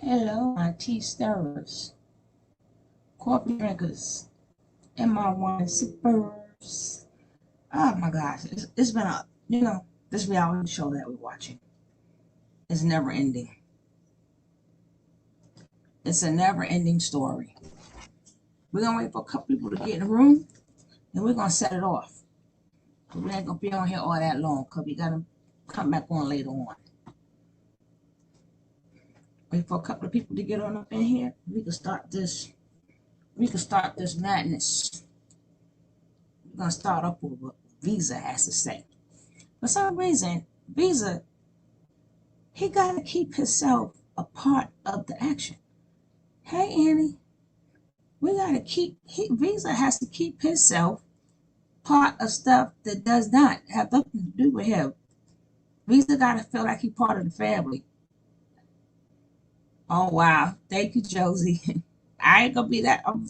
Hello, my tea stirrers, coffee drinkers, and my wine sippers. Oh my gosh, it's been this reality show that we're watching is never ending. It's a never ending story. We're gonna wait for a couple people to get in the room and we're gonna set it off. We ain't gonna be on here all that long because we gotta come back on later on. Wait for a couple of people to get on up in here. We can start this madness. We're gonna start up with what Visa has to say. For some reason, Visa, he gotta keep himself a part of the action. Hey Annie, Visa has to keep himself part of stuff that does not have nothing to do with him. Visa gotta feel like he's part of the family. Oh wow, thank you, Josie. I ain't gonna be that. I'm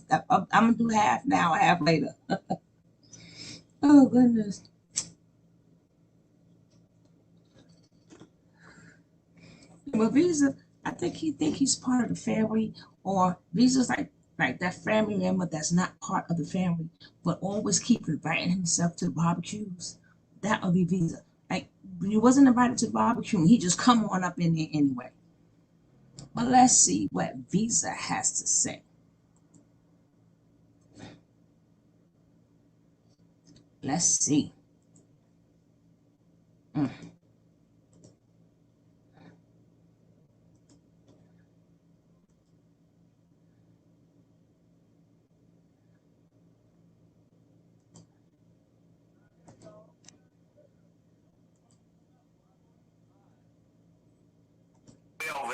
gonna do half now, half later. Oh goodness. But Visa, I think he's part of the family, or Visa's like that family member that's not part of the family, but always keep inviting himself to the barbecues. That would be Visa. Like when he wasn't invited to the barbecue, he just come on up in there anyway. But let's see what Visa has to say. Let's see.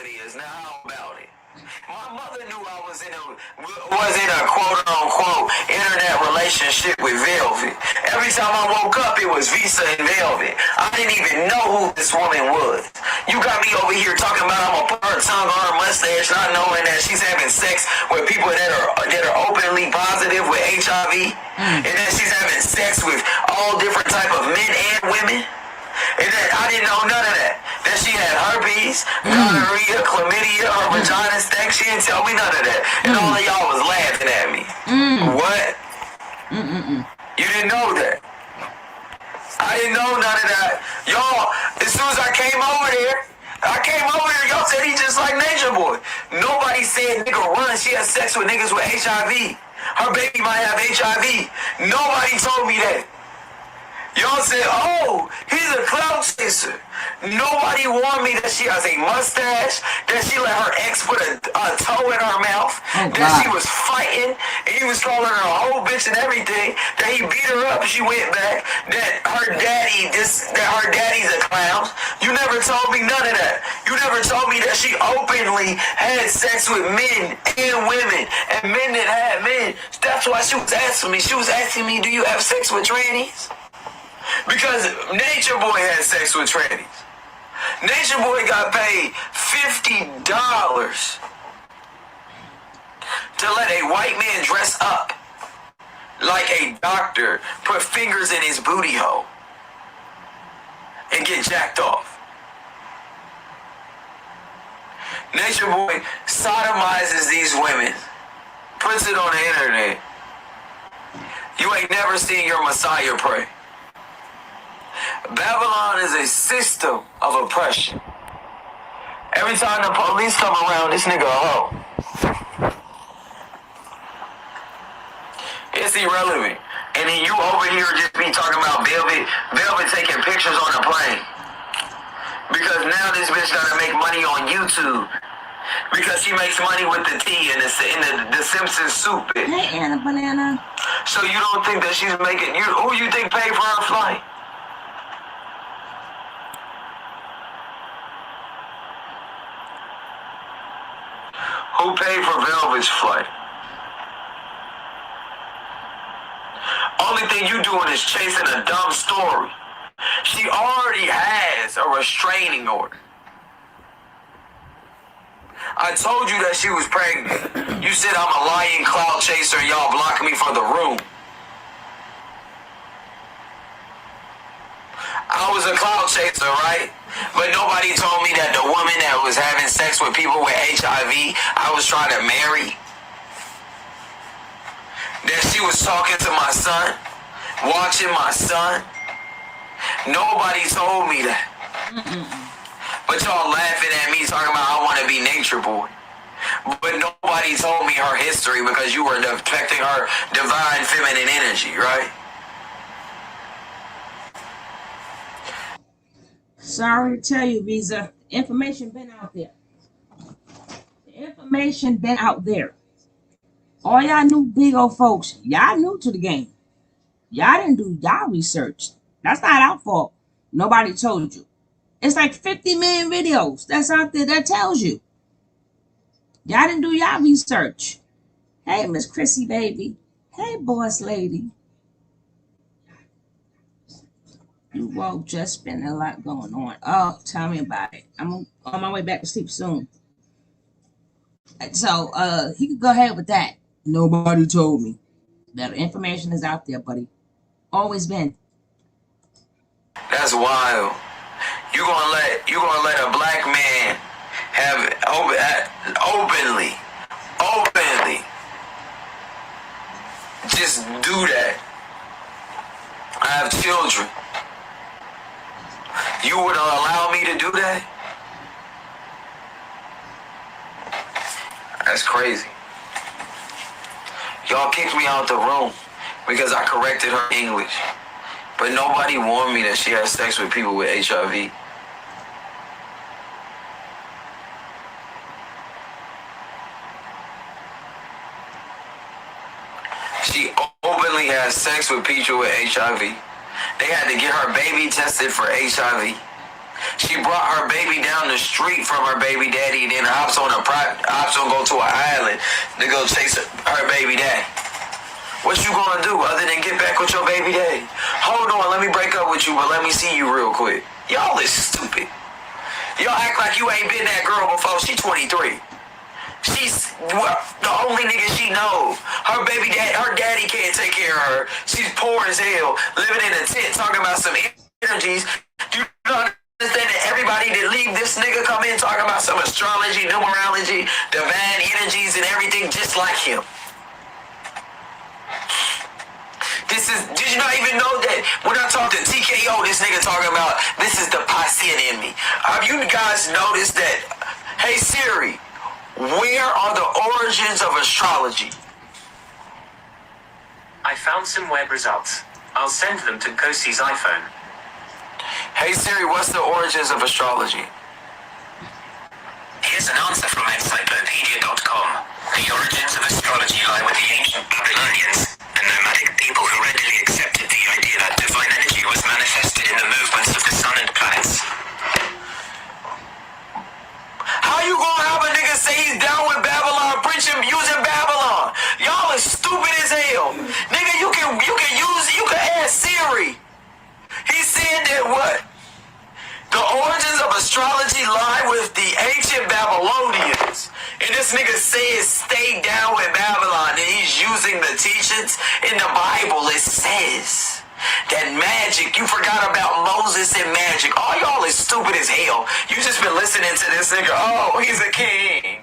Is now how about it? My mother knew I was in a quote unquote internet relationship with Velvet. Every time I woke up, it was Visa and Velvet. I didn't even know who this woman was. You got me over here talking about I'm gonna put her tongue on her mustache, not knowing that she's having sex with people that are openly positive with HIV, and that she's having sex with all different type of men and women. And that I didn't know none of that. That she had herpes, gonorrhea, chlamydia, her vagina stank. She didn't tell me none of that. And all of y'all was laughing at me. What? You didn't know that. I didn't know none of that. Y'all, as soon as I came over there, y'all said he just like Nature Boy. Nobody said nigga run. She had sex with niggas with HIV. Her baby might have HIV. Nobody told me that. Y'all said, oh, he's a clout chaser. Nobody warned me that she has a mustache, that she let her ex put a toe in her mouth, that she was fighting, and he was calling her a whole bitch and everything, that he beat her up, she went back, that her daddy's a clown. You never told me none of that. You never told me that she openly had sex with men and women, and men that had men. That's why she was asking me. She was asking me, do you have sex with trannies? Because Nature Boy had sex with trannies. Nature Boy got paid $50 to let a white man dress up like a doctor, put fingers in his booty hole, and get jacked off. Nature Boy sodomizes these women, puts it on the internet. You ain't never seen your Messiah pray. Babylon is a system of oppression. Every time the police come around, this nigga a hoe. It's irrelevant. And then you over here just be talking about Velvet taking pictures on the plane. Because now this bitch gotta make money on YouTube. Because she makes money with the tea and the Simpsons soup. Hey Anna Banana. So you don't think that she's making who you think paid for her flight? Who paid for Velvet's flight? Only thing you doing is chasing a dumb story. She already has a restraining order. I told you that she was pregnant. You said I'm a lying cloud chaser and y'all blocked me for the room. I was a cloud chaser, right? But nobody told me that the woman that was having sex with people with HIV, I was trying to marry, that she was talking to my son, watching my son. Nobody told me that. But y'all laughing at me talking about I want to be nature boy. But nobody told me her history because you were detecting her divine feminine energy, right? Sorry to tell you, Visa. The information been out there. The information been out there. All y'all new big old folks, y'all new to the game. Y'all didn't do y'all research. That's not our fault. Nobody told you. It's like 50 million videos that's out there that tells you. Y'all didn't do y'all research. Hey, Miss Chrissy, baby. Hey, boss lady. You all just been a lot going on. Oh, tell me about it. I'm on my way back to sleep soon. So, he could go ahead with that. Nobody told me. That information is out there, buddy. Always been. That's wild. You gonna let a black man have openly just do that? I have children. You would allow me to do that? That's crazy. Y'all kicked me out the room because I corrected her English. But nobody warned me that she had sex with people with HIV. She openly has sex with people with HIV. They had to get her baby tested for HIV. She brought her baby down the street from her baby daddy, then hops on go to an island to go chase her baby daddy. What you gonna do other than get back with your baby daddy? Hold on, let me break up with you, but let me see you real quick. Y'all is stupid. Y'all act like you ain't been that girl before. She 23. She's the only nigga she know. Her daddy can't take care of her. She's poor as hell, living in a tent, talking about some energies. You don't understand that everybody that leave this nigga come in talking about some astrology, numerology, divine energies, and everything just like him. Did you not even know that when I talk to TKO, this nigga talking about this is the Piscean in me? Have you guys noticed that? Hey Siri, where are the origins of astrology? I found some web results. I'll send them to Kosi's iPhone. Hey Siri, what's the origins of astrology? Here's an answer from encyclopedia.com. The origins of astrology lie with the ancient Babylonians, the nomadic people who readily accepted the idea that divine energy was manifested in the movements of the sun and planets. How you gonna have a nigga say he's down with Babylon, preaching using Babylon? Y'all is stupid as hell. Nigga, you can ask Siri. He said that what? The origins of astrology lie with the ancient Babylonians. And this nigga says stay down with Babylon, and he's using the teachings in the Bible. It says that magic, you forgot about Moses and magic. All y'all is stupid as hell. You just been listening to this nigga, oh, he's a king.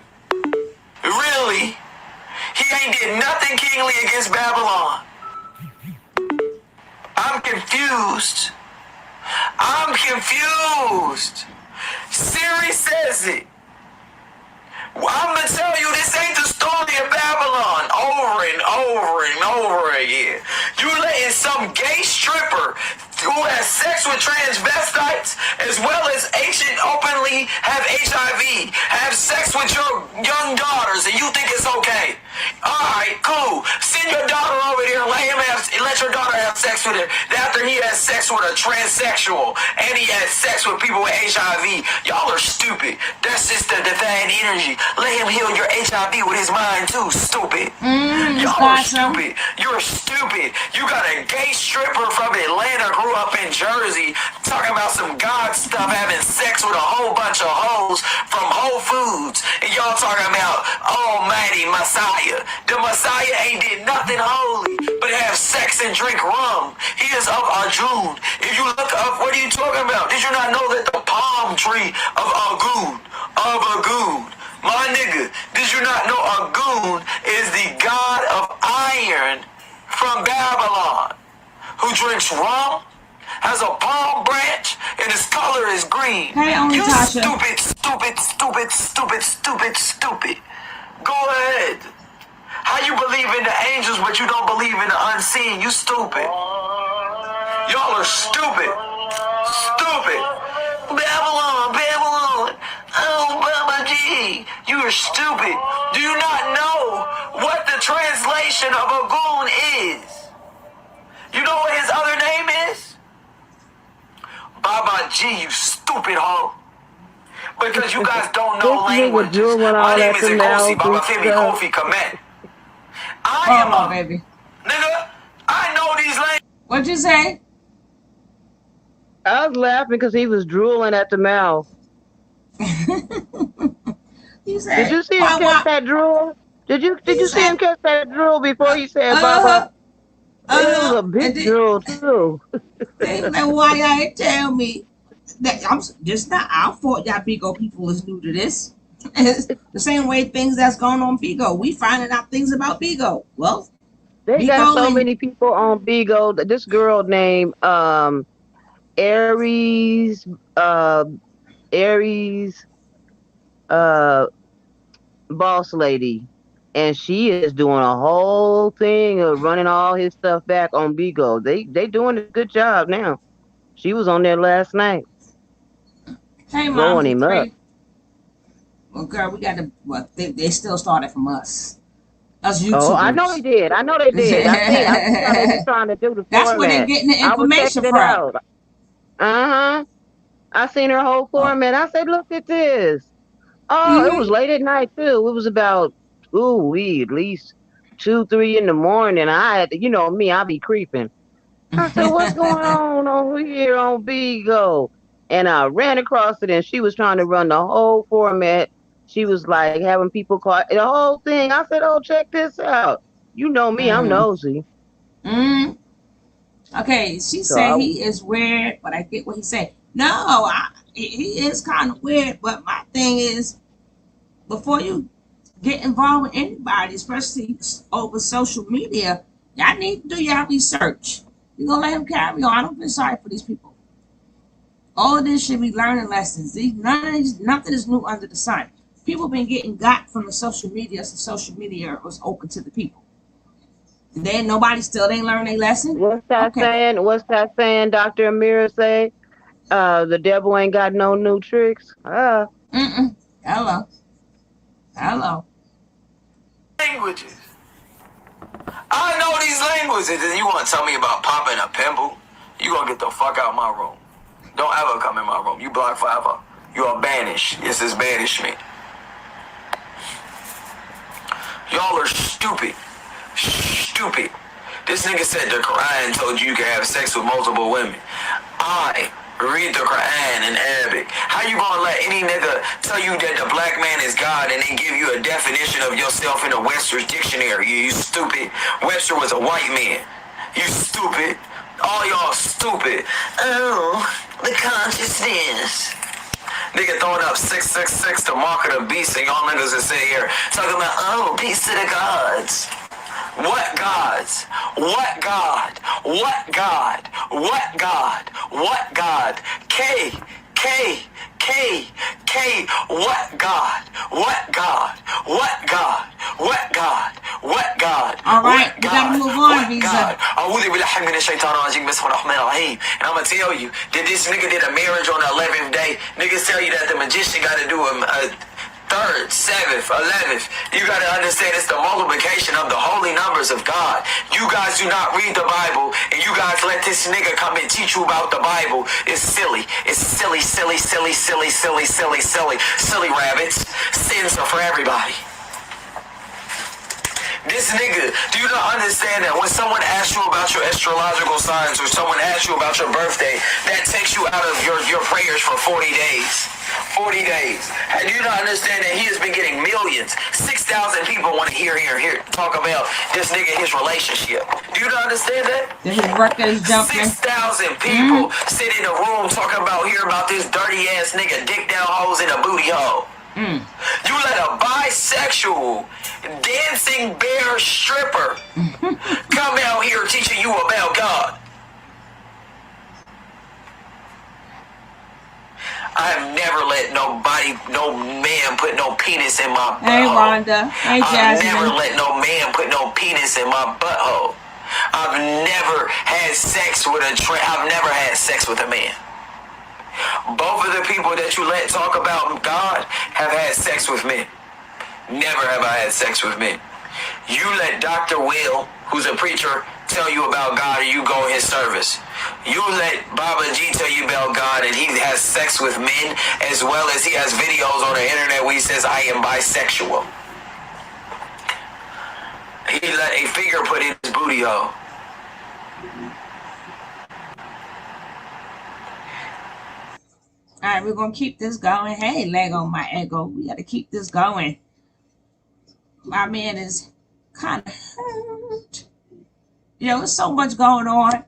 Really? He ain't did nothing kingly against Babylon. I'm confused. Siri says it. Well, I'm gonna tell you, this ain't the story of Babylon over and over and over again. You letting some gay stripper who has sex with transvestites as well as openly have HIV, have sex with your young daughters, and you think it's okay? Alright, cool. Send your daughter over there and let your daughter have sex with her after he has sex with a transsexual and he has sex with people with HIV. Y'all are stupid. That's just the divine energy. Let him heal your HIV with his mind too, stupid. Y'all are stupid. You're stupid. You got a gay stripper from Atlanta, grew up in Jersey, talking about some God stuff, having sex with a whole bunch of hoes from Whole Foods. And y'all talking about Almighty Messiah. The Messiah ain't did nothing holy, but have sex and drink rum. He is of Arjun. If you look up, what are you talking about? Did you not know that the palm tree of Argun, my nigga, did you not know Argun is the god of iron from Babylon, who drinks rum, has a palm branch, and his color is green? Hey, you Tasha. Stupid. Go ahead. How you believe in the angels, but you don't believe in the unseen? You stupid. Y'all are stupid. Babylon. Oh, Baba G. You are stupid. Do you not know what the translation of Agun is? You know what his other name is? Baba G, you stupid hoe. Because you guys don't know languages. My name is Nkosi, Baba Femi Kofi Kamet. I am a baby. Nigga, I know these languages. What'd you say? I was laughing because he was drooling at the mouth. He said, did you see him catch that drool? Did you see him catch that drool before he said Baba? It was a big drool too. They like, why y'all tell me that I'm just not our fault? Y'all Bigo people is new to this. It's the same way things that's going on Bigo. We finding out things about Bigo. Well, they got so many people on Bigo. This girl named Aries boss lady, and she is doing a whole thing of running all his stuff back on Bigo. They doing a good job now. She was on there last night. Hey, blowing him up. Well, girl, we got to. Well, they still started from us. Us YouTubers. Oh, I know they did. I see how they were trying to do the That's format. where they're getting the information from. I seen her whole format. I said, look at this. Oh, It was late at night too. It was about at least 2, 3 in the morning. I had to, you know me, I'll be creeping. I said, what's going on over here on Bigo? And I ran across it, and she was trying to run the whole format. She was like having people call the whole thing. I said, oh, check this out. You know me, I'm nosy. Okay, she said he is weird, but I get what he said. No, he is kind of weird, but my thing is, before you get involved with anybody, especially over social media, y'all need to do your research. You're going to let him carry on. I don't feel sorry for these people. All of this should be learning lessons. Nothing is new under the sun. People been getting got from the social media, so social media was open to the people. And then nobody still ain't learned a lesson. What's that saying? What's that saying Dr. Amira say? The devil ain't got no new tricks. Hello. Languages. I know these languages. And you want to tell me about popping a pimple? You gonna get the fuck out of my room. Don't ever come in my room. You blocked forever. You are banished. This is banishment. Y'all are stupid. This nigga said the Quran told you can have sex with multiple women. I read the Quran in Arabic. How you gonna let any nigga tell you that the black man is God and then give you a definition of yourself in a Webster's dictionary? You stupid. Webster was a white man. You stupid. All y'all stupid. Oh, the consciousness. Nigga throwing up 666 to mark of the beast, and y'all niggas is sitting here talking about, oh, peace to the gods. What gods? What God? What God? What God? What God? K. What God? What God? What God? What God? What God? All right, we gotta move on, Visa. And I'm gonna tell you that this nigga did a marriage on the 11th day. Niggas tell you that the magician gotta do a 3rd, 7th, 11th. You gotta understand it's the multiplication of the holy numbers of God. You guys do not read the Bible, and you guys let this nigga come and teach you about the Bible. It's silly. It's silly rabbits. Sins are for everybody. This nigga, do you not understand that when someone asks you about your astrological signs or someone asks you about your birthday, that takes you out of your prayers for 40 days? 40 days. And you don't understand that he has been getting millions. 6,000 people want to hear talk about this nigga and his relationship. Do you not understand that? His record is jumping. 6,000 people sit in a room talking about hear about this dirty ass nigga dick down holes in a booty hole. You let a bisexual dancing bear stripper come out here teaching you about God. I've never let no man put no penis in my butthole. Hey, Rhonda. Hey, Jasmine. I've never let no man put no penis in my butthole. I've never had sex with I've never had sex with a man. Both of the people that you let talk about God have had sex with me. Never have I had sex with me. You let Dr. Will, who's a preacher, tell you about God and you go in his service. You let Baba G tell you about God and he has sex with men, as well as he has videos on the internet where he says, I am bisexual. He let a figure put in his booty hole. All right, we're going to keep this going. Hey, Lego, my ego. We got to keep this going. My man is kind of hurt. You know, there's so much going on.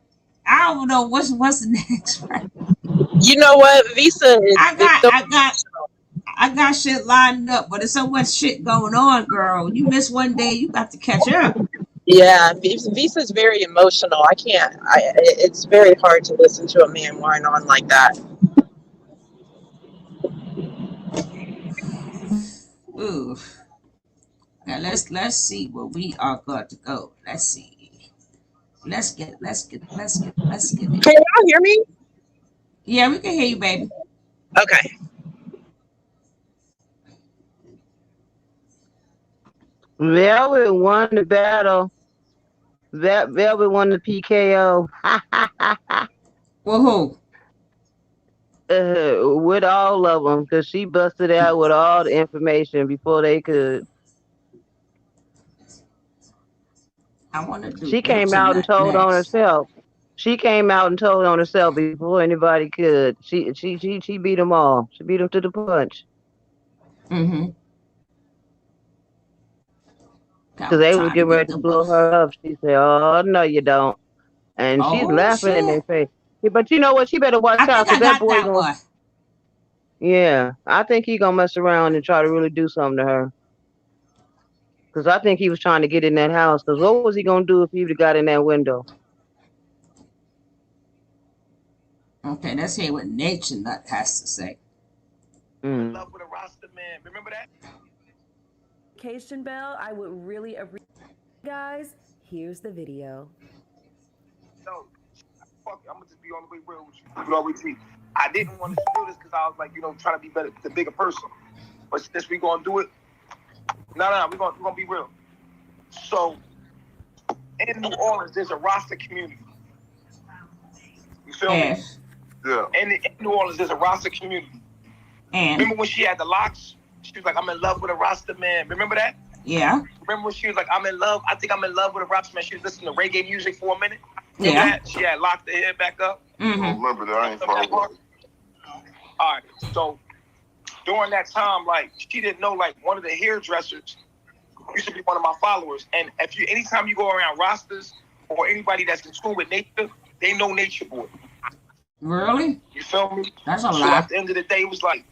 I don't know what's the next right? You know what? Visa is I got shit lined up, but there's so much shit going on, girl. You miss one day, you got to catch up. Yeah, Visa's very emotional. It's very hard to listen to a man whine on like that. Ooh. Now let's see where we are going to go. Let's see. Let's get it. Can y'all hear me? Yeah, we can hear you, baby. Okay. Velvet won the battle. Velvet won the PKO. Well, who? With all of them, because she busted out with all the information before they could. I want to do. She came out and told on herself. She came out and told on herself before anybody could. She beat them all. She beat them to the punch. Because they was getting ready to blow her up. She said, "Oh no, you don't," and she's laughing in their face. But you know what? She better watch out because that boy gonna. Yeah, I think he gonna mess around and try to really do something to her. Because I think he was trying to get in that house. Because what was he gonna do if he would have got in that window? Okay, let's hear what Nature Nut has to say. Love with a Rasta man. Remember that? Vacation Bell, I would really appreciate. Guys, here's the video. No, fuck it. I'm gonna just be all the way real with you. I didn't want to do this because I was like, trying to be better, the bigger person. But since we gonna do it, no, we're gonna be real. So in New Orleans, there's a Rasta community. You feel me? Yeah. In New Orleans, there's a Rasta community. And remember when she had the locks? She was like, I'm in love with a Rasta man. Remember that? Yeah. Remember when she was like, I think I'm in love with a Rasta man. She was listening to reggae music for a minute. Remember that? She had locked her head back up. I don't remember that. I ain't following. All right. So during that time, like, she didn't know, like, one of the hairdressers used to be one of my followers. And anytime you go around Rastas or anybody that's in tune with nature, they know Nature Boy. Really? You feel me? That's a so lot. At the end of the day, it was like,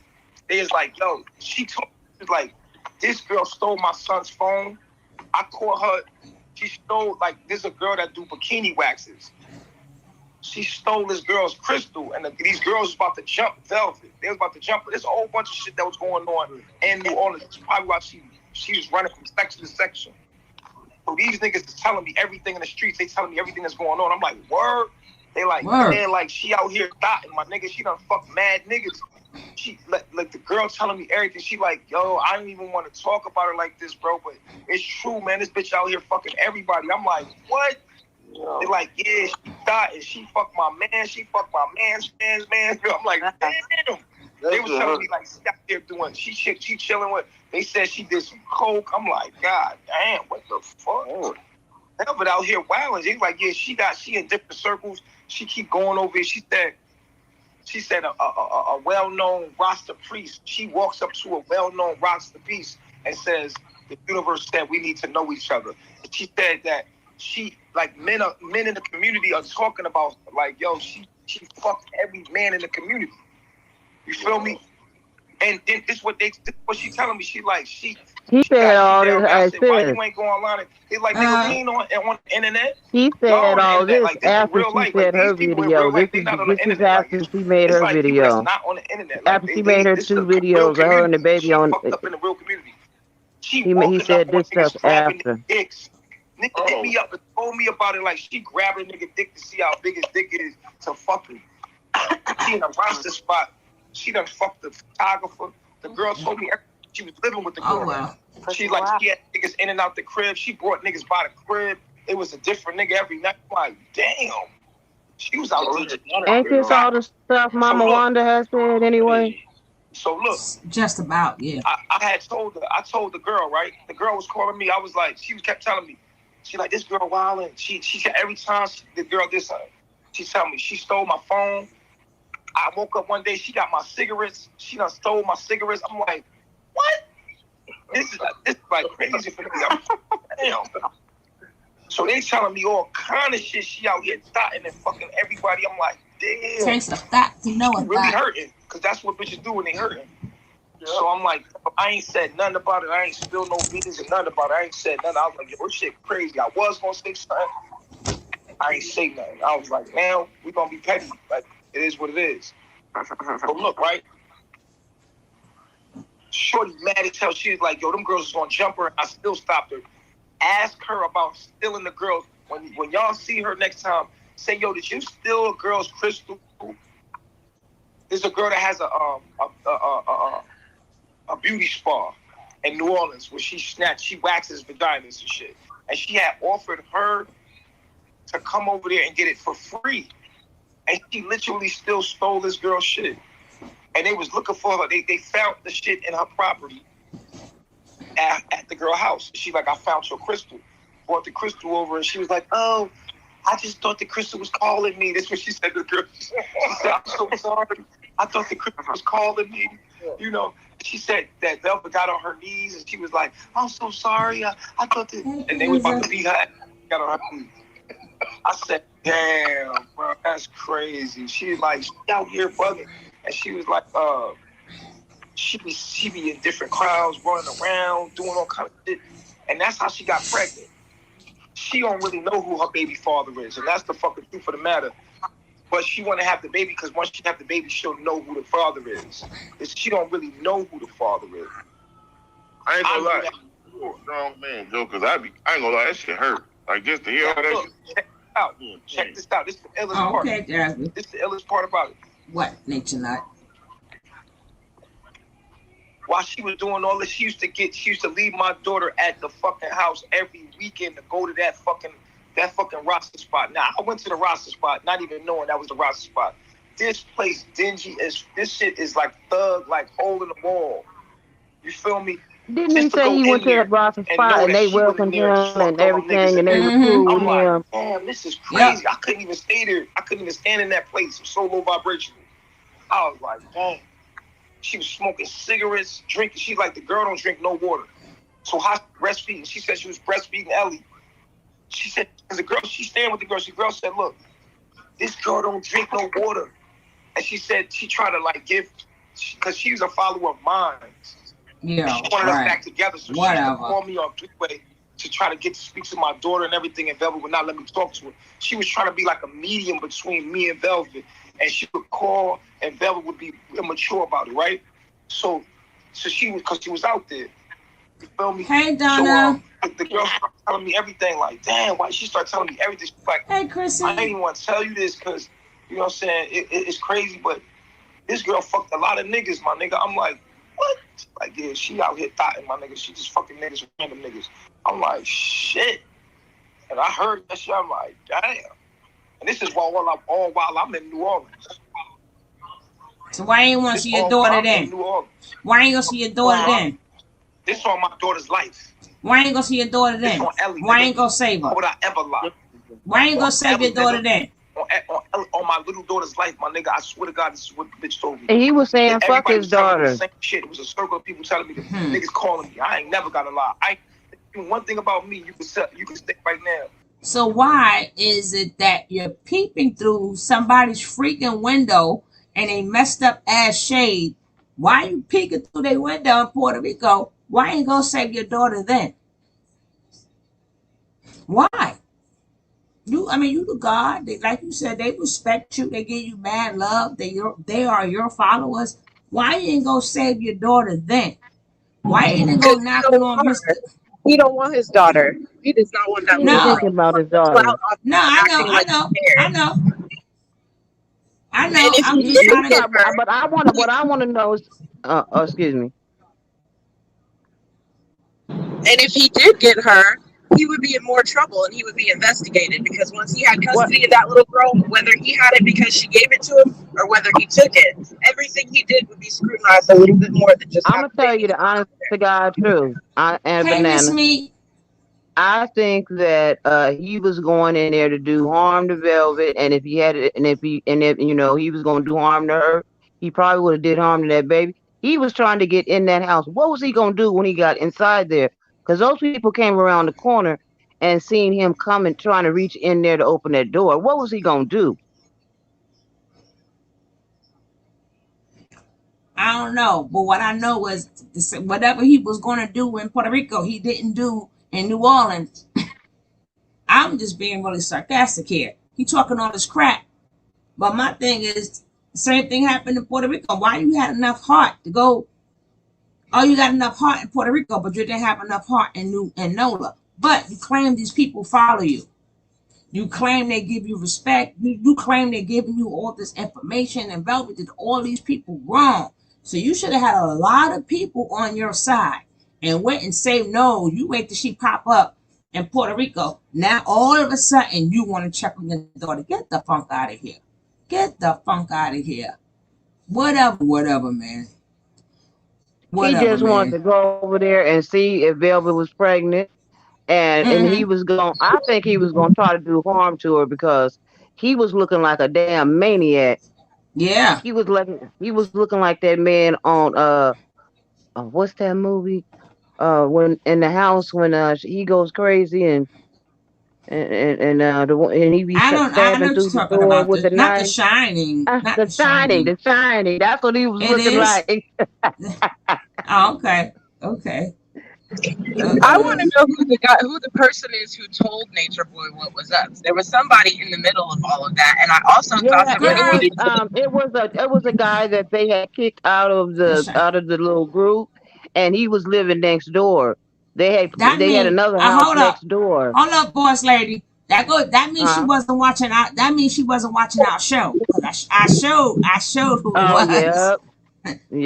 yo, she told me, like, this girl stole my son's phone. I caught her. She stole, like, there's a girl that do bikini waxes. She stole this girl's crystal, and these girls was about to jump Velvet. They was about to jump. There's a whole bunch of shit that was going on in New Orleans. That's probably why she was running from section to section. So these niggas is telling me everything in the streets. They telling me everything that's going on. I'm like, word? They like, man, like, she out here thotting, my nigga. She done fuck mad niggas. She like the girl telling me everything. She like, yo, I don't even want to talk about her like this, bro. But it's true, man. This bitch out here fucking everybody. I'm like, what? Yeah. They're like, yeah, she thought and she fucked my man. She fucked my man's man. I'm like, damn. They was telling me like, she out there doing. She chilling with. They said she did some coke. I'm like, god damn, what the fuck? Velvet out here wilding. He's like, yeah, she in different circles. She keep going over it. She said She said a well-known Rasta priest. She walks up to a well-known Rasta priest and says, "The universe said we need to know each other." And she said that men in the community are talking about like, yo, she fucked every man in the community. You feel me? And then this what she telling me. She said got all beat down. this. I I said, why said you ain't go online? They like, nigga, we ain't on the internet. she Y'all said on the all internet. this Like, this is after real she life. Like, said these her people in video. real life, they not on the This is internet. Like, after she made it's her like people that's video. not on the internet. Like, After she made her this 2 is a real videos of her and the community. baby She on. fucked up in the real community. She He walking up said on this stuff niggas grabbing after. niggas dicks. Nigga hit me up and told me about it. Like, she grabbing a nigga dick to see how big his dick is to fuck him. She in a roster spot. She done fucked the photographer. The girl told me she was living with the girl. Oh, well. She had niggas in and out the crib. She brought niggas by the crib. It was a different nigga every night. I'm like, damn. She was out there. Ain't this all the stuff Mama Wanda has said anyway? So look. Just about, yeah. I told the girl, right? The girl was calling me. I was like, she kept telling me. She like, this girl wildin'. She said every time the girl did something, she tell me she stole my phone. I woke up one day, she got my cigarettes. She done stole my cigarettes. I'm like, what? This is like crazy for me. Damn. So they telling me all kind of shit. She out here thotting and fucking everybody. I'm like, damn. Taste of thought to know it. Really hurting, because that's what bitches do when they hurting. Yeah. So I'm like, I ain't said nothing about it. I ain't spilled no beans or nothing about it. I ain't said nothing. I was like, yo, this shit crazy. I was gonna say something. I ain't say nothing. I was like, now we gonna be petty. Like, it is what it is. So look, right? Shorty mad as hell. She was like, yo, them girls is gonna jump her. I still stopped her. Ask her about stealing the girls. When y'all see her next time, say, yo, did you steal a girl's crystal? There's a girl that has a beauty spa in New Orleans where she waxes vaginas and shit. And she had offered her to come over there and get it for free. And she literally still stole this girl's shit. And they was looking for her. They found the shit in her property at the girl house. She like, I found your crystal. Brought the crystal over and she was like, oh, I just thought the crystal was calling me. That's what she said to the girl. She said, I'm so sorry. I thought the crystal was calling me. You know, she said that Velvet got on her knees and she was like, I'm so sorry. I thought that. And they was about to beat her ass. Got on her knees. I said, damn, bro, that's crazy. She out here bugging. And she was like, she be in different crowds, running around, doing all kind of shit. And that's how she got pregnant. She don't really know who her baby father is. And that's the fucking truth of the matter. But she want to have the baby because once she have the baby, she'll know who the father is. She don't really know who the father is. I ain't gonna lie. You're a strong man, Joe, because I ain't gonna lie, that shit hurt. Like, just to hear all that shit. Check this out. This is the illest part. Okay, Jasmine. This is the illest part about it. What, Nature Nut? While she was doing all this, she used to leave my daughter at the fucking house every weekend to go to that fucking roster spot. Now, I went to the roster spot, not even knowing that was the roster spot. This place dingy as this shit is like thug, like hole in the wall. You feel me? Didn't he say he went to that roster spot and they welcomed him and everything and they were cool with him? Damn, this is crazy. Yeah. I couldn't even stay there. I couldn't even stand in that place. It was so low vibrational. I was like, damn. She was smoking cigarettes, drinking. She's like, the girl don't drink no water. So how breastfeeding? She said she was breastfeeding Ellie. She said, because the girl, she's staying with the girl. The girl said, look, this girl don't drink no water. And she said she tried to like give, because she was a follower of mine. Yeah, she wanted us back together. So whatever. She called me on three-way to try to get to speak to my daughter and everything, and Velvet would not let me talk to her. She was trying to be like a medium between me and Velvet. And she would call, and Velvet would be immature about it, right? So she was, because she was out there. You feel me? Hey, Donna. So the girl started telling me everything, like, damn, why? She started telling me everything. She's like, hey, Chrissy. I didn't even want to tell you this because, you know what I'm saying, it's crazy, but this girl fucked a lot of niggas, my nigga. I'm like, what? Like, yeah, she out here thotting, my nigga. She just fucking niggas, random niggas. I'm like, shit. And I heard that shit. I'm like, damn. And this is while I'm in New Orleans. So why ain't want to see your daughter then? Why ain't gonna see your daughter then? This on my daughter's life. Why ain't gonna see your daughter then? Why ain't gonna save her? Why would I ever lie? Why ain't gonna save your daughter then? on my little daughter's life, my nigga. I swear to God, this is what the bitch told me. And he was saying, And fuck everybody his was telling me the daughter. same shit. It was a circle of people telling me that niggas calling me. I ain't never got a lie. One thing about me, you can say right now. So why is it that you're peeping through somebody's freaking window and a messed up ass shade? Why you peeking through their window in Puerto Rico? Why ain't gonna save your daughter then? Why? You the God. They, like you said, they respect you. They give you mad love. They are your followers. Why you ain't gonna save your daughter then? Why you ain't Because go knocking on Mr. he don't want his daughter. He does not want that He little ain't No, thinking girl. He about his wants the clout daughter. off no, I know, acting I like he know, I cares. know, I And know. if I'm he just did trying to. get her, But I want to. What I want to know is, excuse me. and if he did get her, he would be in more trouble and he would be investigated because once he had What custody of that little girl, whether he had it because she gave it to him or whether he took it, everything he did would be scrutinized a little bit more than just I'm gonna having tell you babies. the honest to God truth. And Hey, Miss banana. Me. I think that he was going in there to do harm to Velvet, and if he had it, and if he was going to do harm to her, he probably would have did harm to that baby. He was trying to get in that house. What was he going to do when he got inside there? Because those people came around the corner and seen him coming, trying to reach in there to open that door. What was he going to do? I don't know, but what I know was whatever he was going to do in Puerto Rico, he didn't do in New Orleans. I'm just being really sarcastic here. He talking all this crap, but my thing is, the same thing happened in Puerto Rico. Why you had enough heart to go? Oh, you got enough heart in Puerto Rico, but you didn't have enough heart in NOLA. But you claim these people follow you. You claim they give you respect. You claim they're giving you all this information, and Velvet did all these people wrong. So you should have had a lot of people on your side and went and say no. You wait till she pop up in Puerto Rico. Now all of a sudden you want to check on your daughter. Get the funk out of here. Get the funk out of here. Whatever, man. He Whatever, just wanted man. to go over there and see if Velvet was pregnant, and he Mm-hmm. was going. I think he was going to try to do harm to her because he was looking like a damn maniac. Yeah. He was looking like that man on what's that movie? When in the house when he goes crazy and he be I know stabbing what through you're the talking door about. with the Not the knife. Shining. Not The the Shining, Shining. the Shining. That's what he was It looking is. like. Oh, okay. Okay. I want Uh, to know who the person is who told Nature Boy what was up. There was somebody in the middle of all of that, and I also thought Yeah, that when it it was girl, came to the it was a guy that they had kicked out of the the Shining. out of the little group, and he was living next door. That They had mean, another house next door. hold up, boss lady. That means she Uh, wasn't watching out. That means she wasn't watching our show. Cause I showed who it oh was. yeah,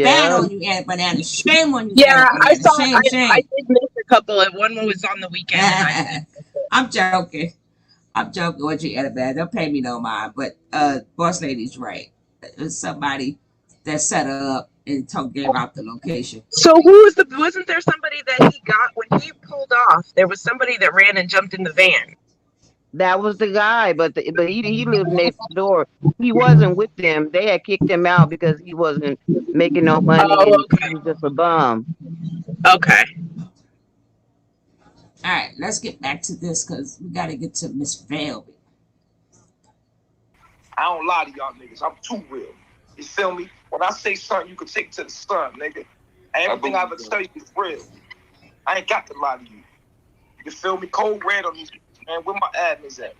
Bad yeah. on you, Anna Banana. Shame on you, yeah, Anna I Banana. saw. Shame, I shame. did miss a couple, and one was on the weekend, and I did. I'm joking. I'm joking with you, Anna Banana. Don't pay me no mind. But boss lady's right. It's somebody that set her up and gave out the location. So who was the? Wasn't there somebody that he got when he pulled off? There was somebody that ran and jumped in the van. That was the guy, but he lived next door. He wasn't with them. They had kicked him out because he wasn't making no money Oh, and he was just a bum. okay. All right, let's get back to this because we got to get to Miss Velvet. I don't lie to y'all niggas. I'm too real. You feel me? When I say something, you can take it to the sun, nigga. And everything I ever tell you is real. I ain't got to lie to you. You feel me? Cold red on these man. Where my admins at?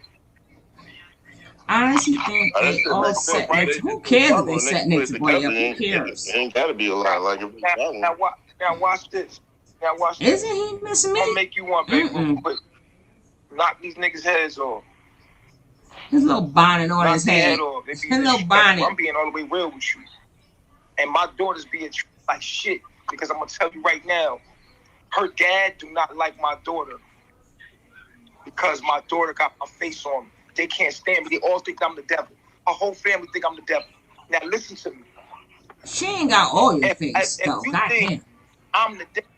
I honestly think That they shit all makes sense. set next. They Who just cares if follow they and they set split next boy together. up? Who It cares? ain't got to be a lot. Like if it's following. Now watch this. Now watch this. Isn't he Miss I'm gonna Me? make you one, baby, real quick. Knock these niggas' heads off. His little bonnet on Knock his their head. head off. They His be little disrespectful. bonnet. I'm being all the way real with you. And my daughter's being treated like shit. Because I'm gonna tell you right now, her dad do not like my daughter. Because my daughter got my face on me. They can't stand me. They all think I'm the devil. Her whole family think I'm the devil. Now listen to me. She ain't got all your If face though. you think Goddamn. I'm the devil,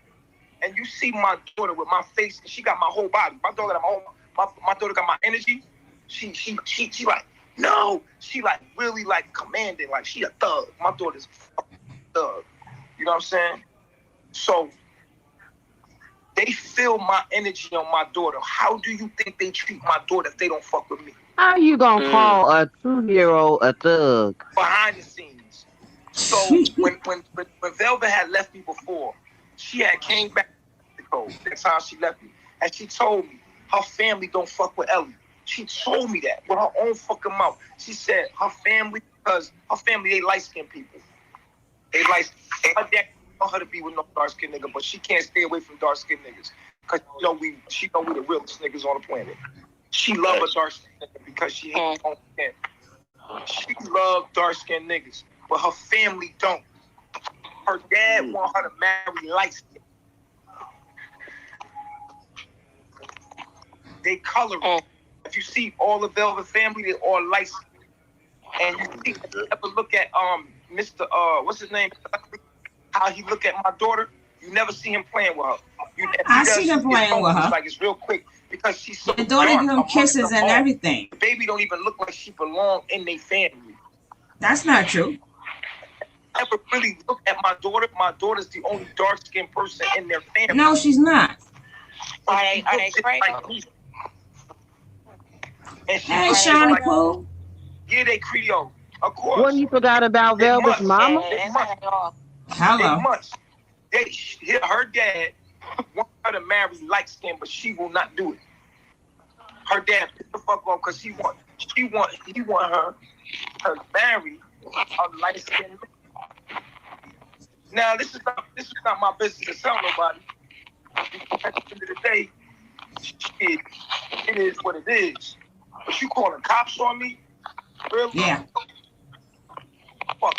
and you see my daughter with my face, she got my whole body. My daughter got my daughter got my energy. She like, No, she like really like commanding, like she a thug. My daughter's a thug. You know what I'm saying? So they feel my energy on my daughter. How do you think they treat my daughter if they don't fuck with me? How you gonna call a 2-year-old a thug? Behind the scenes. So when Velvet had left me before, she had came back to Mexico. That's how she left me. And she told me her family don't fuck with Ellie. She told me that with her own fucking mouth. She said her family, because her family, they light-skinned people. They like, her dad want her to be with no dark-skinned nigga, but she can't stay away from dark-skinned niggas. Because she know we the realest niggas on the planet. She love a dark-skinned nigga because she hates her own skin. She love dark-skinned niggas, but her family don't. Her dad want her to marry light-skinned. They color it. If you see all the Velvet family, they all light skinned. And you see, if you ever look at Mr. What's his name? How he look at my daughter, you never see him playing with her. I see him playing with her. Like it's real quick because she's so your daughter give him kisses and everything. The baby don't even look like she belong in their family. That's not true. Ever really look at my daughter? My daughter's the only dark skinned person in their family. No, she's not. Are they crazy? Hey, Shauna Poole. Yeah, they Creole. Of course. What you forgot about Velvet's mama? Hello. Her dad wants her to marry light skin, but she will not do it. Her dad pissed the fuck off because he want her to marry a light skin. Now this is not my business to tell nobody. At the end of the day, shit, it is what it is. But you calling cops on me? Really? Yeah. Fuck.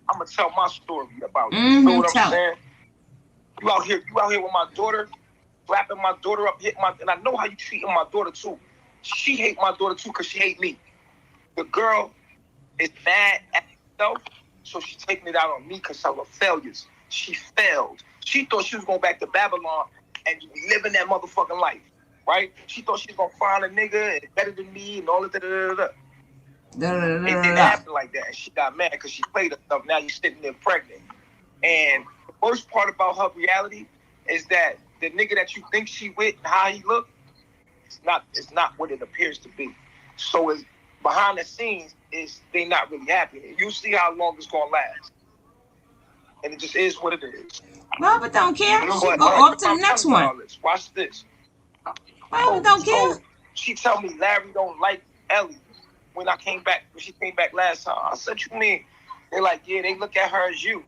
I'm gonna tell my story about it. You know what I'm saying? You out here with my daughter, slapping my daughter up, and I know how you treating my daughter too. She hate my daughter too because she hate me. The girl is mad at herself, so she's taking it out on me because of her failures. She failed. She thought she was going back to Babylon and living that motherfucking life, right? She thought she was going to find a nigga and better than me and all of that. It didn't happen like that. And she got mad because she played herself. Now you're sitting there pregnant. And the worst part about her reality is that the nigga that you think she with and how he look, it's not what it appears to be. So it's behind the scenes they not really happy. You see how long it's going to last. And it just is what it is. Robert don't care. She go off to the next one. Watch this. Robert don't care. She tell me Larry don't like Ellie when she came back last time. I said, you mean? They're like, yeah, they look at her as you.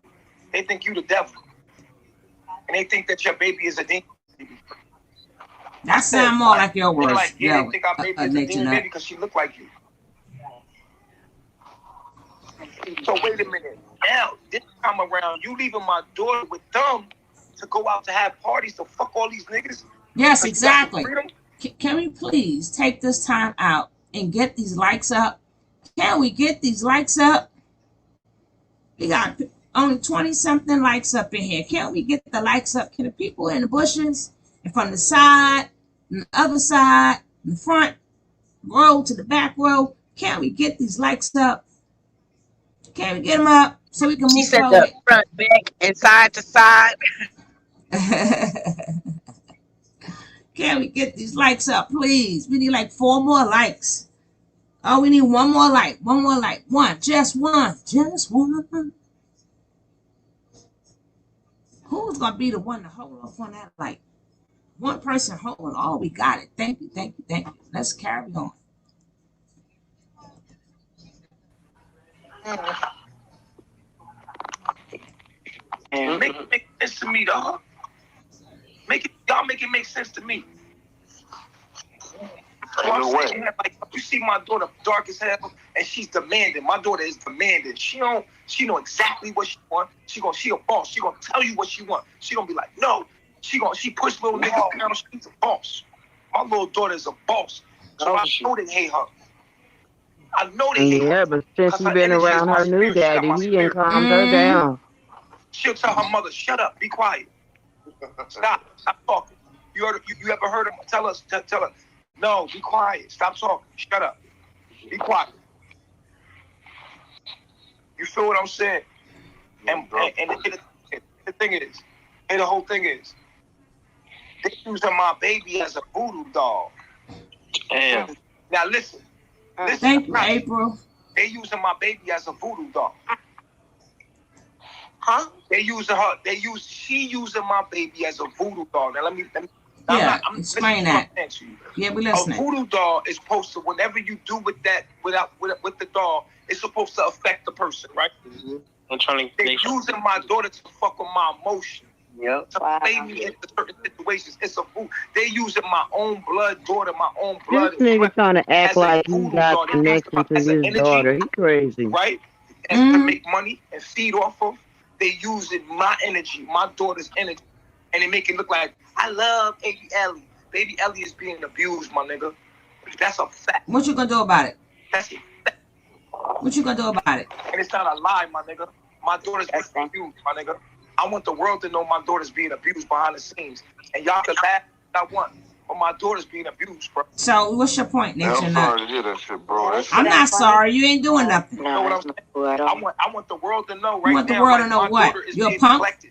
They think you the devil. And they think that your baby is a demon. That sound more like your words. Like, yeah, they think our baby is a demon baby because she look like you. So wait a minute. Now, this time around, you leaving my daughter with them to go out to have parties to fuck all these niggas? Yes, exactly. Can we please take this time out and get these likes up? Can we get these likes up? We got only 20-something likes up in here. Can't we get the likes up? Can the people in the bushes and from the side, and the other side, in the front row to the back row, can't we get these likes up? Can we get them up so we can move forward? She said the front, back, and side to side. Can we get these likes up, please? We need like 4 more likes. Oh, we need 1 more like. 1 more like. Just one. Who's going to be the one to hold off on that like? One person holding. Oh, we got it. Thank you. Let's carry on. And make it make sense to me, dog. Y'all make it make sense to me. No way. Like, you see my daughter dark as hell, and she's demanding. My daughter is demanding. She know exactly what she want. She a boss. She gonna tell you what she want. She gonna be like, no. She push little niggas down. She's a boss. My little daughter is a boss. So I know they hate her. I know they hate her. Yeah, but since you've been around her new daddy, he ain't calmed her down. She'll tell her mother, shut up, be quiet. Stop talking. You ever heard him tell her, no, be quiet, stop talking, shut up. Be quiet. You feel what I'm saying? And the thing is, and the whole thing is, they using my baby as a voodoo doll. Damn. Now listen. Thank you, April. They using my baby as a voodoo doll. Huh? She using my baby as a voodoo doll. Now let me Yeah, explain that. Yeah, we listening. A voodoo doll is supposed to, whenever you do with that, with the doll, it's supposed to affect the person, right? Mm-hmm. I'm trying to They're using my daughter to fuck with my emotion. Yep. To play me into certain situations. It's a fool. They using my own blood daughter, my own blood. This nigga trying to act like he got connection to his daughter. He crazy. Right? And to make money and feed off of, they using my energy, my daughter's energy. And they make it look like, I love Baby Ellie. Baby Ellie is being abused, my nigga. That's a fact. What you gonna do about it? That's a fact. What you gonna do about it? And it's not a lie, my nigga. My daughter's being abused, my nigga. I want the world to know my daughter's being abused behind the scenes. And y'all can laugh if I want. But my daughter's being abused, bro. So what's your point, Nation? I'm sorry to hear that shit, bro. I'm not sorry. You ain't doing nothing. You know what I'm saying? I want the world to know right now. You want the world to know my what? daughter is You're a being punk? neglected.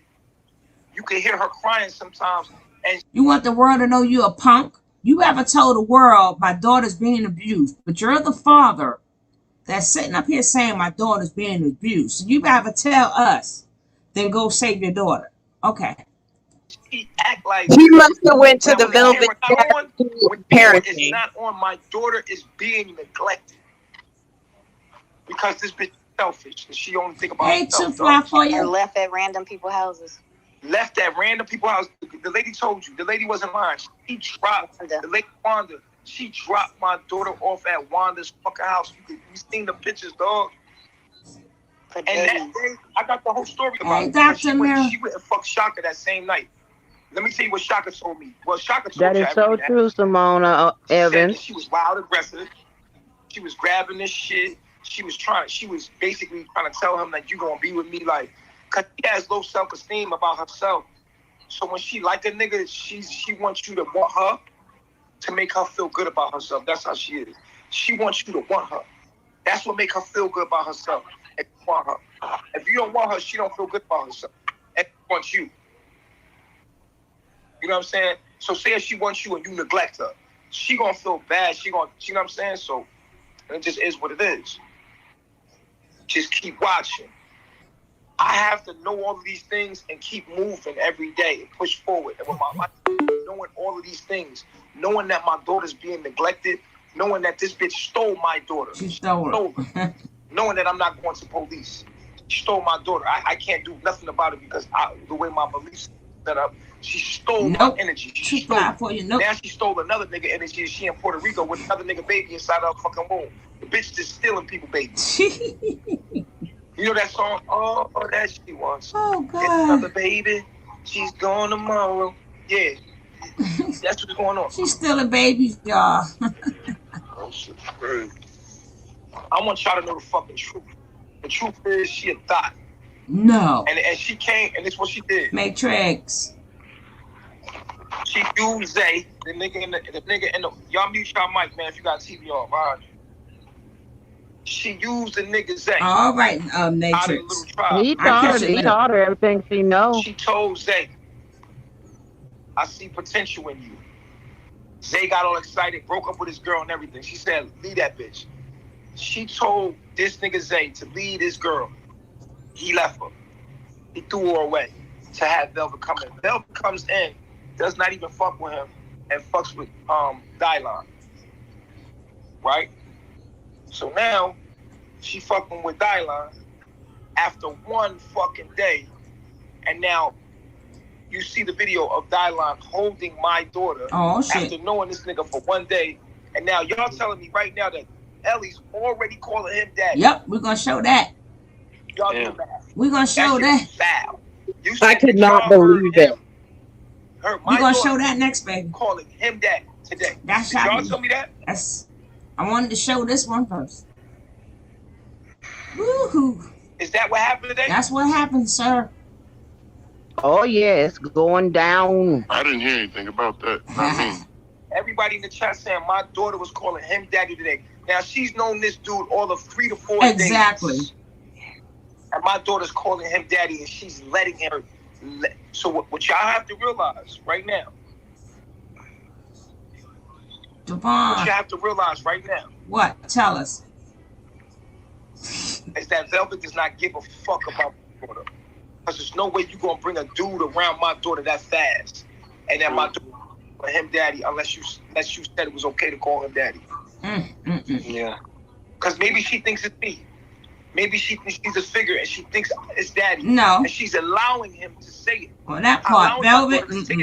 You can hear her crying sometimes. And You want the world to know you a punk? You ever told the world my daughter's being abused, but you're the father that's sitting up here saying my daughter's being abused. So you ever tell us, then go save your daughter. Okay. she act like He must have went to when the the velvet camera not on, when parenting. it's not on, my daughter is being neglected. Because this bitch is selfish and she only think about Hey, herself. too fly for And you. left at random people's houses. Left at random people's house. The lady told you. The lady wasn't lying. She dropped the lady Wanda. She dropped my daughter off at Wanda's fucking house. You seen the pictures, dog. And that day, I got the whole story about Hey, it. Dr. She Mary. went and fucked Shaka that same night. Let me tell you what Shaka told me. Well, Shaka told That you is so everything. true, Simona She said that Evans. she was wild aggressive. She was grabbing this shit. She was basically trying to tell him that you gonna be with me, like, cause she has low self-esteem about herself. So when she like a nigga, she wants you to want her to make her feel good about herself. That's how she is. She wants you to want her. That's what make her feel good about herself. If you want her. If you don't want her, she don't feel good about herself. And she wants you. You know what I'm saying? So say if she wants you and you neglect her, she gonna feel bad. You know what I'm saying? So it just is what it is. Just keep watching. I have to know all of these things and keep moving every day and push forward. And with my life, knowing all of these things, knowing that my daughter's being neglected, knowing that this bitch stole my daughter. She stole her. Knowing that I'm not going to police. She stole my daughter. I can't do nothing about it because the way my beliefs set up, she stole my energy. She stole Now she stole another nigga energy. She in Puerto Rico with another nigga baby inside her fucking womb. The bitch just stealing people babies. You know that song? Oh, that she wants. Oh, God. Get another baby. She's gone tomorrow. Yeah. That's what's going on. She's still a baby, y'all. Oh, shit's crazy. I want y'all to know the fucking truth. The truth is she a thought. No. And she came, and this is what she did. Matrix. She used Zay, the nigga in the y'all mute y'all mic, man, if you got TV on, behind you. She used the nigga Zay. All right, Matrix. He taught her everything she knows. She told Zay, I see potential in you. Zay got all excited, broke up with his girl and everything. She said, leave that bitch. She told this nigga Zay to leave this girl. He left her. He threw her away to have Velvet come in. Velvet comes in, does not even fuck with him, and fucks with Dylan. Right? So now, she fucking with Dylan after one fucking day, and now you see the video of Dylan holding my daughter after knowing this nigga for one day, and now y'all telling me right now that Ellie's already calling him daddy. Yep, we're gonna show that. Y'all do that. We're gonna show that. Foul. I could not believe it. We're gonna show that next, baby. Calling him daddy today. That's Did y'all tell me that? I wanted to show this one first. Woohoo! Is that what happened today? That's what happened, sir. Oh yeah, it's going down. I didn't hear anything about that. Not me. Everybody in the chat saying my daughter was calling him daddy today. Now she's known this dude all of 3 to 4 Exactly. days. And my daughter's calling him daddy, and she's letting him. So what y'all have to realize right now. Devon. What you have to realize right now. What? Tell us. Is that Velvet does not give a fuck about my daughter. Because there's no way you're going to bring a dude around my daughter that fast. And then my daughter call him daddy unless you said it was okay to call him daddy. Yeah. Because maybe she thinks it's me. Maybe she thinks she's a figure and she thinks it's daddy. No. And she's allowing him to say it. Well, that part, Velvet. Visa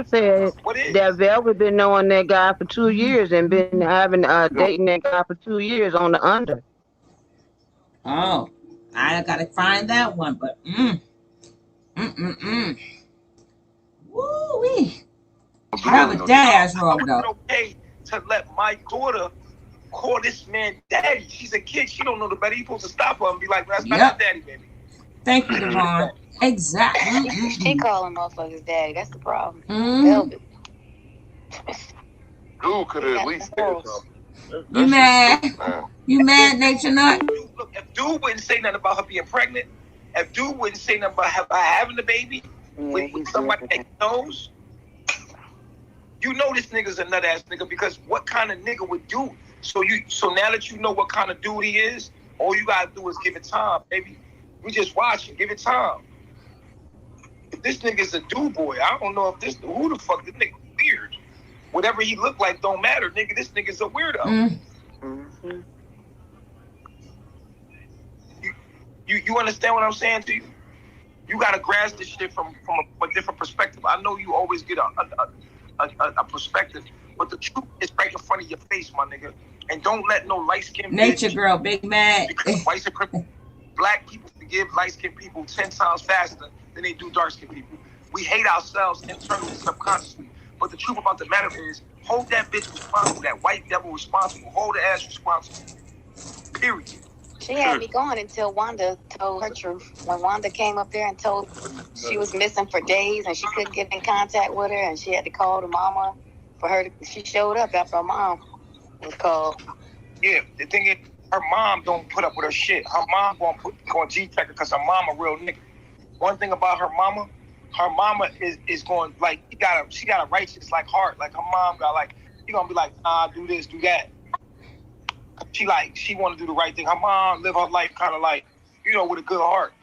said that Velvet been knowing that guy for 2 years and been having dating that guy for 2 years on the under. Oh, I gotta find that one, but woo-wee. Velvet dad's wrong though. It's okay to let my daughter call this man daddy. She's a kid. She don't know the better. You're supposed to stop her and be like, that's not your daddy, baby. Thank you, Devon. Exactly. She calling motherfuckers daddy. That's the problem. Velvet. Dude could have at least said something. You mad? You mad, Nature Nut? Look, if dude wouldn't say nothing about her being pregnant, if dude wouldn't say nothing about her having the baby with somebody that he knows, you know this nigga's a nut ass nigga, because what kind of nigga would do? So now that you know what kind of dude he is, all you gotta do is give it time, baby. We just watching, give it time. If this nigga's a dude boy, I don't know if who the fuck this nigga weird. Whatever he look like don't matter, nigga. This nigga's a weirdo. You understand what I'm saying to you? You gotta grasp this shit from a different perspective. I know you always get a perspective, but the truth is right in front of your face, my nigga. And don't let no light skinned Nature girl, big mad. Because white supremacy, black people forgive light skinned people 10 times faster than they do dark skinned people. We hate ourselves internally, subconsciously. But the truth about the matter is, hold that bitch responsible, that white devil responsible, hold the ass responsible. Period. She had me going until Wanda told her truth. When Wanda came up there and told she was missing for days and she couldn't get in contact with her, and she had to call the mama for her she showed up after her mom was called. Yeah, the thing is, her mom don't put up with her shit. Her mom going G-check her because her mama real nigga. One thing about her mama is going, like, she got a righteous like heart. Like her mom got, like, she gonna be like, nah, do this, do that. She want to do the right thing. Her mom live her life kind of like, with a good heart.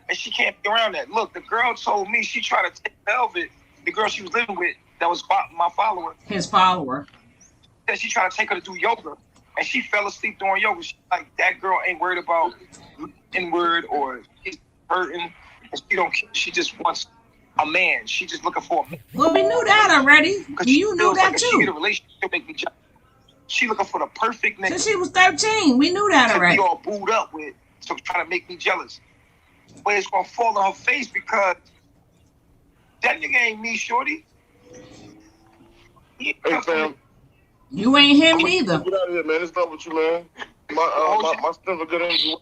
And she can't be around that. Look, the girl told me she tried to take Velvet, the girl she was living with, that was my follower. His follower. And she tried to take her to do yoga. And she fell asleep doing yoga. She's like, that girl ain't worried about N-word or she's hurting. And she just wants a man. She just looking for a man. Well, we knew that already. You knew that too. She get a relationship, make me jealous. She looking for the perfect nigga. Since she was 13, we knew that already. To be all booed up with, so trying to make me jealous. But it's gonna fall on her face because that nigga ain't me, shorty. Hey, fam. You ain't him neither. Get out of here, man. It's not with you, man. My stomach are good energy.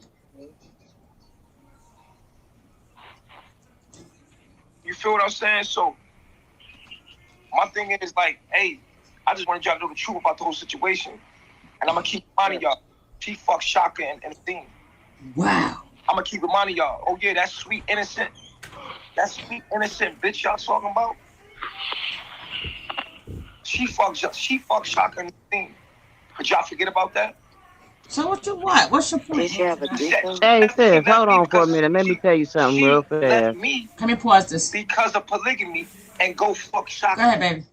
You feel what I'm saying? So my thing is like, hey, I just wanted y'all to know the truth about the whole situation. And I'm going to keep reminding y'all, she fucked Shaka and Theme. Wow. I'm going to keep reminding y'all, oh yeah, that sweet innocent bitch y'all talking about. She fucked Shaka and Theme. Could y'all forget about that? So what you want? What's your point? Hey, sis, hold on for a minute. Let me tell you something real fast. Come here, pause this. Because of polygamy and go fuck Shaka. Go ahead, baby.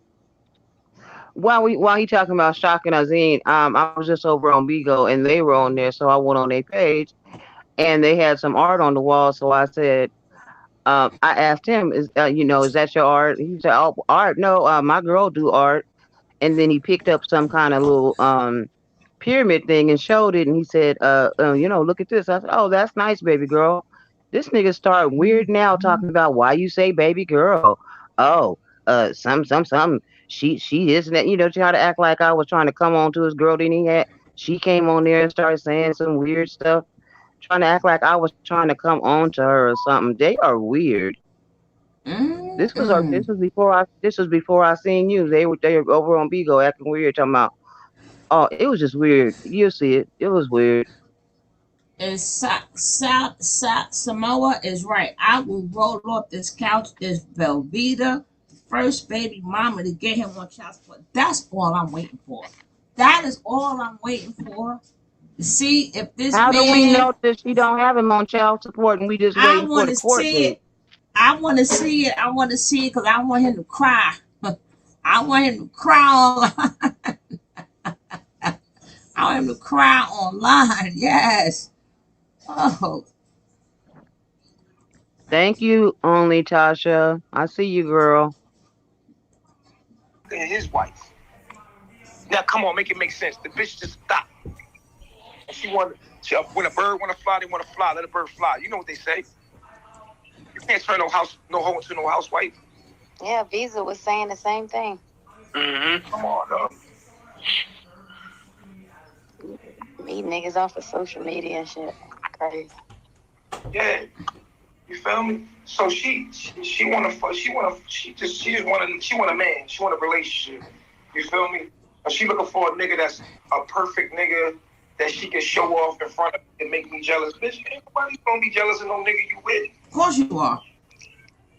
While he talking about Shock and Azine, I was just over on Bigo and they were on there, so I went on their page and they had some art on the wall. So I said, I asked him, is that your art? He said, oh, art? No, my girl do art. And then he picked up some kind of little pyramid thing and showed it, and he said, look at this. I said, oh, that's nice, baby girl. This nigga start weird now talking about why you say baby girl. Oh, some. She isn't that, try to act like I was trying to come on to his girl. Then she came on there and started saying some weird stuff, trying to act like I was trying to come on to her or something. They are weird. This was before I seen you. They were over on Bigo acting weird, talking about. Oh, it was just weird. You'll see it. It was weird. And Samoa is right. I will roll off this couch, this Velveeta, first baby mama to get him on child support. That's all I'm waiting for. That is all I'm waiting for. To see if this How do we man, know that she don't have him on child support and we just I waiting for want the to court see date? it. I want to see it. I want to see it because I want him to cry. I want him to cry online. I want him to cry online. Yes. Oh, Thank you, only Tasha. I see you, girl. And his wife. Now, come on, make it make sense. The bitch just stopped. And when a bird want to fly, they want to fly. Let a bird fly. You know what they say. You can't turn no hoe into no housewife. Yeah, Visa was saying the same thing. Mm-hmm. Come on, dog. Meet niggas off of social media and shit. Crazy. Yeah. You feel me? So she want a man. She want a relationship. You feel me? And she looking for a nigga that's a perfect nigga that she can show off in front of and make me jealous. Bitch, ain't nobody gonna be jealous of no nigga you with. of course you are.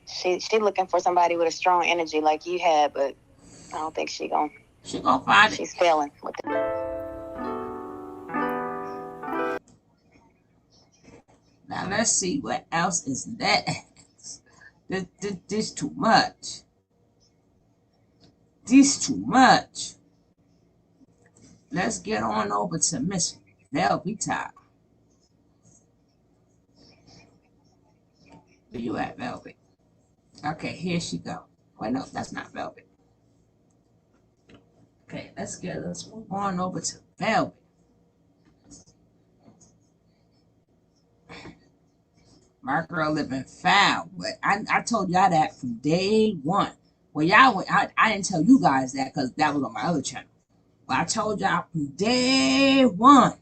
She looking for somebody with a strong energy like you had, but I don't think she gonna find it. She's failing with it. Now let's see what else is next. This too much. This too much. Let's get on over to Miss Velveeta. Where you at, Velvet? Okay, here she go. Wait, no, that's not Velvet. Okay, let's move on over to Velvet. My girl living foul, but I told y'all that from day one. Well, I didn't tell you guys that because that was on my other channel. But I told y'all from day one.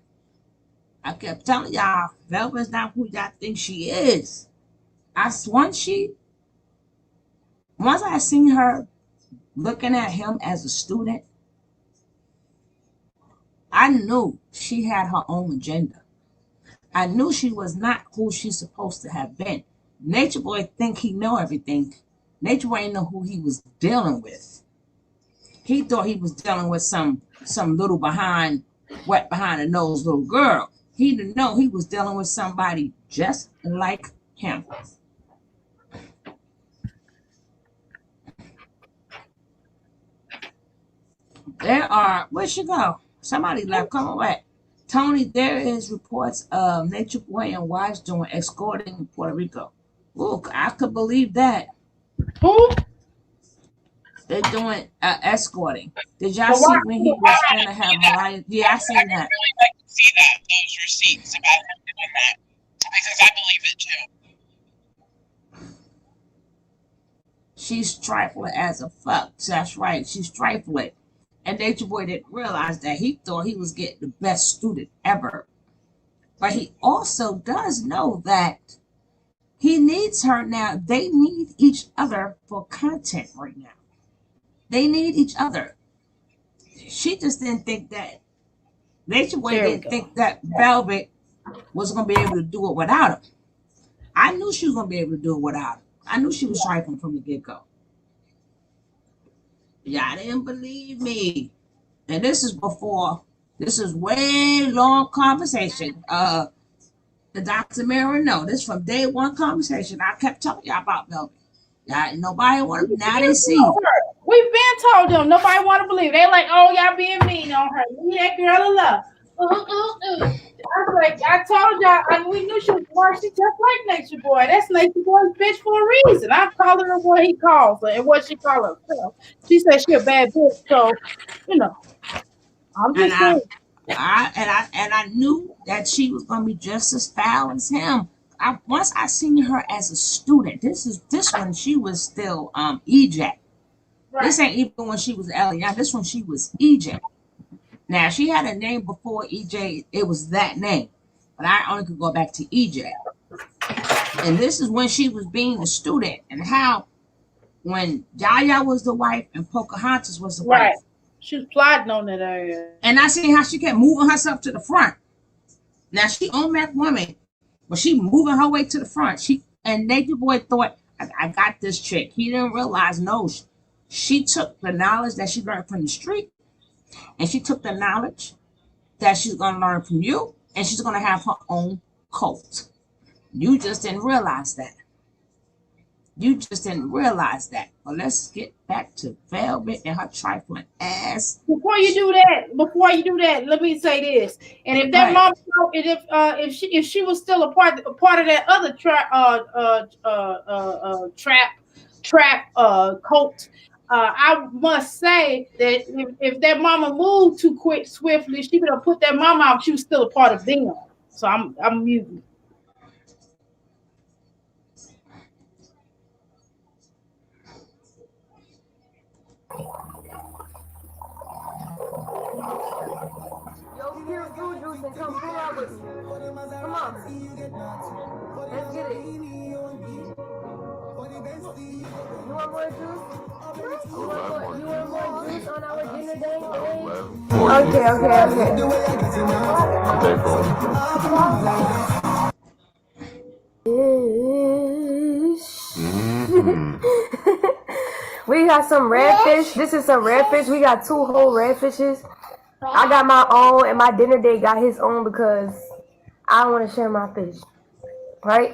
I kept telling y'all, Velvet's not who y'all think she is. Once I seen her looking at him as a student, I knew she had her own agenda. I knew she was not who she's supposed to have been. Nature Boy think he know everything. Nature Boy didn't know who he was dealing with. He thought he was dealing with some little wet behind the nose little girl. He didn't know he was dealing with somebody just like him. Where'd she go? Somebody left. Come away. Tony, there is reports of Nature Boy and wives doing escorting in Puerto Rico. Ooh, I could believe that. Who? They're doing escorting. Did y'all see when he was gonna have Mariah? Yeah, I seen that. I really like to see those receipts about him doing that because I believe it too. She's trifling as a fuck. That's right. She's trifling. And Nature Boy didn't realize that. He thought he was getting the best student ever. But he also does know that he needs her now. They need each other for content right now. They need each other. She just didn't think that. Nature Boy didn't think that Velvet was going to be able to do it without him. I knew she was going to be able to do it without him. I knew she was trifling from the get-go. Y'all didn't believe me. And this is way long conversation. The Dr. Mary, no, this from day one conversation. I kept telling y'all about Velvet. Y'all, nobody want to, now they see. We've been told them. Nobody want to believe. They like, oh, y'all being mean on her. Leave that girl alone. I was like, I told y'all, and we knew she was smart. She just like Nature Boy. That's Nature Boy's bitch for a reason. I'm calling her what he calls her and what she calls herself. She said she a bad bitch, so I'm just saying. I knew that she was gonna be just as foul as him. Once I seen her as a student, this one she was still EJ. Right. This ain't even when she was Eliana. This one she was EJ. Now she had a name before EJ. It was that name, but I only could go back to EJ. And this is when she was being a student, and how when Yaya was the wife and Pocahontas was the Right. wife. She was plotting on that area. And I seen how she kept moving herself to the front. Now she owned that woman, but she moving her way to the front. And Nature Boy thought, I got this chick. He didn't realize, no, she took the knowledge that she learned from the street, and she took the knowledge that she's gonna learn from you, and she's gonna have her own cult. You just didn't realize that. You just didn't realize that. But let's get back to Velvet and her trifling ass. Before you do that, let me say this. And if that mom, if she was still a part of that other trap cult, I must say that if that mama moved too swiftly, she could have put that mama out. She was still a part of them. So I'm muting. Get fruit juice and come pull out with me. Come on. Let's get it. You want more juice? You want more juice on our dinner day today? Okay. We got some redfish. This is some redfish. We got 2 whole redfishes. I got my own, and my dinner date got his own because I don't want to share my fish. Right?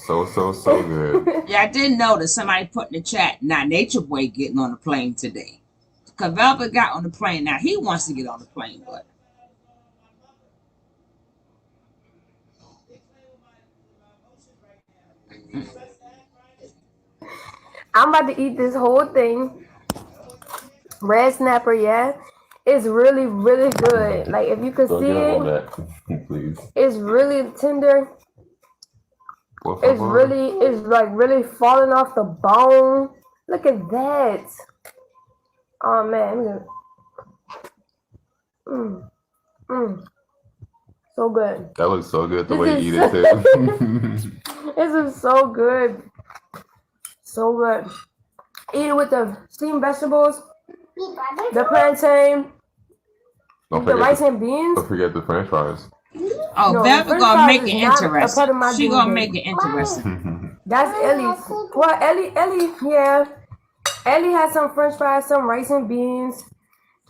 So good. Yeah, I did notice somebody put in the chat, now Nature Boy getting on the plane today. Because Velvet got on the plane. Now he wants to get on the plane, but I'm about to eat this whole thing. Red snapper, yeah. It's really, really good. Like, if you could see it, please. It's really tender. It's really falling off the bone. Look at that. Oh man. So good. That looks so good the way you eat it too. This is so good. So good. Eat it with the steamed vegetables, the plantain, the rice and beans. Don't forget the French fries. Oh, no, Velvet gonna make it interesting. She gonna make it interesting. That's Ellie's. Well, Ellie, yeah. Ellie has some French fries, some rice and beans.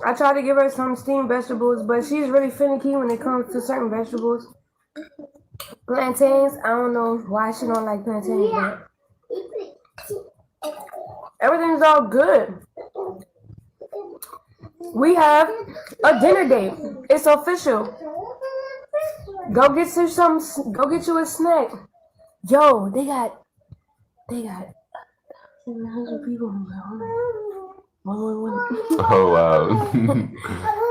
I try to give her some steamed vegetables, but she's really finicky when it comes to certain vegetables. Plantains, I don't know why she don't like plantains, but everything's all good. We have a dinner date. It's official. Go get you a snack. Yo, they got 700 people. Oh wow.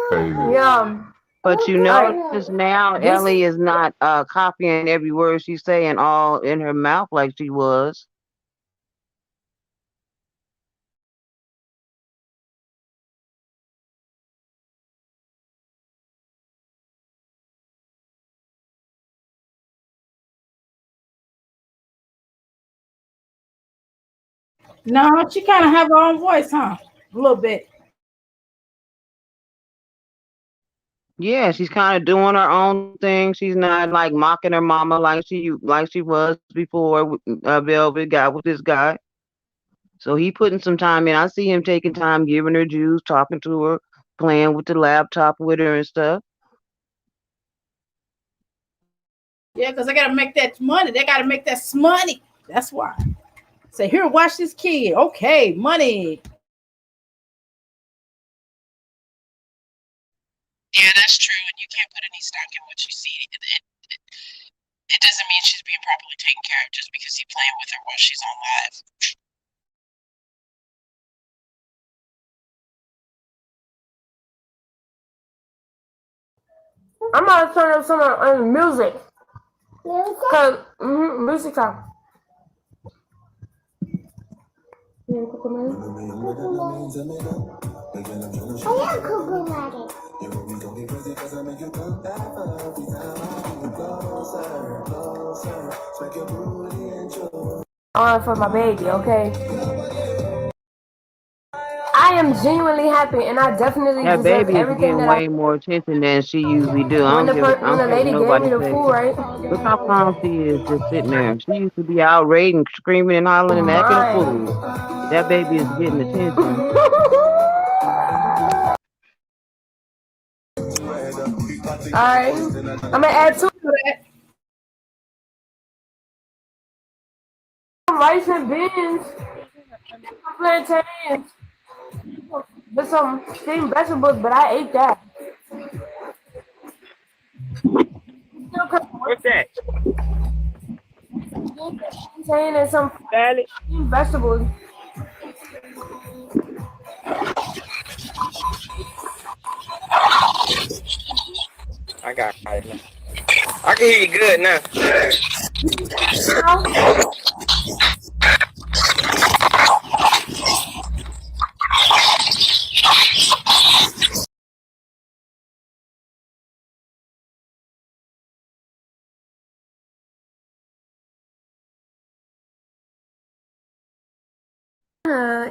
Crazy. Yeah. But you notice now Ellie is not copying every word she's saying all in her mouth like she was. No, she kind of have her own voice, huh? A little bit. Yeah, she's kind of doing her own thing. She's not like mocking her mama like she was before Velvet got with this guy. So he putting some time in. I see him taking time, giving her juice, talking to her, playing with the laptop with her and stuff. Yeah, because they gotta make that money. They gotta make that money. That's why. Say, here, watch this kid. Okay, money. Yeah, that's true, and you can't put any stock in what you see. It doesn't mean she's being properly taken care of just because he's playing with her while she's on live. I'm about to turn up some music. Cause music time. For my baby, okay? I am genuinely happy, and I definitely That deserve baby is everything getting that I. way more attention than she usually do. When I when don't the care what lady gave nobody me the say. food, right? Look how calm she is just sitting there. She used to be outraged and screaming and hollering and acting a Mine. fool. That baby is getting attention. Alright. I'm gonna add 2 to that. Rice and beans, plantains, with some steamed vegetables, but I ate that. What's that? Plantain and some Salad? steamed vegetables. I got it now. I can hear you good now.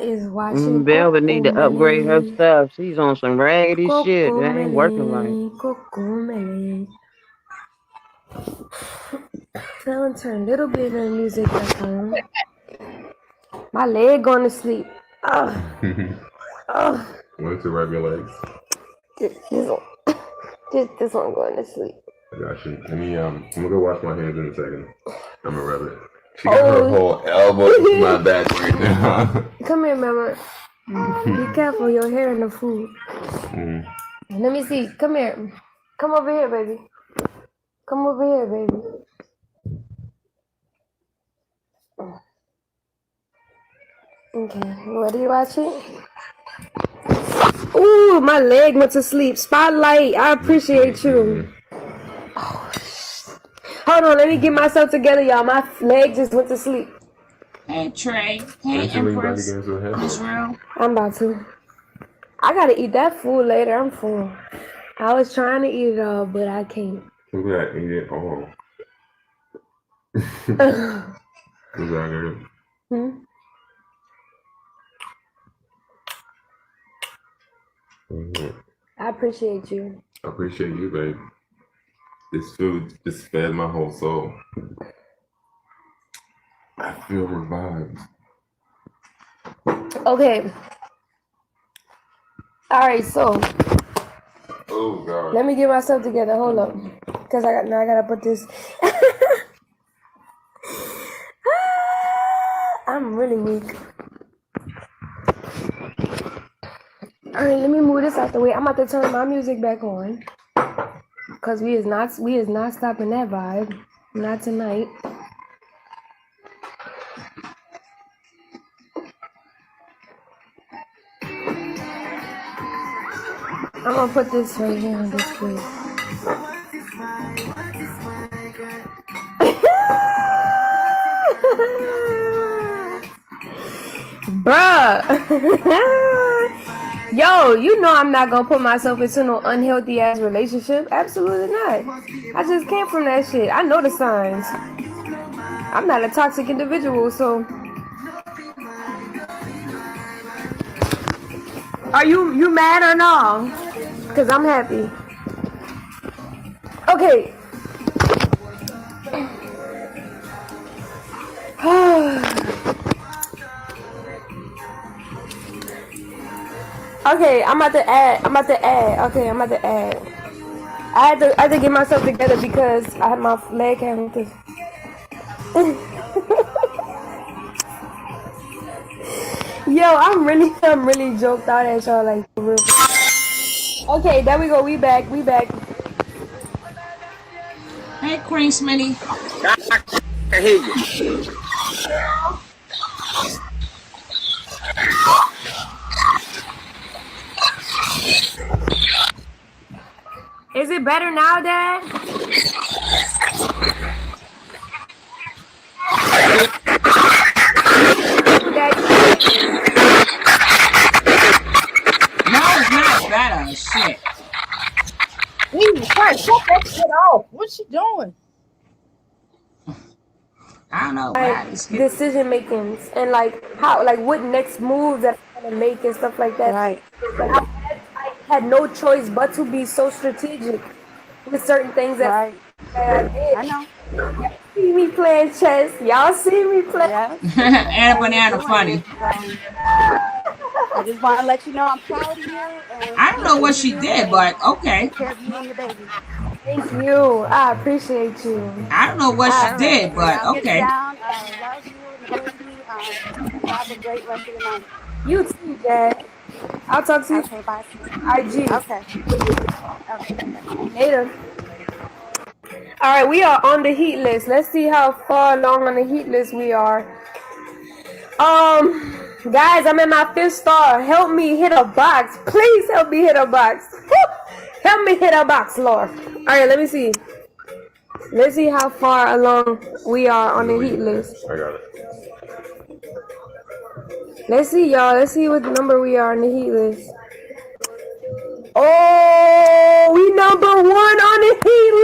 Is watching Velvet need to upgrade her Cocomelon. stuff. She's on some raggedy shit. That ain't working right. Cocomelon. I'll turn a little bit of the music back on. My leg going to sleep. Oh. Went to rub your legs. This one going to sleep. I got you. Let me I'm gonna go wash my hands in a second. I'm gonna rub it. She got her whole elbow to my back right now. Come here, mama. Be careful, your hair in the food. Let me see. Come here. Come over here, baby. Come over here, baby. Okay, what are you watching? Ooh, my leg went to sleep. Spotlight, I appreciate you. Oh, hold on, let me get myself together, y'all. My leg just went to sleep. Hey, Trey. Hey, Empress. Israel. I'm about to. I gotta eat that food later. I'm full. I was trying to eat it all, but I can't. Who's that? Eat it all. Who's that, girl? I appreciate you. I appreciate you, babe. This food just fed my whole soul. I feel revived. Okay. All right, so. Oh God. Let me get myself together. Hold up, cause I gotta put this. I'm really weak. All right, let me move this out the way. I'm about to turn my music back on, cause we is not stopping that vibe. Not tonight. I'm gonna put this right here on this place. Bruh. Yo, you know I'm not gonna put myself into no unhealthy ass relationship. Absolutely not. I just came from that shit. I know the signs. I'm not a toxic individual, so. Are you mad or no? Cause I'm happy. Okay. Okay, I'm about to add. Okay, I'm about to add. I had to get myself together because I had my leg having this. Yo, I'm really joked out at y'all, like, for real. Okay, there we go. We back. Hey, Queen Smitty. I hear you. Is it better now, Dad? No, it's not better. Shit. Jesus Christ, shut that shit off. What's she doing? I don't know. Like decision makings and like how, like what next move that I to make and stuff like that. Right. But I had no choice but to be so strategic with certain things that I did. I know. Y'all see me playing chess. Y'all see me playing. Yes. And And you're banana doing funny. it. So I just want to let you know I'm proud of you and I don't know what for she you did, and but okay. take care of you and your baby. Thank you. I appreciate you. I don't know what she All right. did, Well, but y'all get it okay. down. Love you and the baby. You have a great rest of the night. You too, Dad. I'll talk to you. Okay, bye. IG. Okay. Okay, bye. Later. All right, we are on the heat list. Let's see how far along on the heat list we are. Guys, I'm in my 5th star. Help me hit a box. Please help me hit a box. Help me hit a box, Lord. All right, let me see. Let's see how far along we are on the heat list. I got it. Let's see, y'all. Let's see what number we are on the heat list. Oh, we number 1 on the heat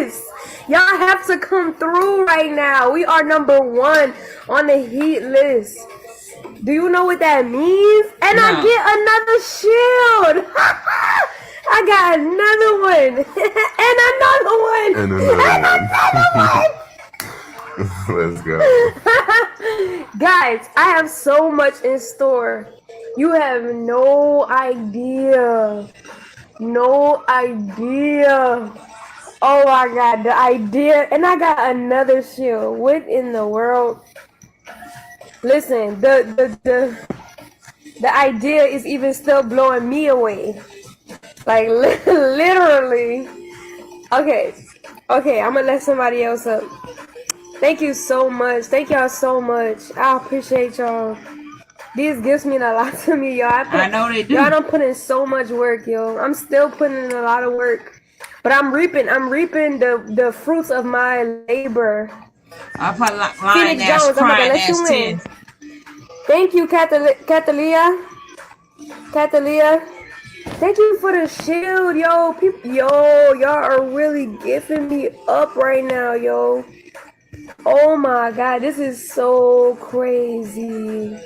list. Y'all have to come through right now. We are number 1 on the heat list. Do you know what that means? And No. I get another shield. I got another one. and another one. Let's go. Guys, I have so much in store. You have no idea. No idea. Oh my God, the idea. And I got another shield. What in the world? Listen, the idea is even still blowing me away. Like, literally. Okay, I'm gonna let somebody else up. Thank you so much. Thank y'all so much. I appreciate y'all. These gifts mean a lot to me, y'all. I know they do. Y'all done put in so much work, yo. I'm still putting in a lot of work. But I'm reaping the fruits of my labor. I put line Phoenix ass Jones, I'm about to crying let ass you 10. in. Thank you, Catalia. Thank you for the shield, yo. Y'all are really gifting me up right now, yo. Oh my God, this is so crazy.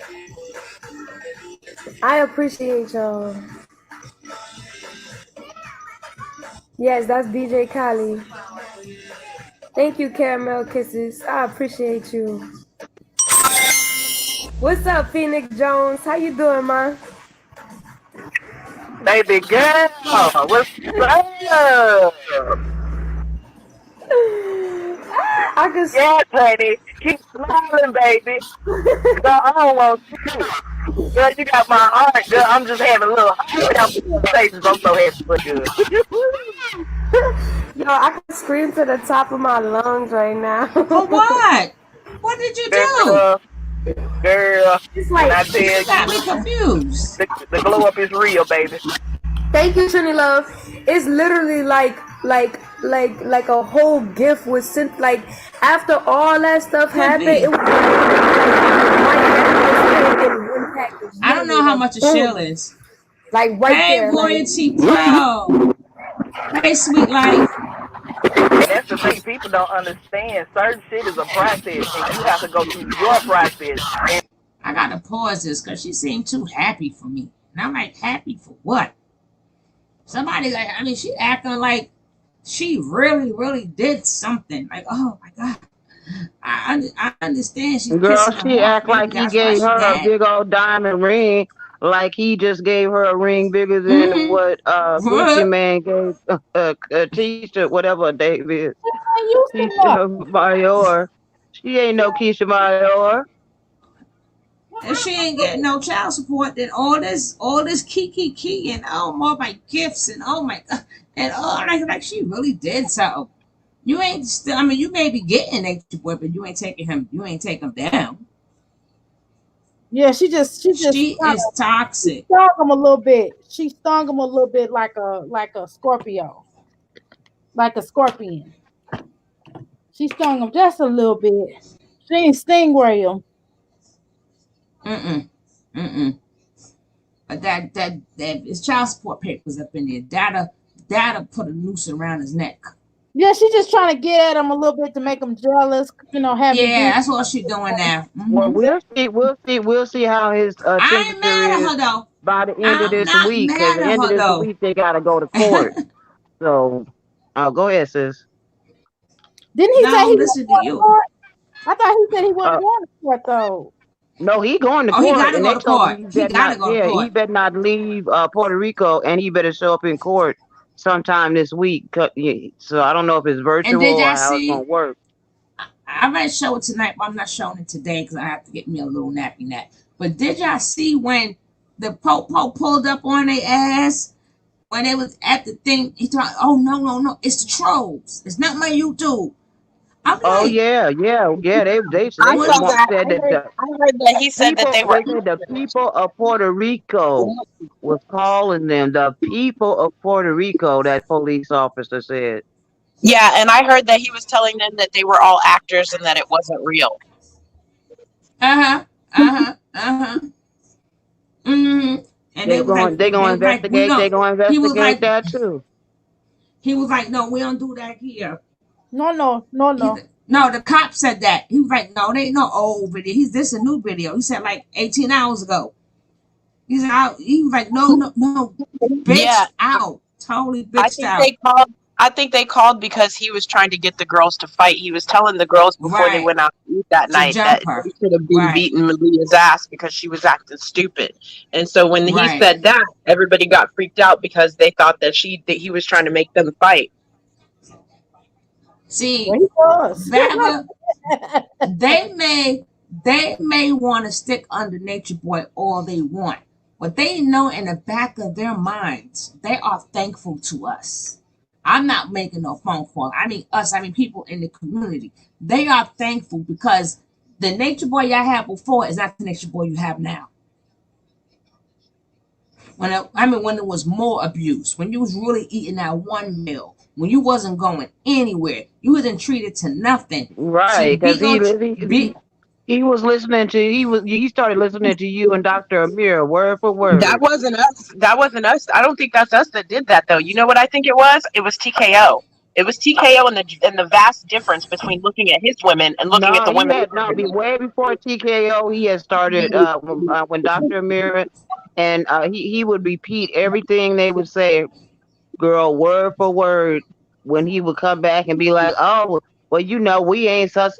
I appreciate y'all. Yes, that's DJ Kali. Thank you, Caramel Kisses. I appreciate you. What's up, Phoenix Jones? How you doing, man? Baby girl, what's up? I can yes, honey. Keep smiling, baby. Girl, I don't want you. Girl, you got my heart. Girl, I'm just having a little conversations. I'm so happy for you. Yo, I can scream to the top of my lungs right now. For what? What did you do? Girl, it's like, I tell you got me you, confused. The glow up is real, baby. Thank you, Trini Love. It's literally like a whole gift was sent. Like after all that stuff happened, it was I don't know how much a shell is. Like right hey, there. Royalty Pro. Hey, Sweet Life. And that's the thing people don't understand. Certain shit is a process, and you have to go through your process. And I gotta pause this because she seemed too happy for me. And I'm like, happy for what? Somebody like, I mean, she acting like she really, really did something. Like, oh my God. I understand she's Girl, pissing she him off. act Maybe like he that's why gave she her a mad. big old diamond ring, like he just gave her a ring bigger than Mm-hmm. what Gucci Man gave Keisha, whatever Dave is. Keisha Mayor. She ain't no Keisha Mayor. If she ain't getting no child support, then all this key and oh more my gifts and oh my God and oh like she really did something. You ain't still. I mean, you may be getting extra boy, but you ain't taking him. You ain't taking him down. Yeah, she is toxic. She stung him a little bit. She stung him a little bit like a Scorpio, like a scorpion. She stung him just a little bit. She ain't stingray him. But that his child support papers up in there. Data put a noose around his neck. Yeah, she's just trying to get at him a little bit to make him jealous. You know, having Yeah, beef. that's what she's doing now. Well, we'll see how his I ain't temperature mad at is her though. by the end of I'm this not week. Because mad the at end of her this though. week they gotta go to court. So, go ahead, sis. Didn't he say No, he I'm wasn't listening to going to you. court? I thought he said he wasn't Uh, going to court though. no, he going to Oh, he court, gotta and go they to told him court. he He better gotta not. go to Yeah, he court. better not leave Puerto Rico, and he better show up in court sometime this week. Yeah, so I don't know if it's And virtual did or y'all how it's see? gonna work. I might show it tonight, but I'm not showing it today because I have to get me a little nappy nap. But did y'all see when the Popo pulled up on their ass when they was at the thing? He thought, "Oh no, it's the trolls. It's not my YouTube." I'm Oh like, yeah. They I "What?" saw that. said that the I heard that he said that people they were. they said the people of Puerto Rico was calling them the people of Puerto Rico. That police officer said. Yeah, and I heard that he was telling them that they were all actors and that it wasn't real. Uh huh. Mm-hmm. And They going they they gonna was like, "We investigate. They don't." gonna He was investigate like, that too. "No, we don't do that here." No. No, the cop said that. He was like, "No, they ain't no old video. This a new video." He said like 18 hours ago. He's out. He was like, "No, Yeah, bitched out, totally I bitched think out." they called. I think they called because he was trying to get the girls to fight. He was telling the girls before they Right, went out to eat that to night jump that her. they should have been Right, beating Malia's ass because she was acting stupid. And so when he right. said that, everybody got freaked out because they thought that he was trying to make them fight. See, Well, he was. Baba, they may want to stick under Nature Boy all they want, but they know in the back of their minds they are thankful to us. I'm not making no phone call. I mean us. I mean people in the community. They are thankful because the Nature Boy y'all had before is not the Nature Boy you have now. When it was more abuse, when you was really eating that one meal, when you wasn't going anywhere, you wasn't treated to nothing. See, Right, because he was listening to he started listening to you and Dr. Amir word for That word. wasn't us. That wasn't us. I don't think that's us that did that though. You know what I think it was? It was TKO. It was TKO and the vast difference between looking at his women and looking at No, the he women. had no be way before TKO. He had started when Dr. Amir and he would repeat everything they would say, girl, word for word. When he would come back and be like, "Oh, well, we ain't such,"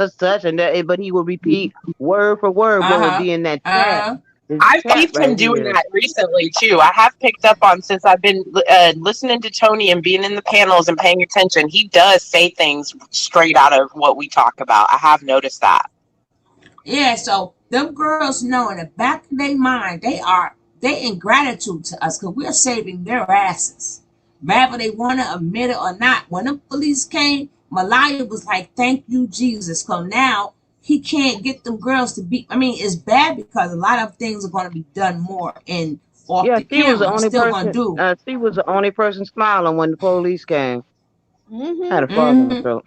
and that, but he would repeat word for word what would Uh-huh. be in that chat. Uh-huh. This I've chat peeped him right doing here. that recently too. I have picked up on since I've been listening to Tony and being in the panels and paying attention. He does say things straight out of what we talk about. I have noticed that. Yeah, so them girls know in the back of their mind they in gratitude to us because we're saving their asses. Whether they want to admit it or not. When the police came, Malaya was like, "Thank you, Jesus." Because now he can't get them girls to be. I mean, it's bad because a lot of things are going to be done more in off Yeah, the camera. He's still going to do. She was the only person smiling when the police came. Had a frog in my Mm-hmm. throat.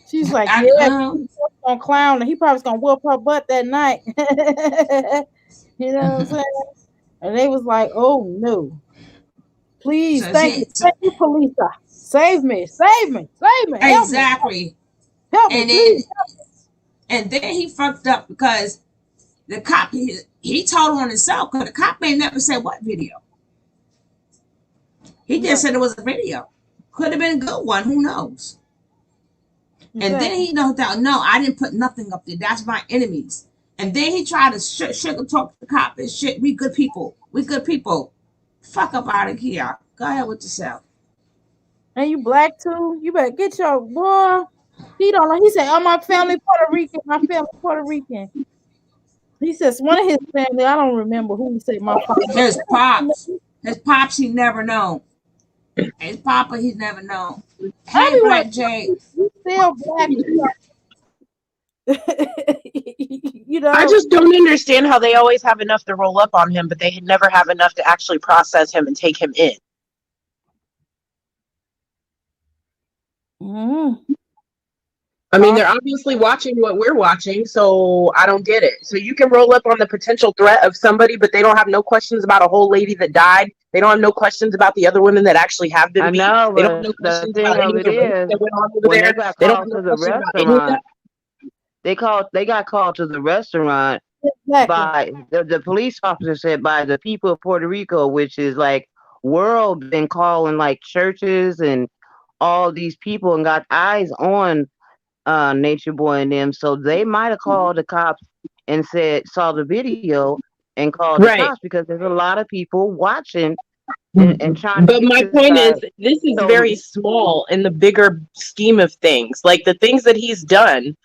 She's like, I, yeah, he's gonna clown her. He probably was gonna whoop her butt that night. You know what I'm saying? And they was like, oh no. Please, so, thank you. so Thank you, Polisa. Save me, save me, save me, help me. exactly. Help me, And please. then he fucked up because the cop he told on himself because the cop ain't never said what video. He just said it was a video. Could have been a good one. Who knows? And then he knows that no, I didn't put nothing up there. That's my enemies. And then he tried to sugar talk the cop and shit. We good people. We good people. Fuck up out of here. Go ahead with yourself. And you black too? You better get your boy. He don't know. He said, "Oh, my family Puerto Rican. My family Puerto Rican." He says one of his family. I don't remember who he said. My father. His pops. His pops he never known. His papa he's never known. Hey, Everywhere. Black Jay. He's still black. You know. I just don't understand how they always have enough to roll up on him, but they never have enough to actually process him and take him in. Mm. I mean, they're obviously watching what we're watching, so I don't get it. So you can roll up on the potential threat of somebody, but they don't have no questions about a whole lady that died. They don't have no questions about the other women that actually have been I beat. know, They don't have but no the questions thing about of any of it the rapes is, that went on over when they there. got They don't have called no to the question about any of that. restaurant, they got called to the restaurant Exactly. by the police officer said by the people of Puerto Rico, which is like world been calling like churches and all these people and got eyes on Nature Boy and them. So they might have called the cops and said saw the video and called the Right. cops because there's a lot of people watching and trying to But get my this point guy. is, this is So very small in the bigger scheme of things. Like the things that he's done,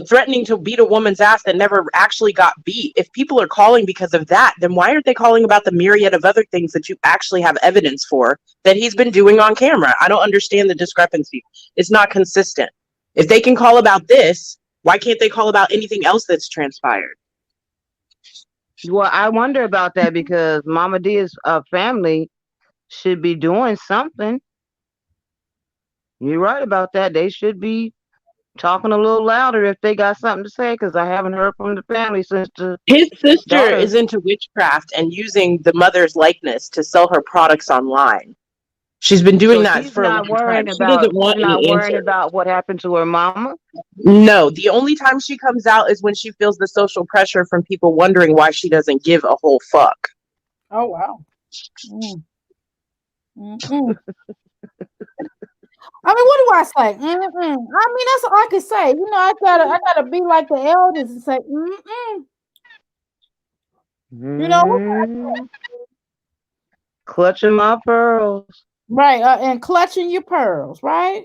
threatening to beat a woman's ass that never actually got beat. If people are calling because of that, then why aren't they calling about the myriad of other things that you actually have evidence for that he's been doing on camera? I don't understand the discrepancy. It's not consistent. If they can call about this, why can't they call about anything else that's transpired? well, I wonder about that because Mama Dia's family should be doing something. You're right about that. They should be talking a little louder if they got something to say because I haven't heard from the family since the His sister daughter. is into witchcraft and using the mother's likeness to sell her products online. She's been doing So that she's for a not long time. worrying She doesn't about want any answers. what happened to her mama. No, the only time she comes out is when she feels the social pressure from people wondering why she doesn't give a whole fuck. Oh wow. Mm-mm. I mean, what do I say? Mm-mm. I mean, that's all I can say. You know, I gotta be like the elders and say, mm-mm. You know, Clutching my pearls. right? And clutching your pearls, right?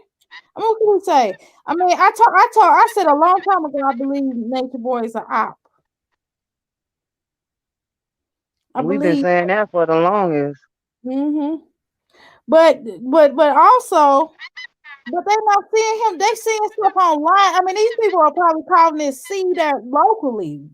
I mean, what can we say? I mean, I said a long time ago. I believe Nature Boy is an op. I We've been believe. saying that for the longest. Mm-hmm. But also, but they're not seeing him. They seeing stuff online. I mean, these people are probably calling this see that locally.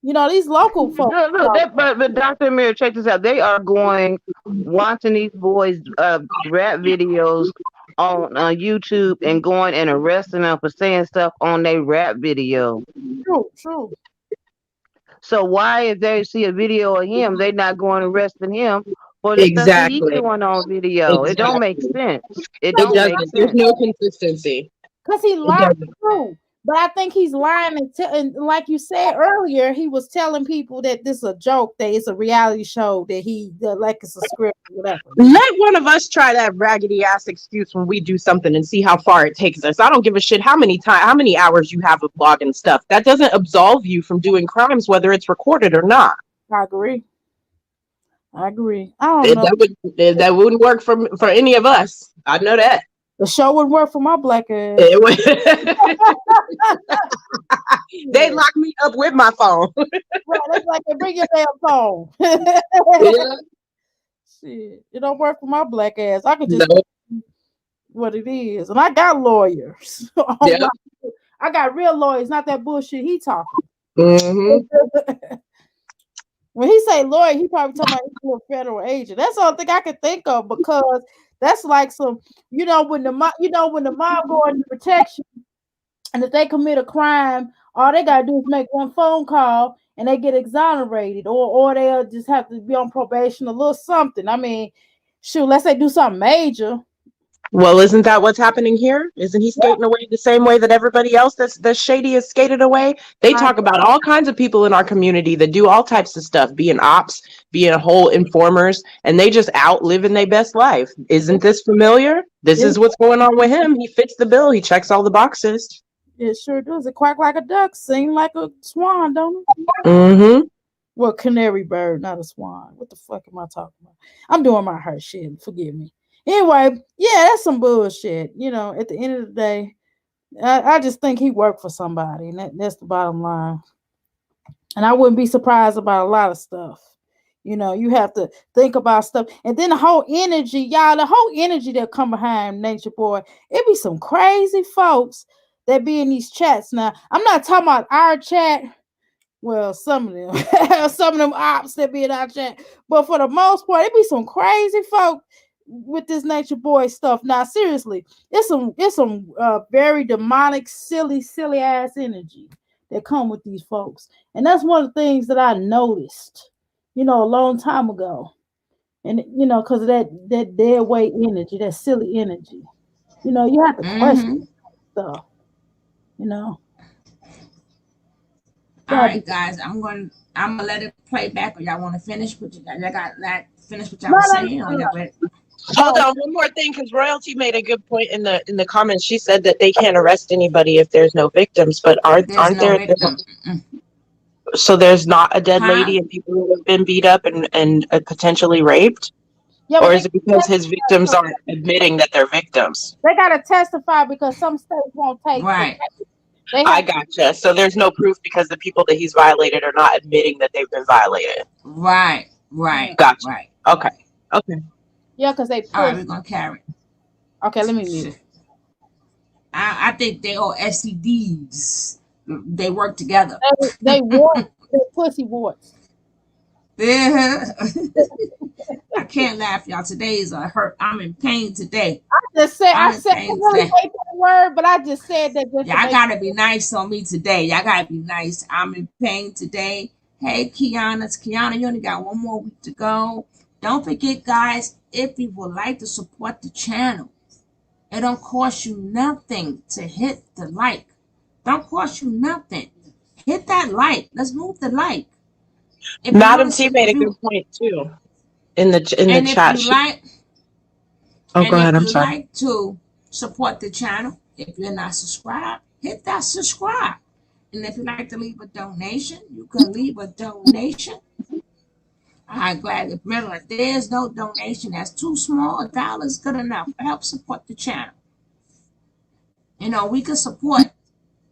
You know, these local folks. Look, but Dr. Amir, check this out. They are going watching these boys rap videos on YouTube and going and arresting them for saying stuff on their rap video. True. So why, if they see a video of him, they not going arresting him for the stuff that he's Exactly. doing on video? It don't make sense. It It don't make doesn't. There's sense. no consistency. Because he It lied doesn't. too. But I think he's lying and like you said earlier, he was telling people that this is a joke, that it's a reality show, that like it's a script or whatever. Let one of us try that raggedy ass excuse when we do something and see how far it takes us. I don't give a shit how many hours you have of blogging stuff. That doesn't absolve you from doing crimes, whether it's recorded or not. I agree. I don't know. That wouldn't work for any of us. I know that. The show would work for my black ass. It would. They lock me up with my phone. Right, that's like, bring your damn phone. Yeah. Shit, it don't work for my black ass. I could just what it is, and I got lawyers. Yeah. I got real lawyers, not that bullshit he talking. Mm-hmm. When he say lawyer, he probably talking about he's a federal agent. That's the only thing I can think of because that's like some, when the mob go into protection, and if they commit a crime, all they gotta do is make one phone call and they get exonerated, or they'll just have to be on probation, a little something. I mean, shoot, let's say do something major. Well, isn't that what's happening here? Isn't he skating away the same way that everybody else that's shady is skated away? They talk about all kinds of people in our community that do all types of stuff, being ops, being whole informers, and they just out living their best life. Isn't this familiar? This is what's going on with him. He fits the bill. He checks all the boxes. It sure does. It quack like a duck, sing like a swan, don't it? Mm-hmm. Well, canary bird, not a swan. What the fuck am I talking about? I'm doing my heart shit. Forgive me. Anyway, yeah, that's some bullshit. At the end of the day, I just think he worked for somebody, and that's the bottom line. And I wouldn't be surprised about a lot of stuff. You have to think about stuff. And then the whole energy that come behind Nature Boy, it be some crazy folks that be in these chats. Now, I'm not talking about our chat. Well, some of them ops that be in our chat. But for the most part, it be some crazy folk with this Nature Boy stuff. Now, seriously, it's some very demonic, silly ass energy that come with these folks, and that's one of the things that I noticed, a long time ago, and because of that dead weight energy, that silly energy. You have to question Mm-hmm. stuff. You know, All gotta be. right, guys. I'm gonna let it play back, or y'all want to finish? But y'all got that finish what y'all No, was no, saying, or no, y'all ready? Hold no. on, one more thing, because Royalty made a good point in the comments. She said that they can't arrest anybody if there's no victims, but If there's aren't no there? victim, So there's not a dead huh? lady and people who have been beat up and potentially raped, Yeah, but or is it because his victims aren't admitting that they're victims? they gotta testify because some states won't take the Right, case. They I have gotcha. So there's no proof because the people that he's violated are not admitting that they've been violated. right, yeah, right, Gotcha. right. Okay. Okay. yeah, because they All right, push. we're gonna carry. Okay, let me mute. I think they all STDs. They work together. They want the pussy warts. Yeah. I can't laugh, y'all. Today is a hurt. I'm in pain today. I I'm in said I pain really today. hate that word, but I just said that just to Y'all make gotta be nice on me today. Y'all gotta be nice. I'm in pain today. Hey, Kiana, you only got one more week to go. Don't forget, guys, if you would like to support the channel, it don't cost you nothing to hit the like. Don't cost you nothing. Hit that like. Let's move the like. If you want Madam to, T made if a good you point too in the and if chat. you like, Oh, and go if ahead. I'm you sorry. like to support the channel, if you're not subscribed, hit that subscribe. And if you'd like to leave a donation, you can leave a donation. I'm glad that remember there's no donation that's too small. $1 is good enough. Help support the channel. We can support.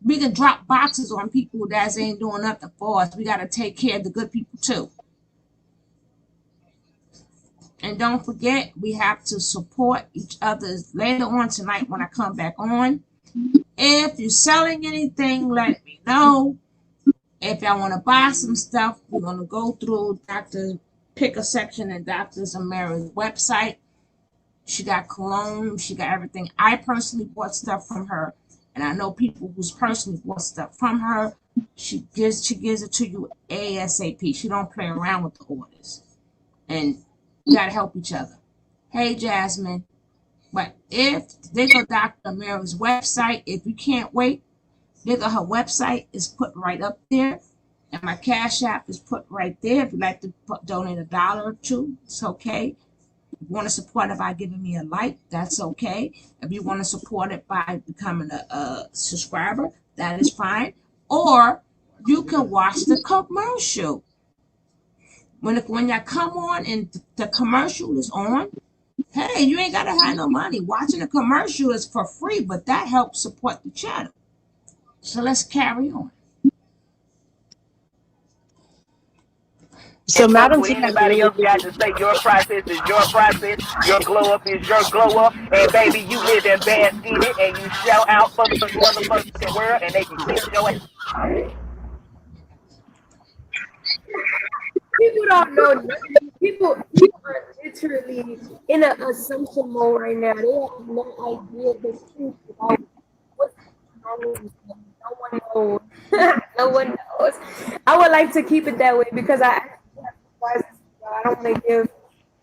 We can drop boxes on people that ain't doing nothing for us. We gotta take care of the good people too. And don't forget, we have to support each other later on tonight when I come back on. If you're selling anything, let me know. If y'all want to buy some stuff, we're going to go through pick a section in Dr. Zamara's website. She got cologne, she got everything. I personally bought stuff from her, and I know people who's personally bought stuff from her. She gives it to you ASAP. She don't play around with the orders. And we got to help each other. Hey, Jasmine. But if they go Dr. Amara's website, if you can't wait, they go her website is put right up there. And my Cash App is put right there. If you'd like to donate $1 or two, it's okay. If you want to support it by giving me a like, that's okay. If you want to support it by becoming a subscriber, that is fine. Or you can watch the commercial. When y'all come on and the commercial is on, hey, you ain't gotta have no money. Watching a commercial is for free, but that helps support the channel. So let's carry on. So And fuck Madam what T had a anybody really else good. got to say. Your process is your process. Your glow up is your glow up. And baby, you live and bask in it, and you shout out for the motherfucking world, and they can kiss your ass. People don't know nothing. People are literally in an assumption mode right now. They have no idea the truth about what's going on. No one knows. No one knows. I would like to keep it that way because I actually have surprises. I don't want to give. You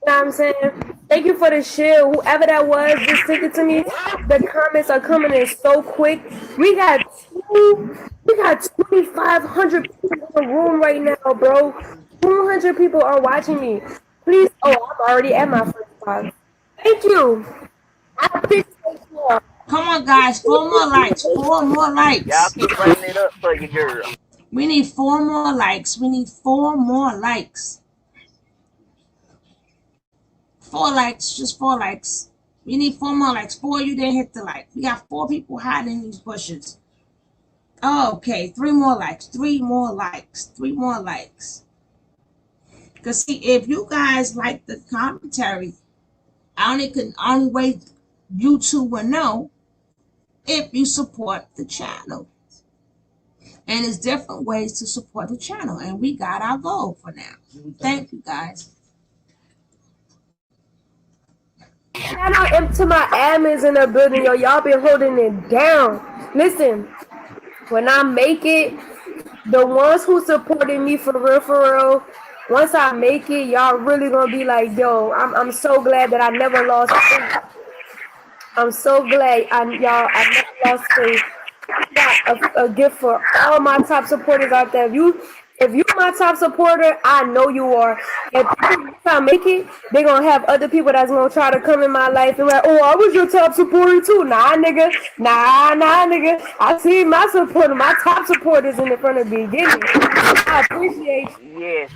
know what I'm saying? Thank you for the share. Whoever that was, just send it to me. The comments are coming in so quick. We got 2,500 people in the room right now, bro. 200 people are watching me. Please, I'm already at my first box. Thank you. I appreciate you. Come on, guys. 4 more likes. 4 more Y'all likes. keep running it up for your girl. We need 4 more likes. We need 4 more likes. 4 likes. Just 4 likes. We need 4 more likes. 4 of you didn't hit the like. We got 4 people hiding in these bushes. Oh, okay. 3 more likes. 3 more likes. 3 more likes. Because see, if you guys like the commentary, only way YouTube will know if you support the channel. And there's different ways to support the channel. And we got our goal for now. Thank you, guys. Shout out to my admins in the building, yo. Y'all been holding it down. Listen, when I make it, the ones who supported me for real, once I make it, y'all really gonna be like, yo, I'm so glad that I never lost faith. I'm so glad I never lost faith. Got a gift for all my top supporters out there. If you my top supporter, I know you are. If people try to make it, they gonna have other people that's gonna try to come in my life and like, oh, I was your top supporter too. Nah, nigga. Nah, nigga. I see my top supporters in the front of the beginning. I appreciate Yes,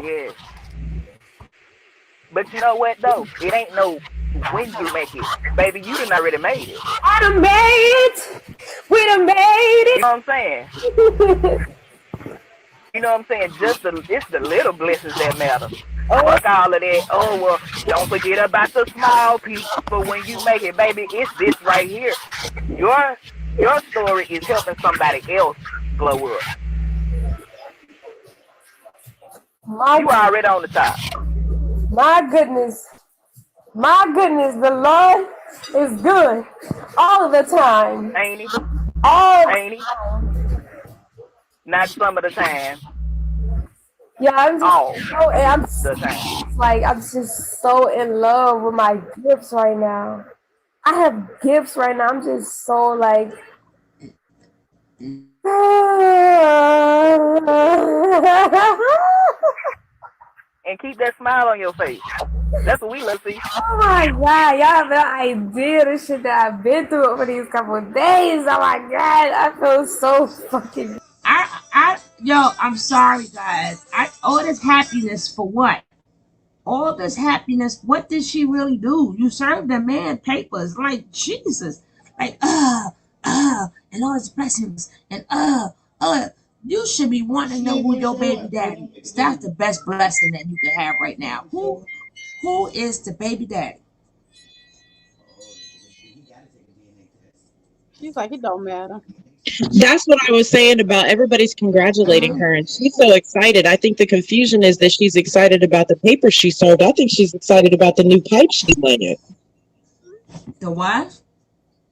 yes. But you know what though? It ain't no when you make it, baby. You done already made it. I done made it. We done made You it. know what I'm saying? You know what I'm saying? It's the little blessings that matter. Oh, Fuck all of that. Oh well, don't forget about the small people when you make it, baby. It's this right here. Your story is helping somebody else glow up. You already on the top. my goodness. My goodness, the Lord is good all the time. Ain't he? All the Ain't he? Not some of the time. Yeah, All I'm the time. like I'm just so in love with my gifts right now. I have gifts right now. I'm just so like And keep that smile on your face. That's what we love to see. oh my god, y'all have no idea the shit that I've been through over these couple of days. Oh my god, I feel so fucking. I'm sorry, guys. All this happiness for what? All this happiness. What did she really do? You served the man papers, like Jesus, like and all his blessings, and You should be wanting to know who your baby daddy is. That's the best blessing that you can have right now. Who is the baby daddy? She's like, it don't matter. That's what I was saying about everybody's congratulating her, and she's so excited. I think the confusion is that she's excited about the paper she sold. I think she's excited about the new pipe she's in. The what?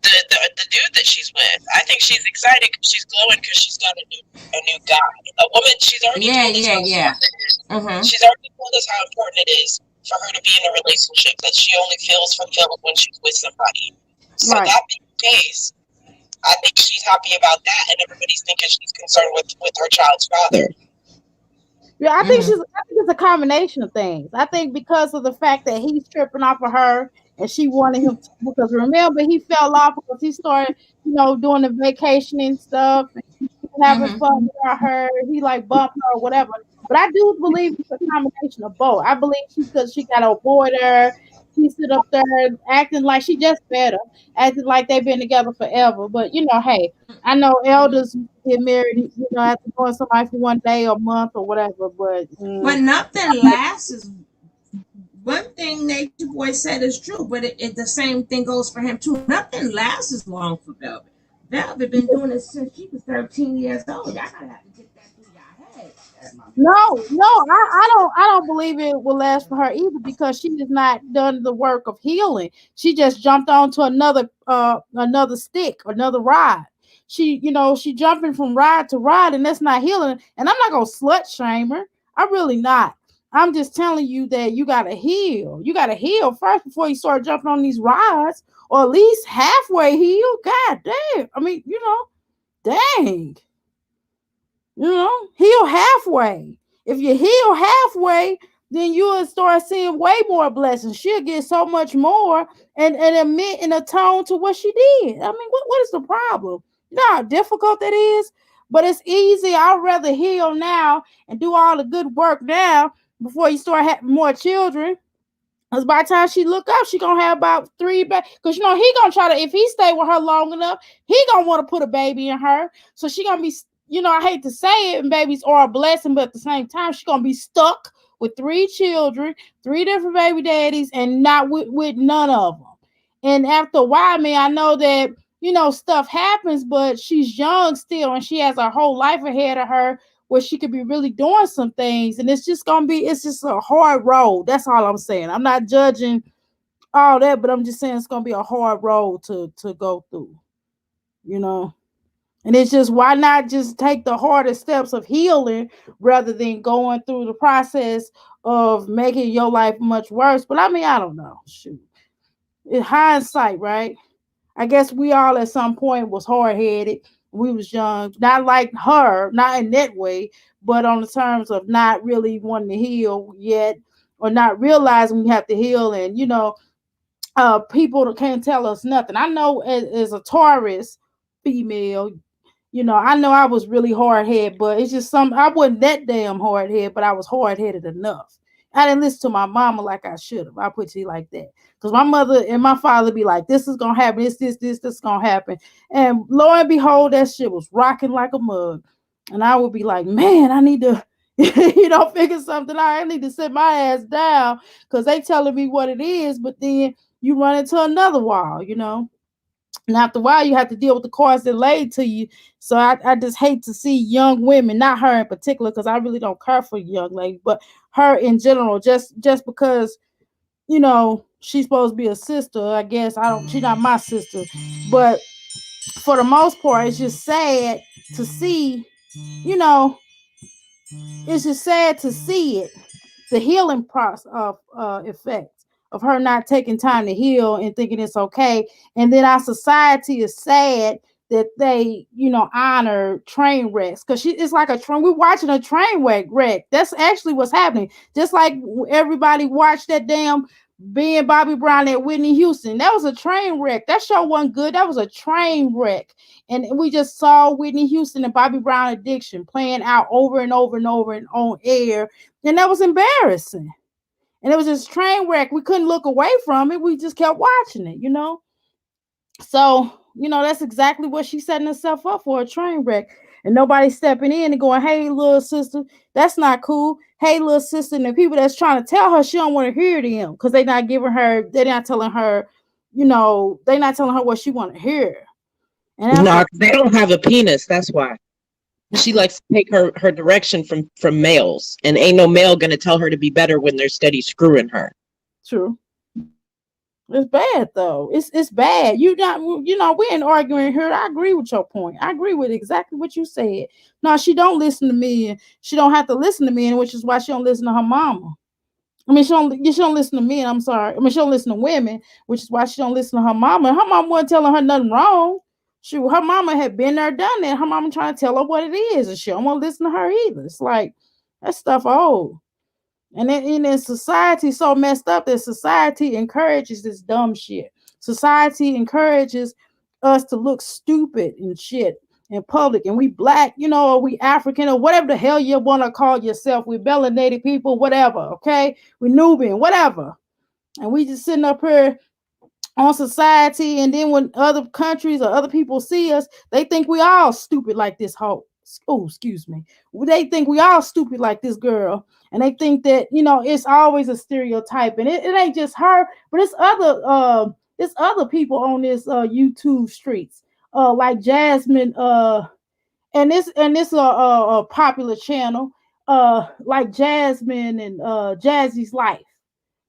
The dude that she's with. I think she's excited because she's glowing because she's got a new guy. A woman. She's already told us how important it is. She's already told us how important it is for her to be in a relationship that she only feels fulfilled when she's with somebody. So that being the case, I think she's happy about that, and everybody's thinking she's concerned with her child's father. Yeah, I think it's a combination of things. I think because of the fact that he's tripping off of her and she wanted him to, because remember he fell off because he started, doing the vacationing stuff and he was having fun with her. He like bumped her or whatever. But I do believe it's a combination of both. I believe because she got to avoid her. She sit up there acting like she just better, acting like they've been together forever. But hey, I know elders get married, after knowing somebody for one day or month or whatever. But nothing lasts. One thing Nature Boy said is true, but the same thing goes for him too. Nothing lasts as long for Velvet. Velvet been doing it since she was 13 years old. Y'all gotta have to get that through your head. No, I don't believe it will last for her either because she has not done the work of healing. She just jumped onto another stick, another ride. She jumping from ride to ride, and that's not healing. And I'm not gonna slut shame her. I'm really not. I'm just telling you that you gotta heal. You gotta heal first before you start jumping on these rides, or at least halfway heal. God damn. I mean, dang. Heal halfway. If you heal halfway, then you'll start seeing way more blessings. She'll get so much more and admit and atone to what she did. I mean, what is the problem? You know how difficult that is? But it's easy. I'd rather heal now and do all the good work now before you start having more children. Because by the time she look up, she gonna have about 3 babies. Because he gonna try to, if he stay with her long enough, he gonna want to put a baby in her. So she gonna be, I hate to say it, and babies are a blessing, but at the same time, she gonna be stuck with 3 children, 3 different baby daddies, and not with none of them. And after a while, I know that stuff happens, but she's young still, and she has a whole life ahead of her where she could be really doing some things, and it's just a hard road. That's all I'm saying. I'm not judging all that, but I'm just saying it's gonna be a hard road to go through, you know. And it's just why not just take the harder steps of healing rather than going through the process of making your life much worse. But I mean, I don't know. Shoot. In hindsight, right? I guess we all at some point was hard headed. We was young, not like her, not in that way, but on the terms of not really wanting to heal yet, or not realizing we have to heal, and people can't tell us nothing. I know as a Taurus female, I know I was really hard headed, but it's just I wasn't that damn hard headed, but I was hard headed enough. I didn't listen to my mama like I should have. I put it like that. Because my mother and my father be like, this is gonna happen, this gonna happen. And lo and behold, that shit was rocking like a mug. And I would be like, man, I need to, figure something out. I need to sit my ass down because they telling me what it is, but then you run into another wall. And after a while, you have to deal with the cards that laid to you. So I just hate to see young women, not her in particular, because I really don't care for young ladies, but her in general, just because, she's supposed to be a sister. I guess she's not my sister. But for the most part, it's just sad to see, you know, it's just sad to see it, the healing process of effects of her not taking time to heal and thinking it's okay. And then our society is sad that they, honor train wrecks because it's like a train. We're watching a train wreck. That's actually what's happening. Just like everybody watched that damn being Bobby Brown at Whitney Houston. That was a train wreck. That show wasn't good. That was a train wreck. And we just saw Whitney Houston and Bobby Brown addiction playing out over and over and over and on air. And that was embarrassing. And it was this train wreck. We couldn't look away from it. We just kept watching it. So, that's exactly what she's setting herself up for, a train wreck. And nobody stepping in and going, hey, little sister, that's not cool. Hey, little sister, and the people that's trying to tell her she don't want to hear them because they're not telling her, they're not telling her what she want to hear. And no, they don't have a penis. That's why. She likes to take her direction from males, and ain't no male gonna tell her to be better when they're steady screwing her. True. It's bad though. It's bad. We ain't arguing here. I agree with your point. I agree with exactly what you said. No, she don't listen to me, and she don't have to listen to me, which is why she don't listen to her mama. I mean, she don't listen to men. I'm sorry. I mean, she don't listen to women, which is why she don't listen to her mama. Her mama wasn't telling her nothing wrong. Her mama had been there, done that. Her mama trying to tell her what it is, and she don't want to listen to her either. It's like that stuff old. And then society so messed up that society encourages this dumb shit. Society encourages us to look stupid and shit in public. And we black, or we African, or whatever the hell you want to call yourself. We melanated people, whatever, okay? We Nubian, whatever. And we just sitting up here on society, and then when other countries or other people see us, they think we all stupid like this hoe. Oh, excuse me. They think we all stupid like this girl, and they think that it's always a stereotype, and it ain't just her, but it's other people on this YouTube streets, like Jasmine, and this a popular channel, like Jasmine and Jazzy's Life,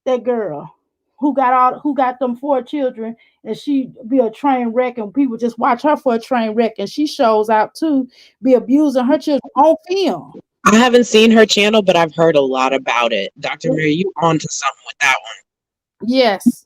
that girl who got them 4 children, and she be a train wreck, and people just watch her for a train wreck, and she shows out to be abusing her children on film. I haven't seen her channel, but I've heard a lot about it. Dr. Mary, you onto something with that one. Yes.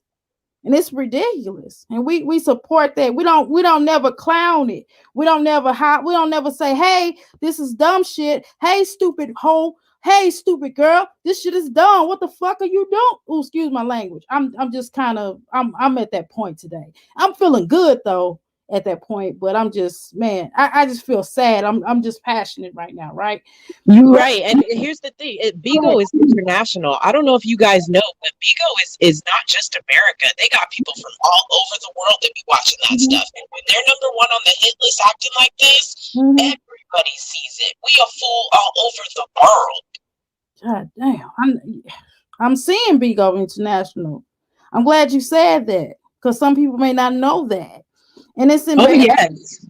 And it's ridiculous. And we support that. We don't never clown it. We don't never say, hey, this is dumb shit. Hey, stupid hoe. Hey, stupid girl, this shit is dumb. What the fuck are you doing? Oh, excuse my language. I'm just kind of I'm at that point today. I'm feeling good though at that point, but I'm just, man, I just feel sad. I'm just passionate right now, right? You're right. And here's the thing, Bigo is international. I don't know if you guys know, but Bigo is not just America. They got people from all over the world that be watching that stuff. And when they're number one on the hit list acting like this, everybody sees it. We a fool all over the world. God damn. I'm seeing Bigo International. I'm glad you said that, because some people may not know that. And it's embarrassing. Oh, yes.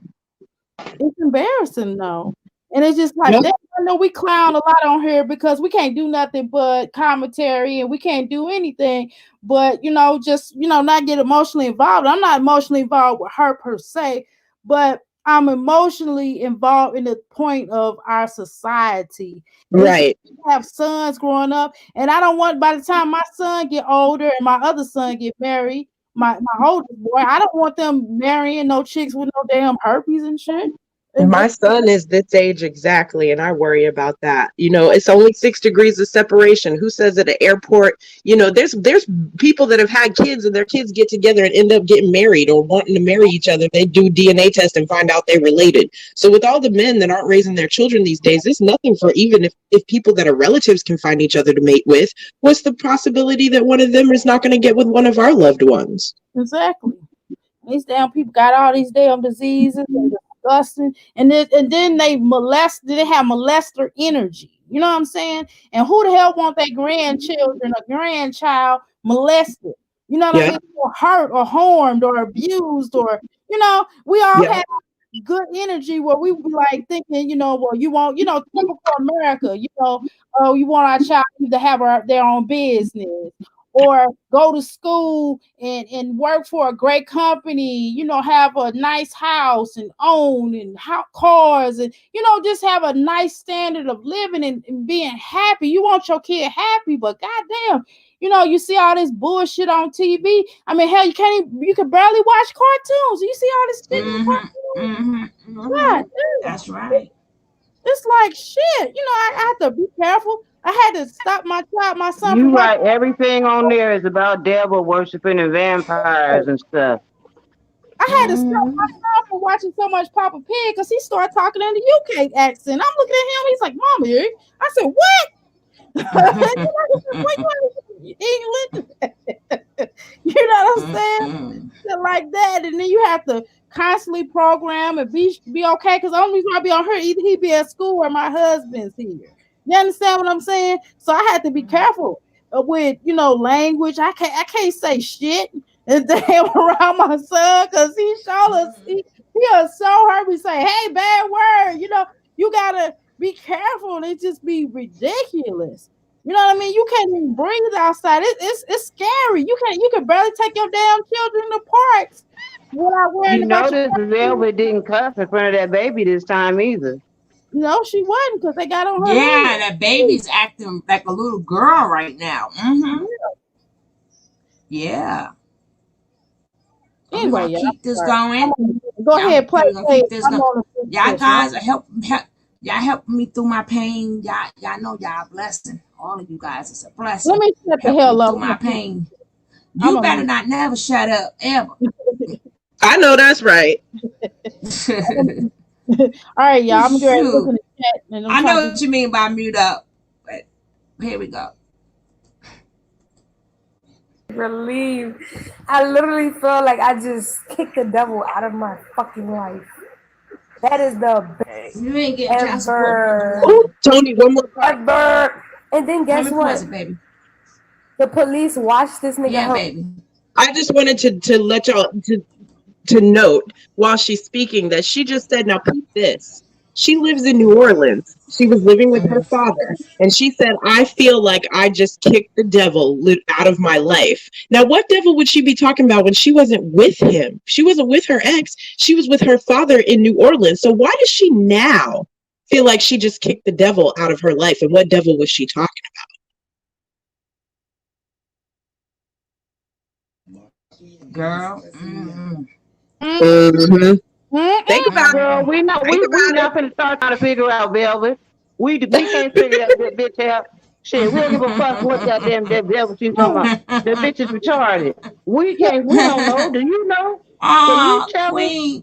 It's embarrassing though. And it's just like, I know we clown a lot on here because we can't do nothing but commentary and we can't do anything but just not get emotionally involved. I'm not emotionally involved with her per se, but I'm emotionally involved in the point of our society. Right. I have sons growing up, and I don't want by the time my son get older and my other son get married, my oldest boy, I don't want them marrying no chicks with no damn herpes and shit. My son is this age exactly, and I worry about that. It's only 6 degrees of separation. Who says at an airport? There's people that have had kids, and their kids get together and end up getting married or wanting to marry each other. They do DNA test and find out they're related. So with all the men that aren't raising their children these days, it's nothing for even if people that are relatives can find each other to mate with. What's the possibility that one of them is not going to get with one of our loved ones? Exactly. These damn people got all these damn diseases and disgusting, and then they have molester energy. You know what I'm saying? And who the hell want their grandchildren or grandchild molested? You know what I mean? Or hurt or harmed or abused or we all have good energy where we be like thinking, well, you want, typical America, oh, you want our child to have their own business or go to school and work for a great company, have a nice house and own and cars and, just have a nice standard of living and being happy. You want your kid happy, but goddamn, you see all this bullshit on TV. I mean, hell, you can barely watch cartoons. You see all this shit in the cartoons. God damn. That's right. It's like shit. I have to be careful. I had to stop my son. You right. Everything on there is about devil worshiping and vampires and stuff. I had to stop my son from watching so much Papa Pig because he started talking in the UK accent. I'm looking at him. He's like, "Mama," I said, "What?" England. You know what I'm saying? Shit like that, and then you have to constantly program and be okay. Because the only reason I be on her, either he be at school or my husband's here. You understand what I'm saying? So I had to be careful with language. I can't say shit and damn around my son because he'll show her me say, "Hey, bad word." You gotta be careful. And it just be ridiculous. You know what I mean? You can't even breathe outside. It's scary. You can barely take your damn children to parks without worrying about. You notice Velvet didn't cuss in front of that baby this time either. No, she wasn't because they got on her. Yeah, that baby's acting like a little girl right now. Mm-hmm. Yeah. Anyway, we're gonna keep this going. Go ahead, play. Y'all guys are helping me through my pain. Y'all know y'all blessing. All of you guys is a blessing. Let me shut the hell up. Through my pain. You better not never shut up ever. I know that's right. All right, y'all. I'm going to look in the chat. And I know what you mean by mute up. But here we go. Relieved. I literally feel like I just kicked the devil out of my fucking life. That is the best you ain't get ever. Tony, one more time. Ever. And then guess what? Baby. The police watched this nigga. Yeah, baby. I just wanted to let y'all to note while she's speaking that she just said, now peep this. She lives in New Orleans. She was living with her father. And she said, I feel like I just kicked the devil out of my life. Now, what devil would she be talking about when she wasn't with him? She wasn't with her ex. She was with her father in New Orleans. So why does she now feel like she just kicked the devil out of her life? And what devil was she talking about? Girl. Think about it. We're not going to start trying to figure out Velvet. We can't figure that bitch out. Shit, we don't give a fuck what goddamn that Velvet she's talking about. That bitch is retarded. We don't know. Do you know? Oh,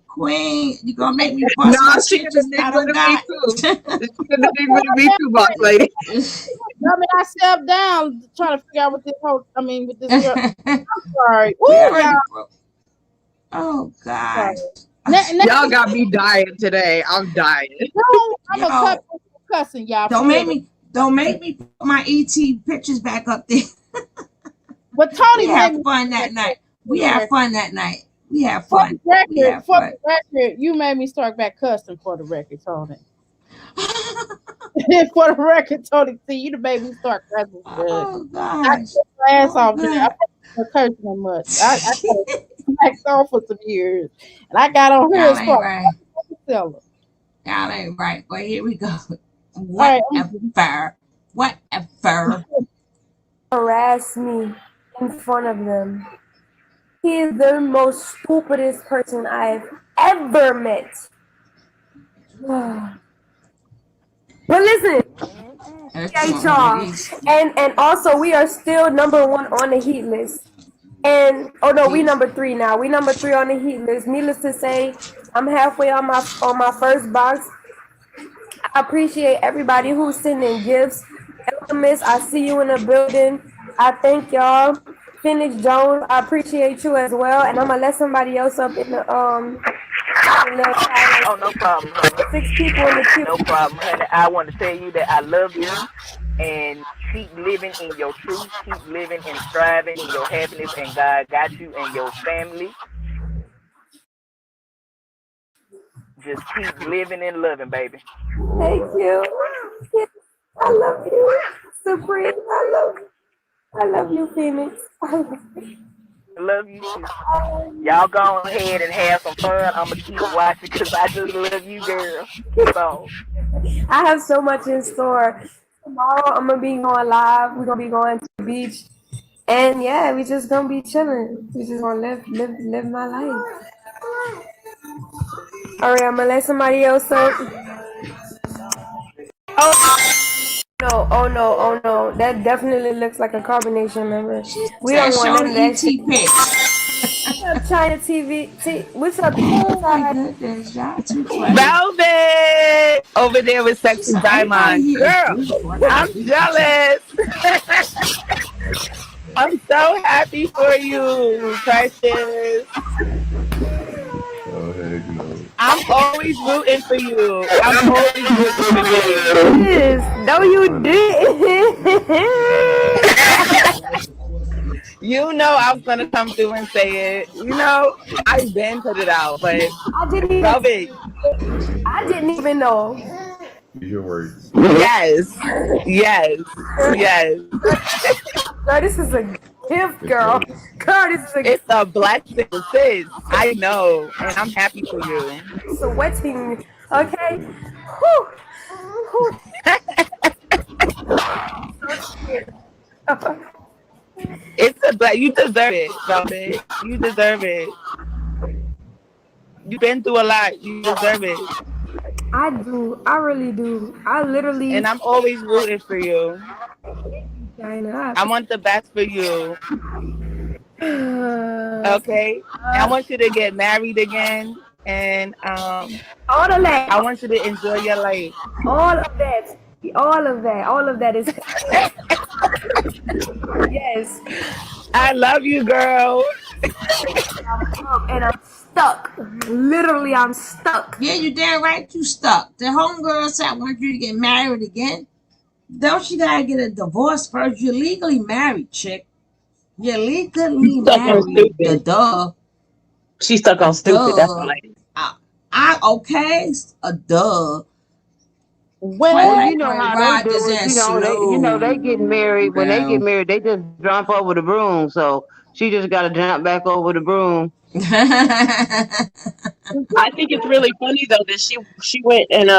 Queen, you gonna make me bust my pictures out of God? She's gonna be with me too, boss lady. I stepped down trying to figure out what this whole. With this girl. I'm sorry. Oh God. Y'all got me dying today. I'm dying. No, I'm a cussing y'all. Don't make me put my ET pictures back up there. But Tony had fun that night. We had fun that night. We had fun. For the record, you made me start back cussing for the record, Tony. For the record, Tony C, you done made me start cursing. Oh I gosh. took my ass Oh off there. I'm God. not cursing that much. I got backed off for some years. And I got on here and Y'all ain't started right. selling. Y'all ain't right. Well, here we go. All right, Whatever. Whatever. Harass me in front of them. He is the most stupidest person I've ever met. But listen, y'all, and also we are still #1 on the heat list. And oh no, we #3 now. We #3 on the heat list. Needless to say, I'm halfway on my first box. I appreciate everybody who's sending gifts. Alchemist, I see you in the building. I thank y'all. Phoenix Jones, I appreciate you as well. And I'm gonna let somebody else up in the Oh, no problem, honey. 6 people in the queue. No problem, honey. I want to tell you that I love you and keep living in your truth. Keep living and striving in your happiness, and God got you and your family. Just keep living and loving, baby. Thank you. I love you. Supreme, I love you, Phoenix. I love you too. Y'all go ahead and have some fun. I'm going to keep watching because I just love you, girl. Keep on. I have so much in store. Tomorrow I'm gonna be going live. We're gonna be going to the beach. And yeah, we just gonna be chilling. We just gonna live my life. Alright, I'm gonna let somebody else up. Oh no. That definitely looks like a carbonation member. We don't want none of that shit. China TV. What's up? Oh my goodness, y'all too funny. Velvet over there with Sexy Diamond. Girl, I'm jealous. I'm so happy for you, Precious. Oh, heck no. I'm always rooting for you. I'm always rooting for you. Yes. No, you didn't. You know I was gonna come through and say it. You know, I've been put it out, but I didn't even know. Use your words. Yes. Girl, this is a gift, girl. Girl, this is a It's a blessing, sis. I know, and I'm happy for you. sweating. Okay. Whew. It's a you deserve it, Velvet. You deserve it. You've been through a lot. You deserve it. I do. I really do. I literally. And I'm always rooting for you. China. I want the best for you. Okay? I want you to get married again. And all of that. I want you to enjoy your life. All of that. All of that is. Yes. I love you, girl. And I'm stuck. Literally, I'm stuck. Yeah, you damn right you stuck. The homegirl said I want you to get married again. Don't you gotta get a divorce first? You're legally married, chick. You're legally married. The duh. She's stuck on stupid. That's what Okay. A duh. Well, you know how they do it. You know they get married. When they get married, they just jump over the broom. So she just got to jump back over the broom. I think it's really funny though that she went and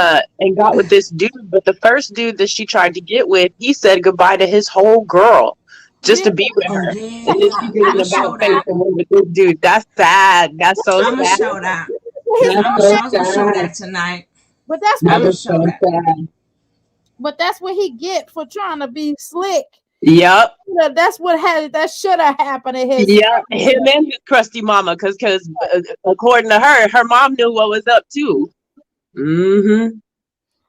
got with this dude, but the first dude that she tried to get with, he said goodbye to his whole girl just to be with her, and then she did an about face and went with this dude. That's sad. That's so sad. I'm gonna show that. I'm gonna show that tonight. But that's That what was so sad. But that's what he get for trying to be slick. Yep. That's what should have happened to his. Yeah, him and his crusty mama, because according to her mom knew what was up too. Mm-hmm.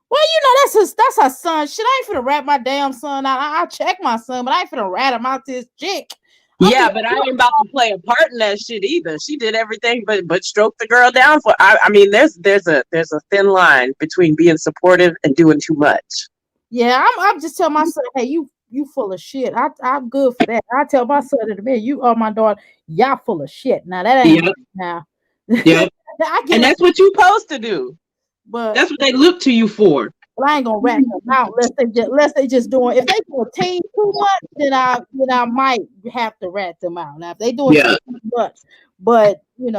Well, you know that's her son. Shit, I ain't finna rat my damn son out. I check my son, but I ain't finna rat him out to his chick. Yeah, but I ain't about to play a part in that shit either. She did everything but stroke the girl down for. I mean, there's a thin line between being supportive and doing too much. Yeah, I'm just telling my son, hey, you full of shit. I'm good for that. I tell my son in a minute, you are my daughter, y'all full of shit. Now that ain't now. Yep. And that's what you supposed to do. But that's what they look to you for. Well, I ain't gonna rat them out unless they just doing. If they do a team too much, then I might have to rat them out. Now if they doing Yeah. too much, but I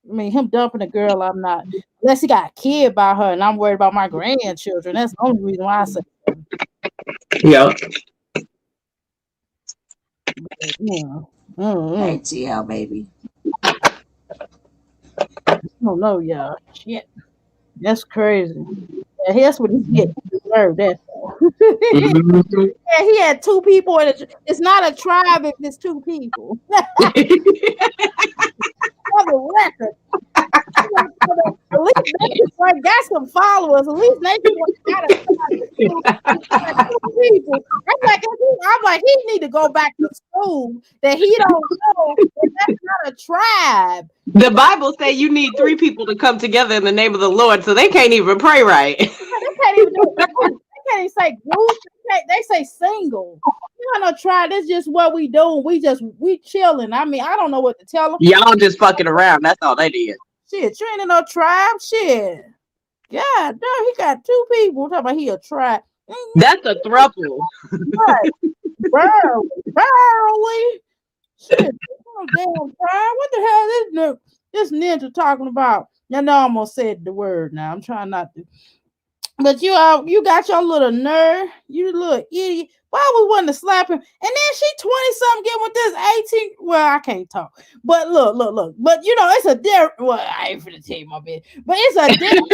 mean him dumping a girl, I'm not. Unless he got a kid by her, and I'm worried about my grandchildren. That's the only reason why I say. Yeah. Hey, TL baby. I don't know, y'all. Shit, that's crazy. Yeah, that's what he get. He deserved that. Yeah, he had two people in it. It's not a tribe if it's two people. For the record. At least Nature Boy got some followers. At least Nature Boy got two people. I'm like, he need to go back to school. That he don't know that that's not a tribe. The Bible say you need 3 people to come together in the name of the Lord, so they can't even pray right. They can't even do it. They can't even say group. They say single. You know, try. This just what we do. We chilling. I mean, I don't know what to tell them. Y'all just fucking around. That's all they did. Shit, you ain't in no tribe. Shit. God damn, he got 2 people. Talking about he a tribe. That's a throuple. Right. Barely. Shit. Damn tribe. What the hell is this ninja talking about? You know I'm gonna say the word now. I'm trying not to. But you got your little nerd, you little idiot. Why was wanting to slap him? And then she 20-something getting with this 18. Well, I can't talk. But look. But it's a different. Well, I ain't finna tell you my business. But it's a difference.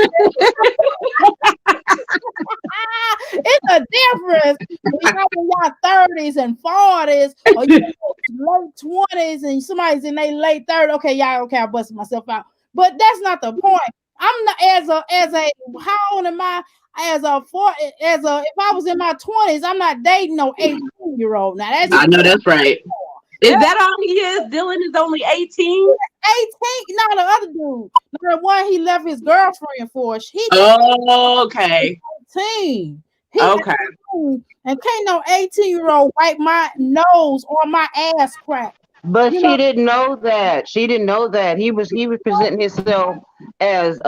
It's a difference when y'all 30s and 40s or you late 20s and somebody's in their late 30s. Okay, I busted myself out. But that's not the point. I'm not as a how old am I? If I was in my 20s, I'm not dating no 18-year-old. Now I know that's right. Is that all he is? Dylan is only 18? 18? No, the other dude. The one he left his girlfriend for. Okay. 18. Okay. 18, and can't no 18-year-old wipe my nose or my ass crack. But she didn't know that. She didn't know that he was presenting himself as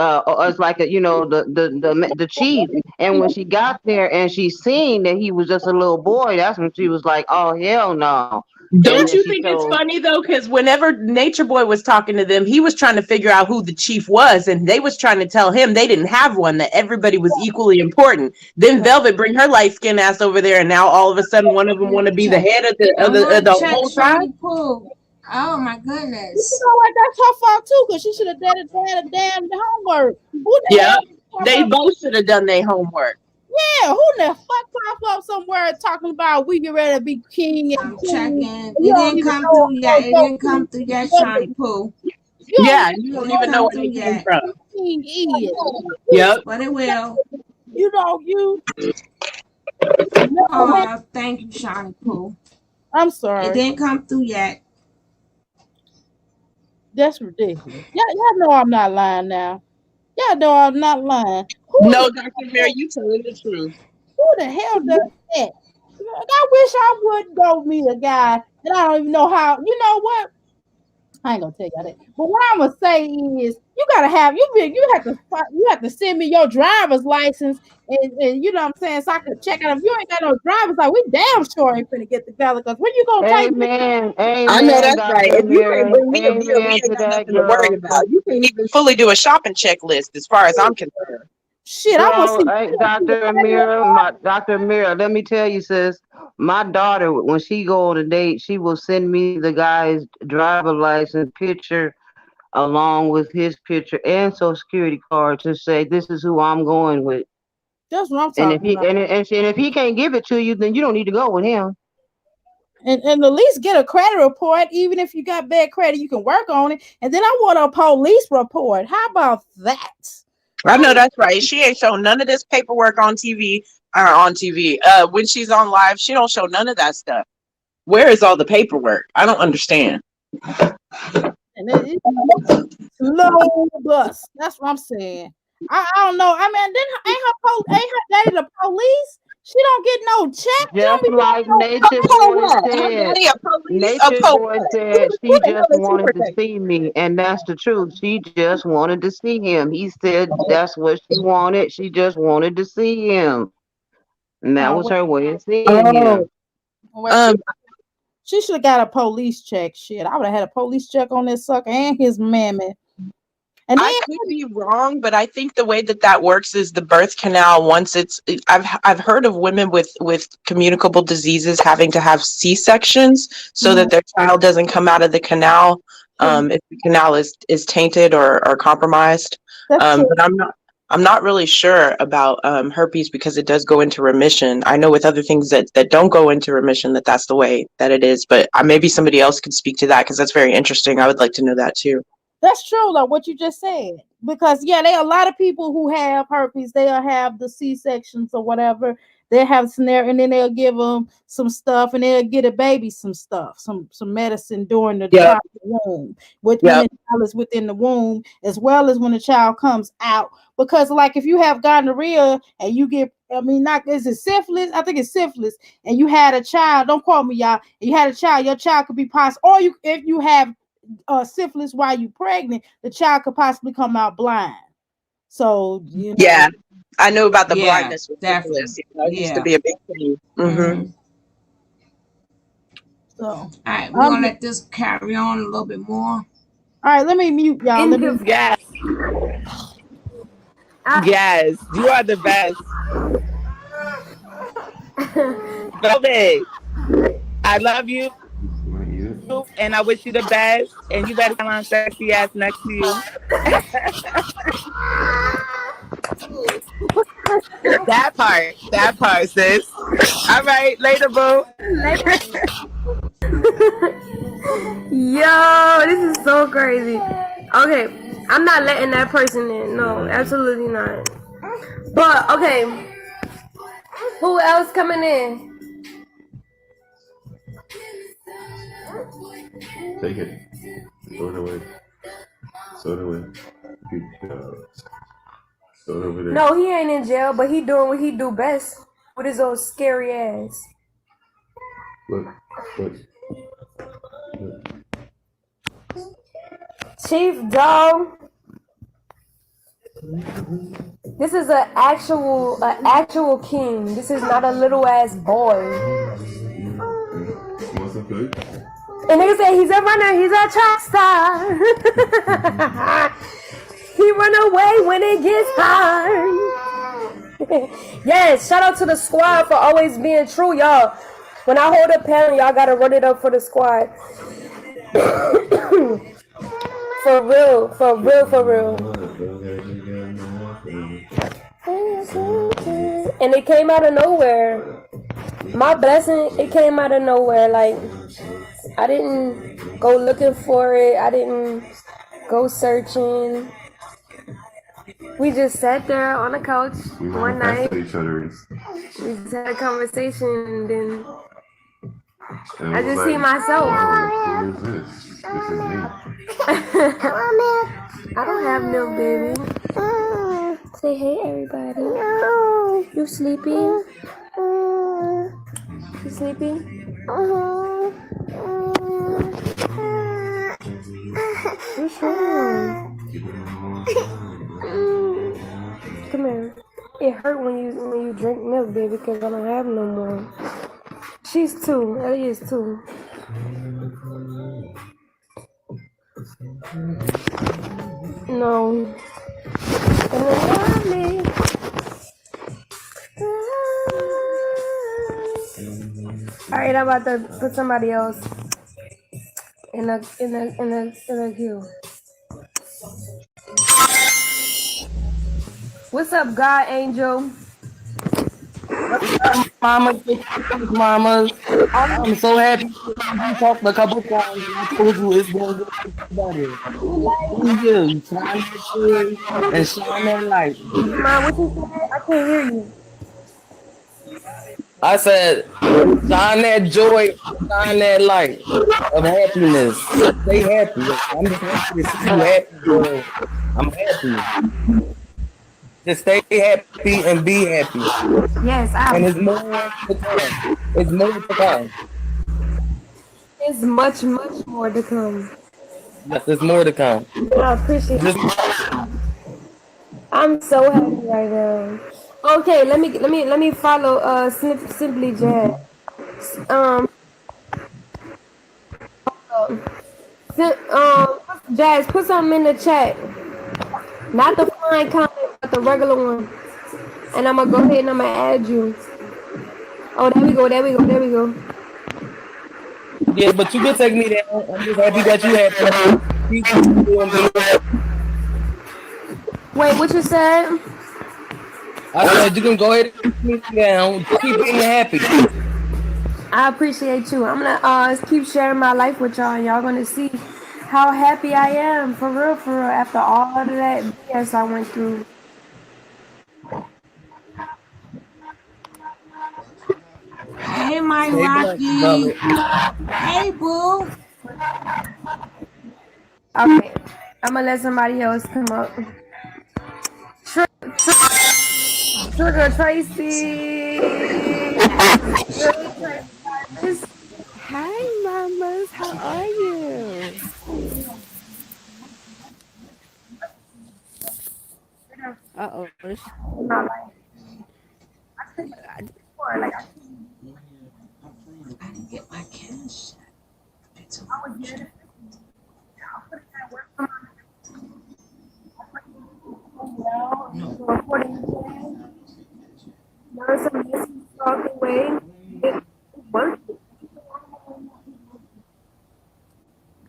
like the chief. And when she got there and she seen that he was just a little boy, that's when she was like, "Oh hell no!" Don't you think it's funny though? Because whenever Nature Boy was talking to them, he was trying to figure out who the chief was, and they was trying to tell him they didn't have one, that everybody was equally important. Then Velvet bring her light skinned ass over there, and now all of a sudden one of them want to be the head of the whole tribe. Oh my goodness! You know what? That's her fault too, because she should have done a damn homework. Yeah, they both should have done their homework. Yeah, who the fuck pop up somewhere talking about we get ready to be king? I'm checking. It didn't come through yet. It didn't come through yet, Shawnee Pooh. Yeah, you don't even know where they came from. King idiot. Yep. But it will. You. Oh, thank you, Shawnee Pooh. I'm sorry. It didn't come through yet. That's ridiculous. Y'all know I'm not lying now. Y'all know I'm not lying. No, Dr. Mary, you telling the truth. Who the hell does that? I wish I would go meet a guy that I don't even know how. You know what? I ain't gonna tell y'all that. But what I'm gonna say is, you gotta have you have to send me your driver's license, and you know what I'm saying, so I can check out. If you ain't got no driver's license, we damn sure ain't finna get together. Cause when you gonna take me? Amen. I know that's right. If you can't bring me a meal, we ain't got nothing to worry about. You can't even fully do a shopping checklist, as far as I'm concerned. Shit, I want to see Dr. Amira, let me tell you, sis, my daughter, when she go on a date, she will send me the guy's driver license picture along with his picture and social security card to say this is who I'm going with. That's what I'm talking about. And if he can't give it to you, then you don't need to go with him. And at least get a credit report. Even if you got bad credit, you can work on it. And then I want a police report. How about that? I know that's right. She ain't show none of this paperwork on TV. When she's on live, she don't show none of that stuff. Where is all the paperwork? I don't understand. And it's slow bus. That's what I'm saying. I don't know. I mean, ain't her daddy the police? She don't get no check. You Just don't be like getting Nature Hold Boy on, what? Her said. daddy a police? A Nature pope? Boy What? said Who she the hell just is he wanted to protecting? see me, and that's the truth. She just wanted to see him. He said that's what she wanted. She just wanted to see him, and that was no. her way of seeing Oh, him. Well, um, she should have got a police check. Shit, I would have had a police check on this sucker and his mammy. And I then could be wrong, but I think the way that works is the birth canal. Once I've heard of women with communicable diseases having to have C-sections so that their child doesn't come out of the canal if the canal is tainted or compromised. That's true. But I'm not really sure about herpes because it does go into remission. I know with other things that don't go into remission that's the way that it is. But maybe somebody else could speak to that because that's very interesting. I would like to know that too. That's true, like what you just said. Because yeah, there are a lot of people who have herpes. They'll have the C sections or whatever. They have scenario, and then they'll give them some stuff, and they'll get a baby some stuff, some medicine during the Yep. child's womb, when Yep. the child is within the womb, as well as when the child comes out. Because like if you have gonorrhea and you get, I mean, not is it syphilis? I think it's syphilis, and you had a child. Don't quote me, y'all. You had a child. Your child could be positive, or you if you have syphilis while you're pregnant, the child could possibly come out blind. So you know, Yeah, I know about the Yeah, blindness with definitely. syphilis. It used to Yeah. be a big thing. Mm-hmm. so All right, we're gonna let this carry on a little bit more. all right, let me mute y'all. Let me Yes. Yes, you are the best. Velvet, I love you, and I wish you the best. And you better on sexy ass next to you. That part, sis. All right, later, boo. Yo, this is so crazy. Okay, I'm not letting that person in. No, absolutely not. But okay, who else coming in? Take it. Throw it away. Throw it away. Good job. Throw it over there. No, he ain't in jail, but he doing what he do best with his old scary ass. Look. Chief Dog. This is an actual king. This is not a little ass boy. Want some food? And nigga say he's a runner, he's a track star. He run away when it gets hard. Yes, shout out to the squad for always being true, y'all. When I hold a pen, y'all gotta run it up for the squad. For real, for real, for real. And it came out of nowhere. My blessing, it came out of nowhere. Like, I didn't go looking for it. I didn't go searching. We just sat there on the couch one night. Each other. We just had a conversation, and then And I just see myself. Who is this? This is me. I don't have milk, baby. Say hey, everybody. You sleepy? You sleepy? What's wrong? Come here. It hurt when you drink milk, baby, because I don't have no more. She's 2. Ellie is 2. No. Alright, I'm about to put somebody else in the queue. What's up, God Angel? Mamas. I'm so happy you talked a couple times. I told you it's going to get better. You find that joy and shine that light. Mom, what you said? I can't hear you. I said, shine that joy, shine that light of happiness. Stay happy. I'm just happy to see you happy, girl. I'm happy. Just stay happy and be happy. Yes, And it's more to come. It's more to come. it's much, much more to come. Yes, there's more to come. I appreciate Just it. I'm so happy right now. Okay, let me follow Simply Jazz. Um Jazz, put something in the chat. Not the flying comment, but the regular one. And I'm gonna go ahead and I'm gonna add you. Oh, there we go, there we go, there we go. yeah, but you can take me down. I'm just happy that you happy. Keep doing good. Wait, what you said? I said you can go ahead and keep me down. Keep being happy. I appreciate you. I'm gonna keep sharing my life with y'all, and y'all gonna see how happy I am for real, after all of that BS I went through. Hey, my Stay blessed, Rocky. brother. Hey, boo. Okay, I'm gonna let somebody else come up. Sugar Tracy. Hi, mamas. How are you? Uh-oh. I didn't get my cash.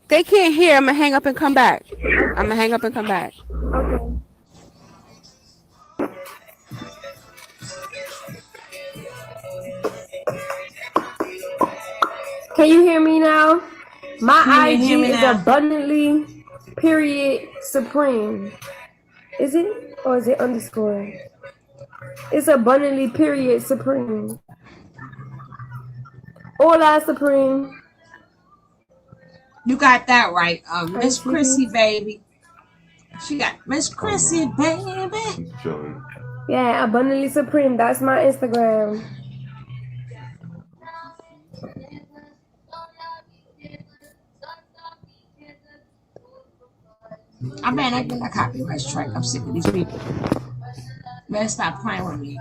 They can't hear. I'm going to hang up and come back. I'm going to hang up and come back. Okay. Can you hear me now? My Can you IG hear me is now? abundantly period supreme. Is it? Or is it underscore? It's abundantly period supreme. Hola supreme. You got that right. Are you Miss Chrissy, sleeping? baby. She got Miss Chrissy, baby. Chilling. Yeah, abundantly supreme. That's my Instagram. I man, I get a copyright strike. I'm sick of these people. Man, stop playing with me.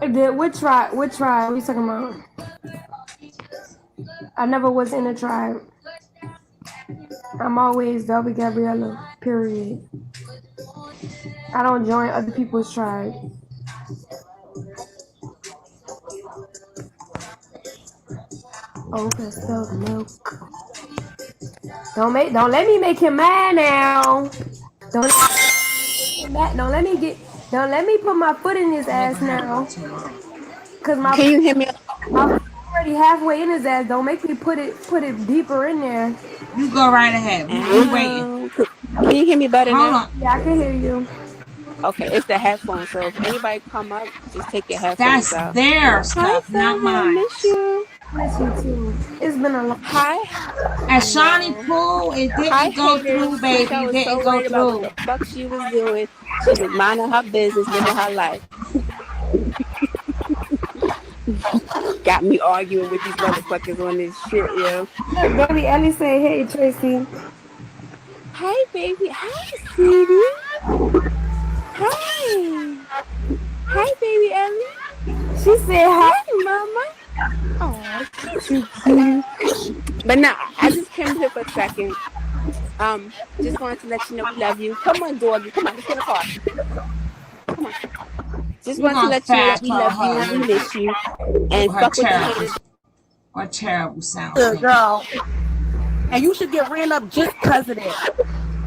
What tribe? What tribe? What you talking about? I never was in a tribe. I'm always Delby Gabriella. Period. I don't join other people's tribe. Oh, okay, spelled milk. Don't let me make him mad now. Don't don't let me put my foot in his ass now. Cause my Can you hear me? foot already halfway in his ass. Don't make me put it deeper in there. You go right ahead. We waiting. Can you hear me better Hold now? on. Yeah, I can hear you. Okay, it's the headphones. So if anybody come up, just take your headphones That's out. their Hi, stuff, not Selma. I mine. miss you. Miss you too. It's been a long. Hi. At I Shawnee know. Pool, it Hi, didn't go haters. through, baby. Trisha It was didn't so go worried about what through. the fuck she was doing. She was minding her business, living her life. Got me arguing with these motherfuckers on this shit, yo. Baby Ellie say, hey Tracy. Hi, baby. Hi, sweetie. Hi. Hi, baby Ellie. She said hi. Hi, mama. Oh, she's too cute. But now, I just came here for a second. Just wanted to let you know we love you. Come on, doggy. Come on, let's get in the car. Come on. Just We're wanted to gonna let you know that fast we forward love you. her a We little bit. miss you. And Her fuck with the terrible, haters. her terrible sound. Good girl. And you should get ran up just because of that.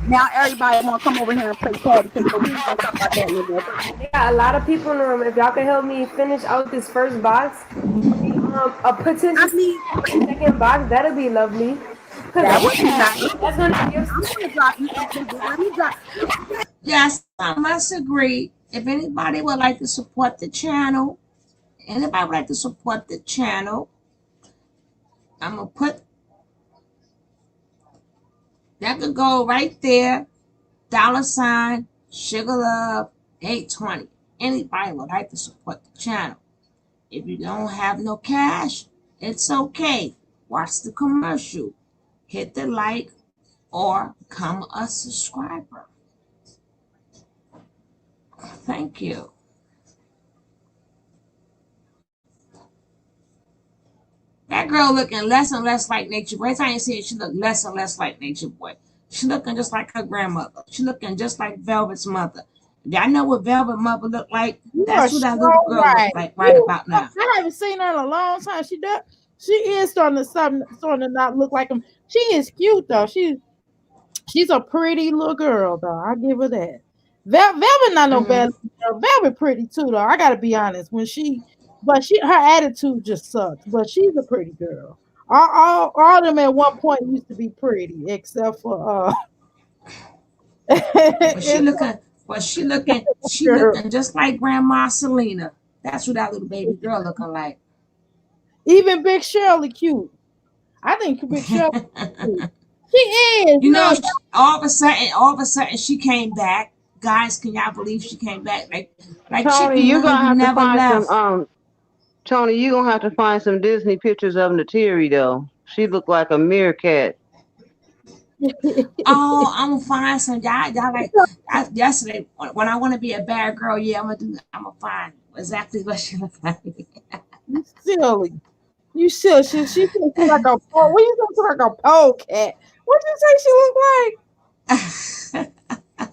Now everybody want to come over here and play patty cake, but we ain't going to talk about that no more. They got a lot of people in the room. If y'all can help me finish out this first box, a potential second box, that'll be lovely. Cause That would be nice. that's gonna give. I'm going to drop you something, but let me drop. Yes, I must agree. If anybody would like to support the channel, I'm gonna put that could go right there. $, Sugar Love 820. Anybody would like to support the channel. If you don't have no cash, it's okay. Watch the commercial. Hit the like or become a subscriber. Thank you. That girl looking less and less like Nature Boy. Every time you see it, she look less and less like Nature Boy. She looking just like her grandmother. She looking just like Velvet's mother. Y'all know what Velvet mother looked like? That's what that little girl look like right about now. I haven't seen her in a long time. She is starting to not look like him. She is cute though. She's a pretty little girl though. I give her that. Velvet not no bad girl. Velvet pretty too though. I gotta be honest. Her attitude just sucks. But she's a pretty girl. All of them at one point used to be pretty, except for But she looking just like Grandma Selena. That's what that little baby girl looking like. Even Big Shirley cute. I think Big Shirley cute. She is. You know, all of a sudden she came back. Guys, can y'all believe she came back? Like Tony, Chicken you're Little, gonna have never to find left. some Tony, you're gonna have to find some Disney pictures of Natiri though. She looked like a meerkat. Oh, I'm gonna find some. Y'all like yesterday when I want to be a bad girl. Yeah, I'm gonna find exactly what she looks like. You silly. You silly. She look like a pole. What you look like a polecat? What did you say she looked like?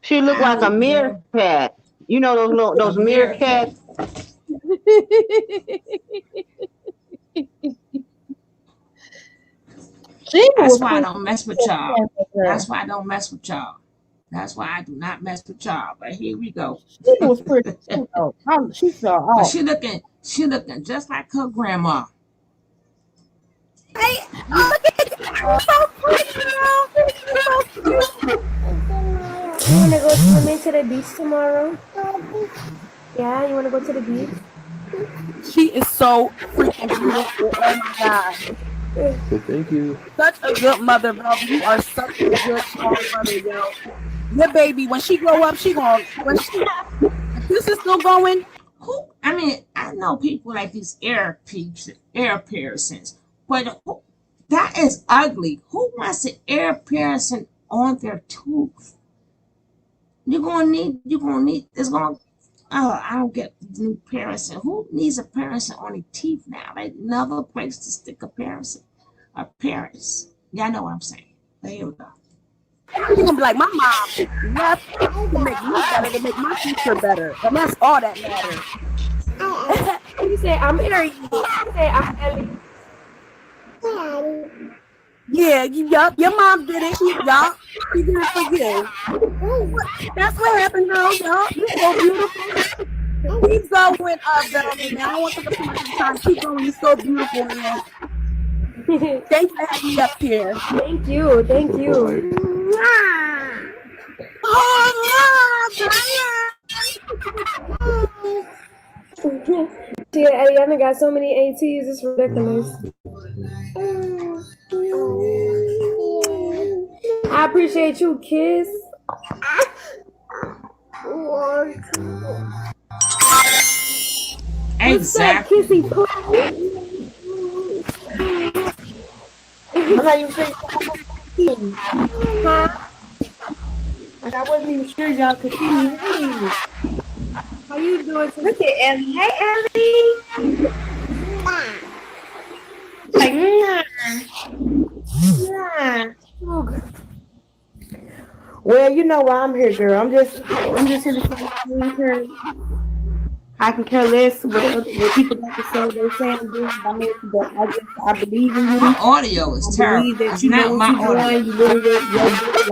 She looked like a meerkat. You know those meerkats. That's why I don't mess with y'all. That's why I don't mess with y'all. That's why I do not mess with y'all. But here we go. She was pretty. She fell off. But she looking just like her grandma. Hey, look at you. So pretty, girl. You wanna go swimming to the beach tomorrow? Yeah, you wanna go to the beach? She is so freaking beautiful. Oh my god. Thank you. Such a good mother, bro. You are such a good, strong mother, yo. Your baby, when she grow up, if this is still going. I mean, I know people like these ear piercings, but that is ugly. Who wants an ear piercing on their tooth? You're gonna need. Oh, I don't get new piercing. Who needs a piercing on their teeth now? Like another place to stick a piercing. A piercing. Y'all know what I'm saying. But here we go. You're gonna be like, my mom left to make me better, to make my future better. And that's all that matters. You say I'm Harry. You say I'm Ellie. Yeah, your mom did it. She did it for you. That's what happened, girl. Y'all, you're so beautiful. Keep going, Velvet. I don't want to take up too much time. Keep going. You're so beautiful, man. Thank you for having me up here. Thank you. Yeah, Eliana got so many ATs, it's ridiculous. I appreciate you, kiss. Exactly. What's up, Kissy? How you say? Huh? I wasn't even sure y'all could see me. How you doing? Look at Ellie. Hey, Ellie. Well, you know why I'm here, girl. I'm just here to say I can care less what people got to say. They're saying but I believe in you. My audio is terrible. I believe that it's you not know my what you're audio. doing. You live your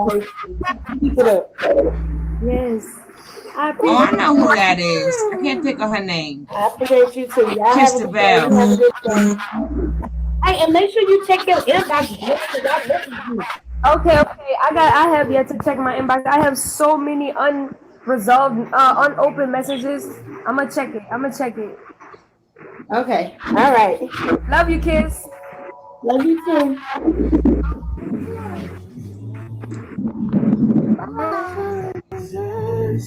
life. Keep it up. Yes. I know who that is. I can't think of her name. I appreciate you too. Y'all have a good day. Bell. Have a good day. Hey, and make sure you check your inbox. Okay. I have yet to check my inbox. I have so many unopened messages. I'm gonna check it. Okay. All right. Love you, kids. Love you too. Okay,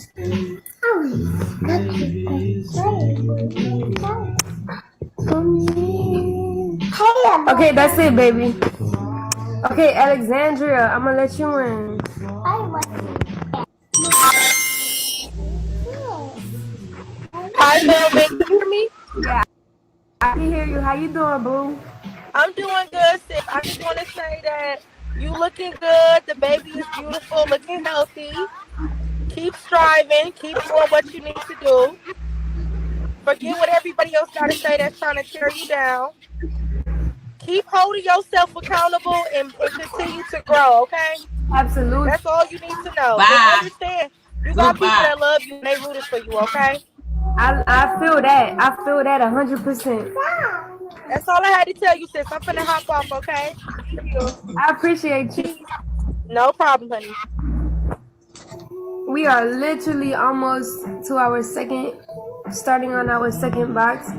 that's it, baby. Okay, Alexandria, I'm gonna let you in. Hi, Velvet. Can you hear me? Yeah, I can hear you. How you doing, boo? I'm doing good, sis. I just want to say that you looking good. The baby is beautiful, looking healthy. Keep striving. Keep doing what you need to do. Forget what everybody else got to say that's trying to tear you down. Keep holding yourself accountable and continue to grow, okay? Absolutely. That's all you need to know. And Bye. understand, you got people Goodbye. that love you and they rooting for you, okay? I feel that. I feel that 100%. That's all I had to tell you, sis. I'm finna hop off, okay? I appreciate you. Peace. No problem, honey. We are literally almost to our starting on our second box.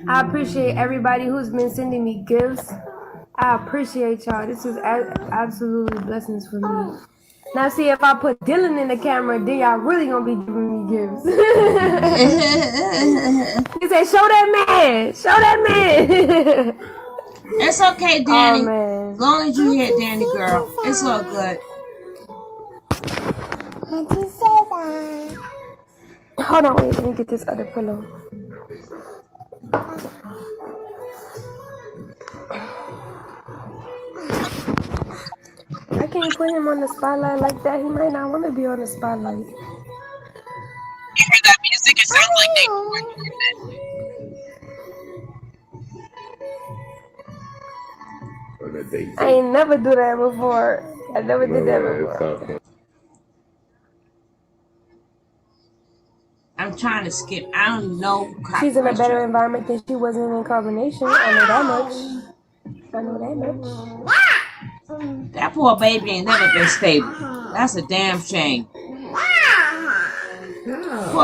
I appreciate everybody who's been sending me gifts. I appreciate y'all. This is absolutely blessings for me. Now, see, if I put Dylan in the camera, then y'all really gonna be giving me gifts. He said, "Show that man, show that man." It's okay, Danny. Oh man. As long as you hear Danny, girl, it's all good. Hold on, wait. Let me get this other pillow. I can't put him on the spotlight like that. He might not want to be on the spotlight. You hear that music? It sounds like I ain't never do that before. I never did that before. I'm trying to skip. I don't know. She's in a better environment than she was in combination. I know that much. That poor baby ain't never been stable. That's a damn shame. Poor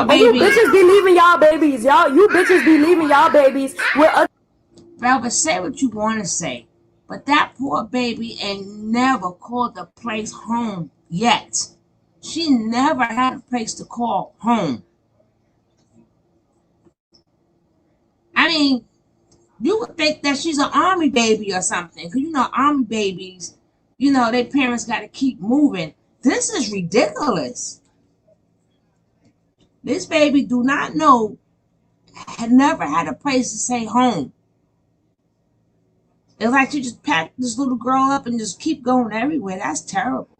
baby. And you bitches be leaving y'all babies. You bitches be leaving y'all babies with other. Velvet, say what you want to say, but that poor baby ain't never called the place home yet. She never had a place to call home. I mean, you would think that she's an army baby or something, because you know army babies, their parents got to keep moving. This is ridiculous. This baby do not know, had never had a place to say home. It's like you just pack this little girl up and just keep going everywhere. That's terrible.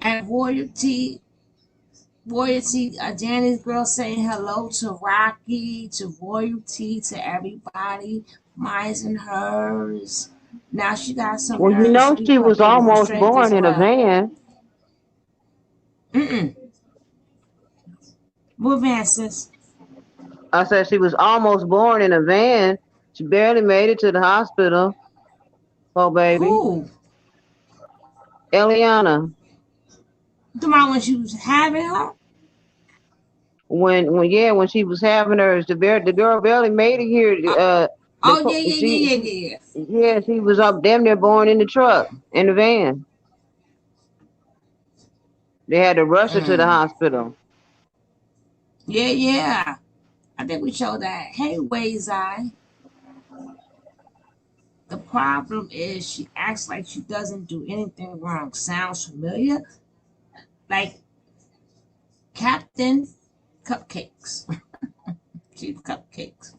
And Royalty, Janice girl saying hello to Rocky, to Royalty, to everybody. Mine's and hers. Now she got some. Well, you know she was almost born in a van. What van, sis? I said she was almost born in a van. She barely made it to the hospital. Oh, baby. Who? Eliana. Tomorrow when she was having her? When she was having her, the girl barely made it here. Yeah. Yeah, she was up damn near born in the truck, in the van. They had to rush her to the hospital. Yeah. I think we showed that. Hey, Wayside. The problem is she acts like she doesn't do anything wrong. Sounds familiar? Like Captain Cupcakes. Chief Cupcakes.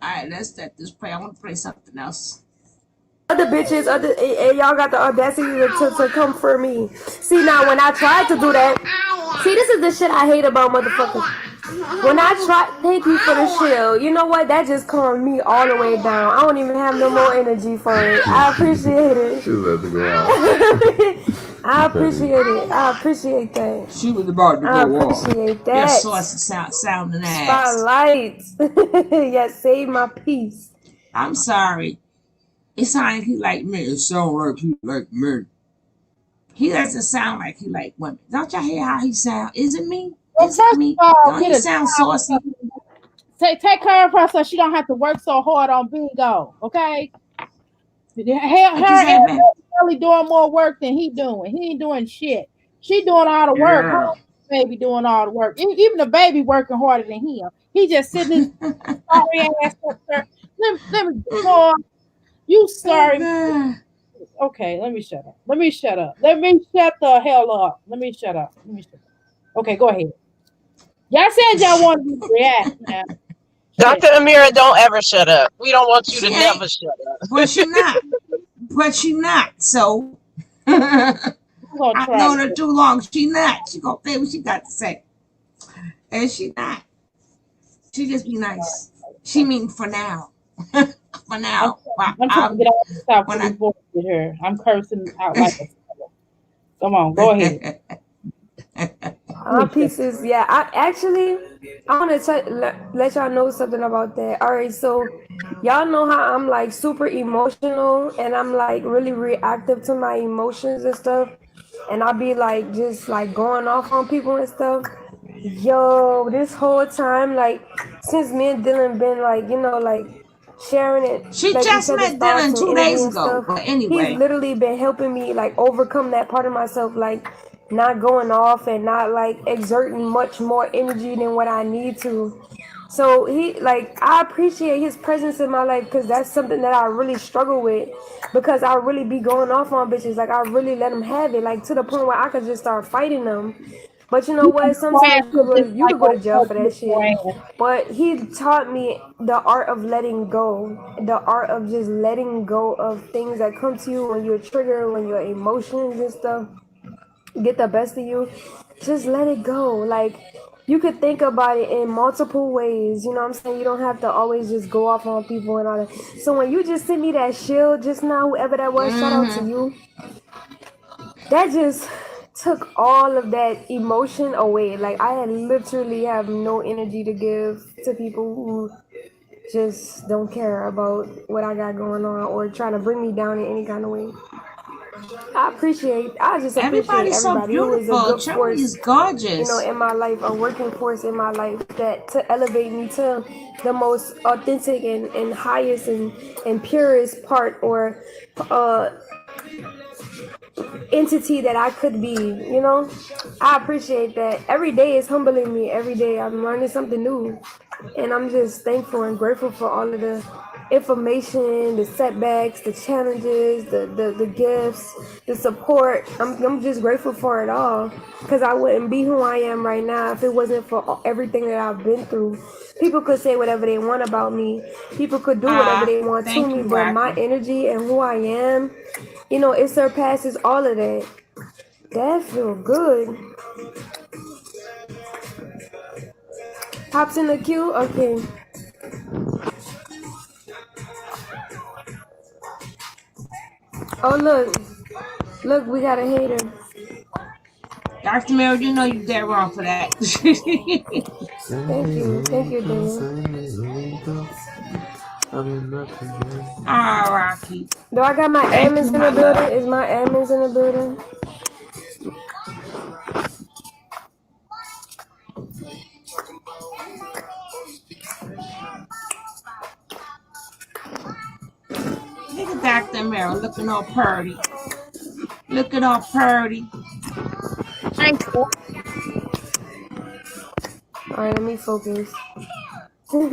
Alright, let's let this play. I want to play something else. Other bitches, and y'all got the audacity to come for me. See, now when I tried to do that, see, this is the shit I hate about motherfuckers. When I try, thank you for the shield. You know what? That just calmed me all the way down. I don't even have no more energy for it. I appreciate it. She let it go out. I appreciate it. I appreciate that. She was about to go off. I appreciate that. Yes, saucy sounding ass. Spotlight. Yes, save my peace. I'm sorry. It sounds like he like me. It sounds like he like me. He doesn't sound like he like women. Don't y'all hear how he sound? Is it me? Is it me? Don't he sound saucy? Take care of her so she don't have to work so hard on bingo, okay? Her What you say, and man? Ellie doing more work than he doing. He ain't doing shit. She doing all the work. Her Girl. baby doing all the work. Even the baby working harder than him. He just sitting his sorry ass up there. Let me boy, you Oh sorry. God. Okay, let me shut up. Let me shut up. Let me shut the hell up. Let me shut up. Let me shut up. Okay, go ahead. Y'all said y'all wanted me to react now. Shit. Dr. Amira, don't ever shut up. We don't want you She to ain't, never shut but up. she not. But she not. So I'm gonna I've try known her this. too long. She not. She gonna say what she got to say. And she not. She just be nice. She mean for now. For I'm, now. I'm trying to get all this out When for this boy with her. I'm cursing out like a come on, go ahead. Pieces, yeah. I want to let y'all know something about that. All right, so y'all know how I'm like super emotional and I'm like really reactive to my emotions and stuff, and I'll be like just like going off on people and stuff. Yo, this whole time, like since me and Dylan been like like sharing it she like each just other's met thoughts Dylan and 2 days energy and ago. stuff, But he's anyway, literally been helping me like overcome that part of myself, like not going off and not like exerting much more energy than what I need to. So I appreciate his presence in my life because that's something that I really struggle with, because I really be going off on bitches. Like I really let them have it, like to the point where I could just start fighting them. But you know You what? ass Sometimes look just you like could go to old jail for folks that with your shit. ass. But he taught me the art of letting go, the art of just letting go of things that come to you when you're triggered, when your emotions and stuff get the best of you. Just let it go. Like you could think about it in multiple ways. You know what I'm saying? You don't have to always just go off on people and all that. So when you just sent me that shield just now, whoever that was, shout out to you. That just took all of that emotion away. Like I literally have no energy to give to people who just don't care about what I got going on or trying to bring me down in any kind of way. I just appreciate everybody's so everybody who is a beautiful. good Cherry force, is gorgeous. in my life, a working force in my life that to elevate me to the most authentic and highest and purest part or uh entity that I could be. I appreciate that. Every day is humbling me. Every day I'm learning something new. And I'm just thankful and grateful for all of the information, the setbacks, the challenges, the gifts, the support. I'm just grateful for it all, because I wouldn't be who I am right now if it wasn't for everything that I've been through. People could say whatever they want about me. People could do whatever they want to Thank me, you, but my Rocky. energy and who I am, it surpasses all of that. That feel good. Pops in the queue? Okay. Oh, look. Look, we got a hater. Dr. Mary, you know you dead wrong for that. Thank you. Thank you, Daniel. Ah, Rocky. Do I got my Thank you, admins in the my building? love. Is my admins in the building? Look at Dr. Mary looking all purty. Looking all purty. Thank you. Alright, let me focus. Woo!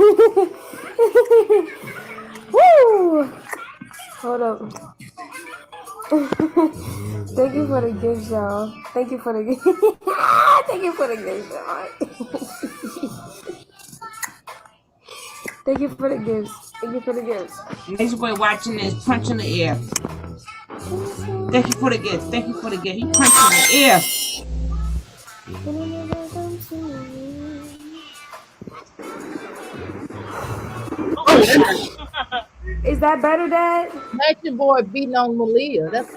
Hold up. Thank you for the gift, y'all. Thank you for the gift. Thank you for the gift, y'all. Thank you for the gifts. Thank you for the gifts. Next boy watching this, punch in the air. Thank you for the gift. Thank you for the gift. He punched in the air. Is that better, Dad? That's your boy beating on Malia. That's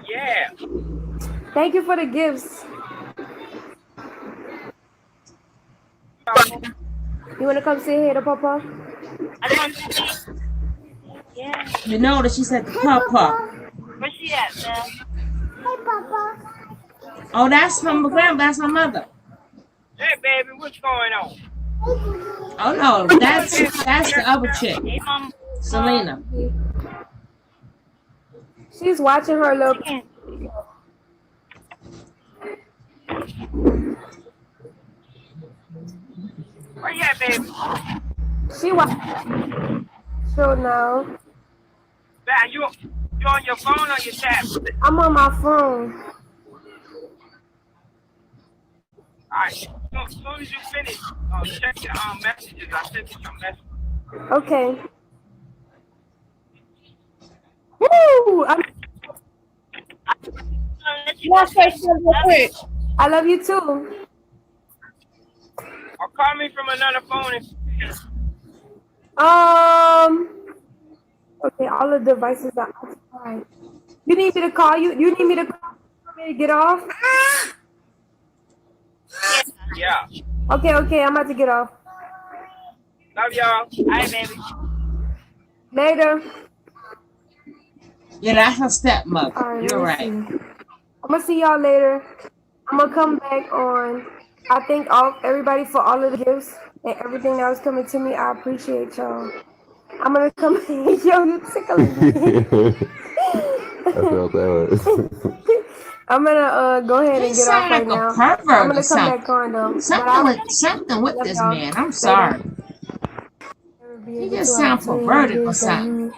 Yeah. Thank you for the gifts. You wanna come say hey to Papa? I just want to see. Yeah. You know that she said the papa. Where's she at, man? Hey, Papa. Oh, that's from my grandma. That's my mother. Hey, baby, what's going on? Oh no, that's the other chick, Hey, mom. Selena. She's watching her little. Where you at, baby? She watching show now. Man, you on your phone or your tablet? I'm on my phone. Alright. As soon as you finish, check your messages. I sent you some messages. Okay. Woo! I love you too. Or call me from another phone. Okay, all the devices are outside. You need me to call you? You need me to call me to get off? Yeah. Okay, I'm about to get off. Love y'all. Bye, baby. Later. Yeah, that's her stepmother. Right, you're right. I'm gonna see y'all later. I'm gonna come back on. I thank everybody for all of the gifts and everything that was coming to me. I appreciate y'all. I'm gonna come. Yo, you tickling me. I felt that. I'm gonna go ahead and get off right like now. A pervert I'm gonna or come back on though. Something with this man. I'm sorry. He just sounds perverted or something.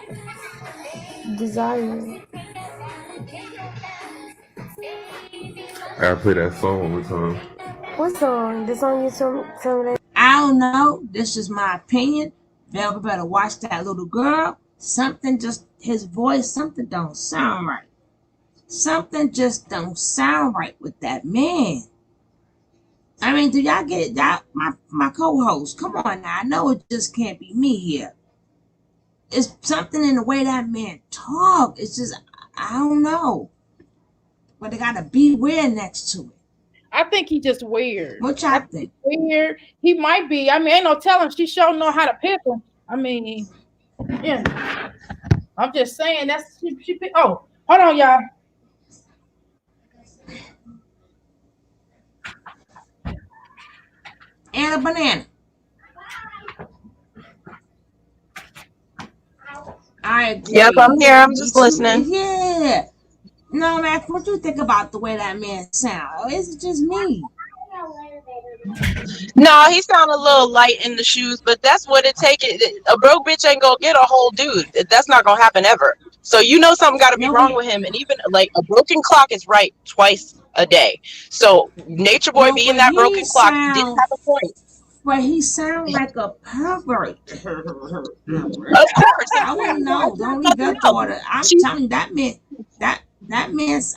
Desire. I gotta play that song one time. What song? The song you told me. I don't know. This is my opinion. Velvet better watch that little girl. Something just his voice. Something don't sound right. Something just don't sound right with that man. I mean, do y'all get it? Y'all, my co-host. Come on now. I know it just can't be me here. It's something in the way that man talk. It's just I don't know. But they got a beware next to it. I think he just weird. What y'all think? Weird. He might be. I mean, ain't no telling. She sure know how to pick him. I mean, yeah. I'm just saying that's she. Oh, hold on, y'all. And a banana. I agree. Yep, I'm here. I'm just listening. Yeah. No, man, what do you think about the way that man sound? Or is it just me? No, he sound a little light in the shoes, but that's what it take. A broke bitch ain't gonna get a whole dude. That's not gonna happen ever. So you know something got to be wrong with him. And even like a broken clock is right twice a day. So Nature Boy being that broken clock, he did have a point. But he sound like a pervert. Of course, I wouldn't know. Don't leave that daughter. I'm telling you, that man. That man's.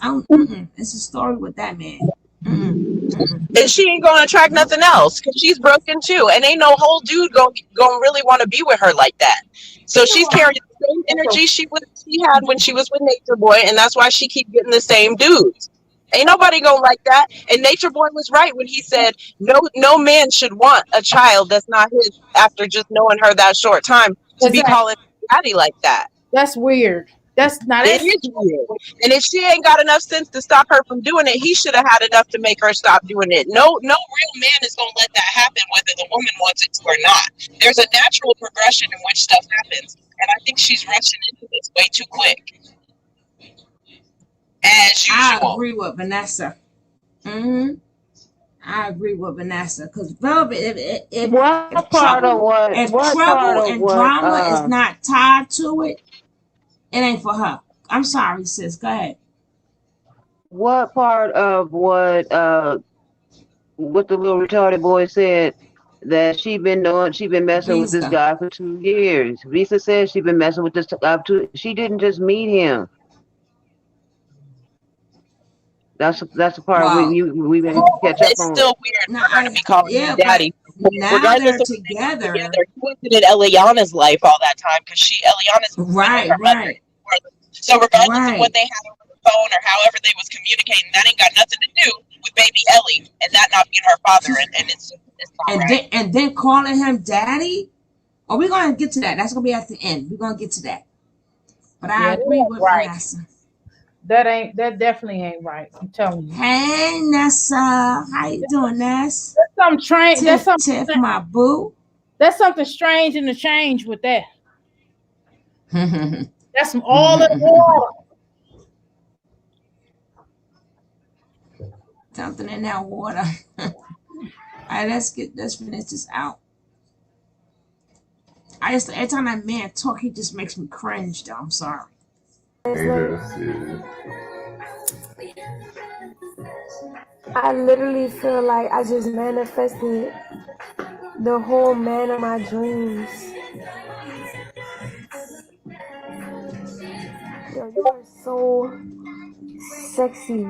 It's a story with that man. And she ain't gonna attract nothing else because she's broken too, and ain't no whole dude gonna really want to be with her like that. So she's carrying the same energy she had when she was with Nature Boy, and that's why she keep getting the same dudes. Ain't nobody gonna like that. And Nature Boy was right when he said no man should want a child that's not his after just knowing her that short time to be calling daddy like that. That's weird. That's not it. Is weird. And if she ain't got enough sense to stop her from doing it, he should have had enough to make her stop doing it. No real man is gonna let that happen, whether the woman wants it to or not. There's a natural progression in which stuff happens, and I think she's rushing into this way too quick. As usual. I agree with Vanessa. I agree with Vanessa because Velvet, if trouble and drama is not tied to it, it ain't for her. I'm sorry, sis. Go ahead. What part of what the little retarded boy said that she been messing with this guy for 2 years? Visa says she been messing with this guy she didn't just meet him. That's the part we been catch up on. It's still weird for her to be calling him daddy. Regardless of together. He wasn't in Eliana's life all that time because Eliana's right. So regardless of what they had over the phone or however they was communicating, that ain't got nothing to do with baby Ellie and that not being her father. And it's not right. And then calling him daddy. Oh, we're gonna get to that. That's gonna be at the end. We're gonna get to that. But I agree with Vanessa. That definitely ain't right. I'm telling you. Hey Nessa, how you doing, Ness? That's something strange. That's something, my boo. That's something strange in the change with that. That's all in order. Something in that water. All right, let's finish this out. Every time that man talk, he just makes me cringe. Though I'm sorry. I literally feel like I just manifested the whole man of my dreams. Yo, you are so sexy.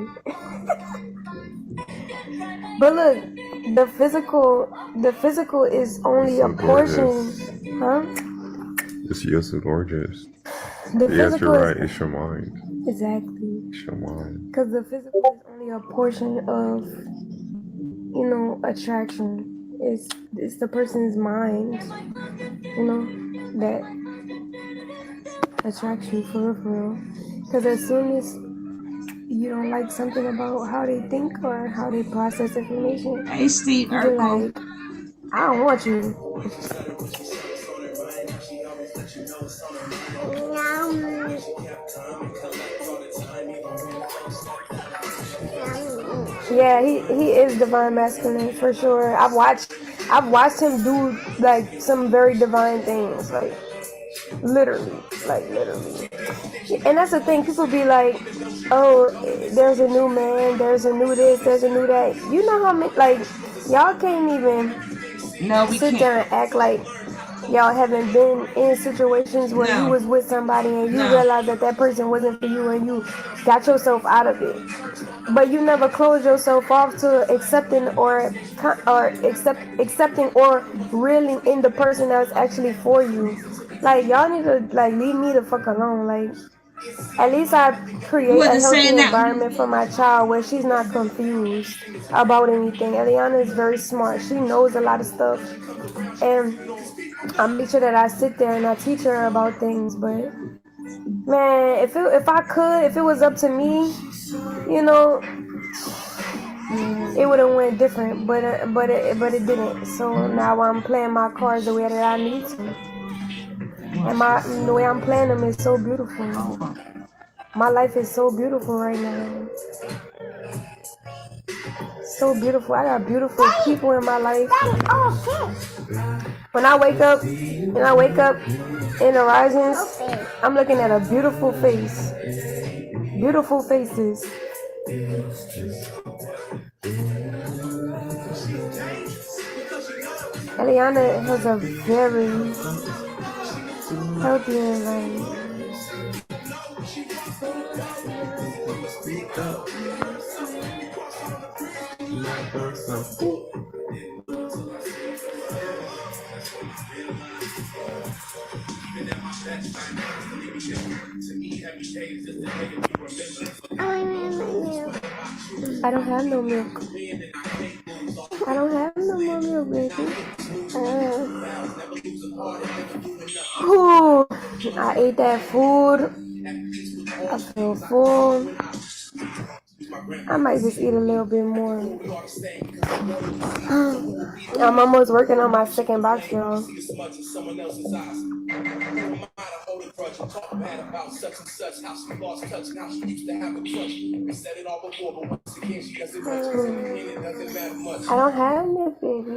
But look, the physical is only So a portion, gorgeous. huh? You're so gorgeous. The Yes, physical you're is right. It's your mind. exactly It's your mind. because the physical is only a portion of, you know, attraction. It's the person's mind, you know, that attracts you for real. Because as soon as you don't like something about how they think or how they process information, Hey, Steve you be Urkel. like, I don't want you. Yeah, he is divine masculine for sure. I've watched him do like some very divine things, like literally. And that's the thing, people be like, oh, there's a new man, there's a new this, there's a new that. You know how many, like, y'all can't even sit there and act like y'all haven't been in situations where you was with somebody and you realized that that person wasn't for you and you got yourself out of it. But you never close yourself off to accepting accepting or reeling in the person that's actually for you. Like, y'all need to like leave me the fuck alone. Like, at least I create a healthy environment for my child where she's not confused about anything. Eliana is very smart. She knows a lot of stuff. And I make sure that I sit there and I teach her about things. But man, if it was up to me, you know, it would have went different. But it didn't. So now I'm playing my cards the way that I need to. And the way I'm playing them is so beautiful. My life is so beautiful right now. So beautiful. I got beautiful people in my life. When I wake up in the risings, I'm looking at a beautiful face. Beautiful faces. Eliana has a very healthy environment. I don't have no milk. I don't have no more milk, baby. Ooh, I ate that food. I feel full. I might just eat a little bit more. I'm almost working on my second box, y'all. I don't have milk, baby.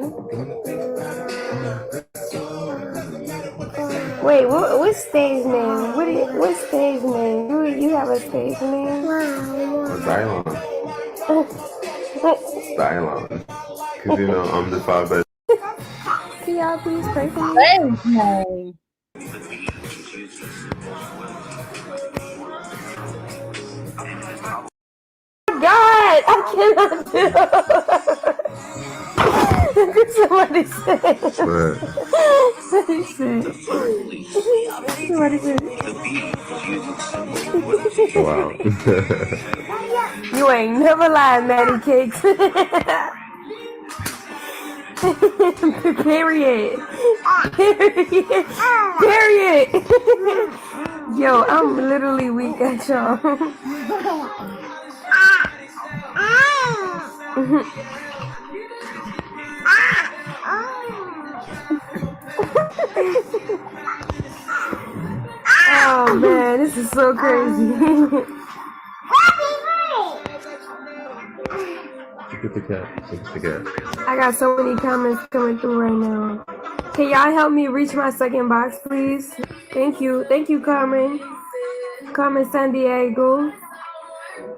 Wait, what's stage name? What's stage name? You have a stage name? Stylon. Because, you know, I'm the 5 best. Can y'all please pray for me? God, I cannot do it. Somebody said. Somebody said. Wow. You ain't never lied, Maddie Cakes. Period. Period. Yo, I'm literally weak at y'all. Oh man, this is so crazy. the cat. Look at the cat. I got so many comments coming through right now. Can y'all help me reach my second box, please? Thank you. Thank you, Carmen. Carmen San Diego.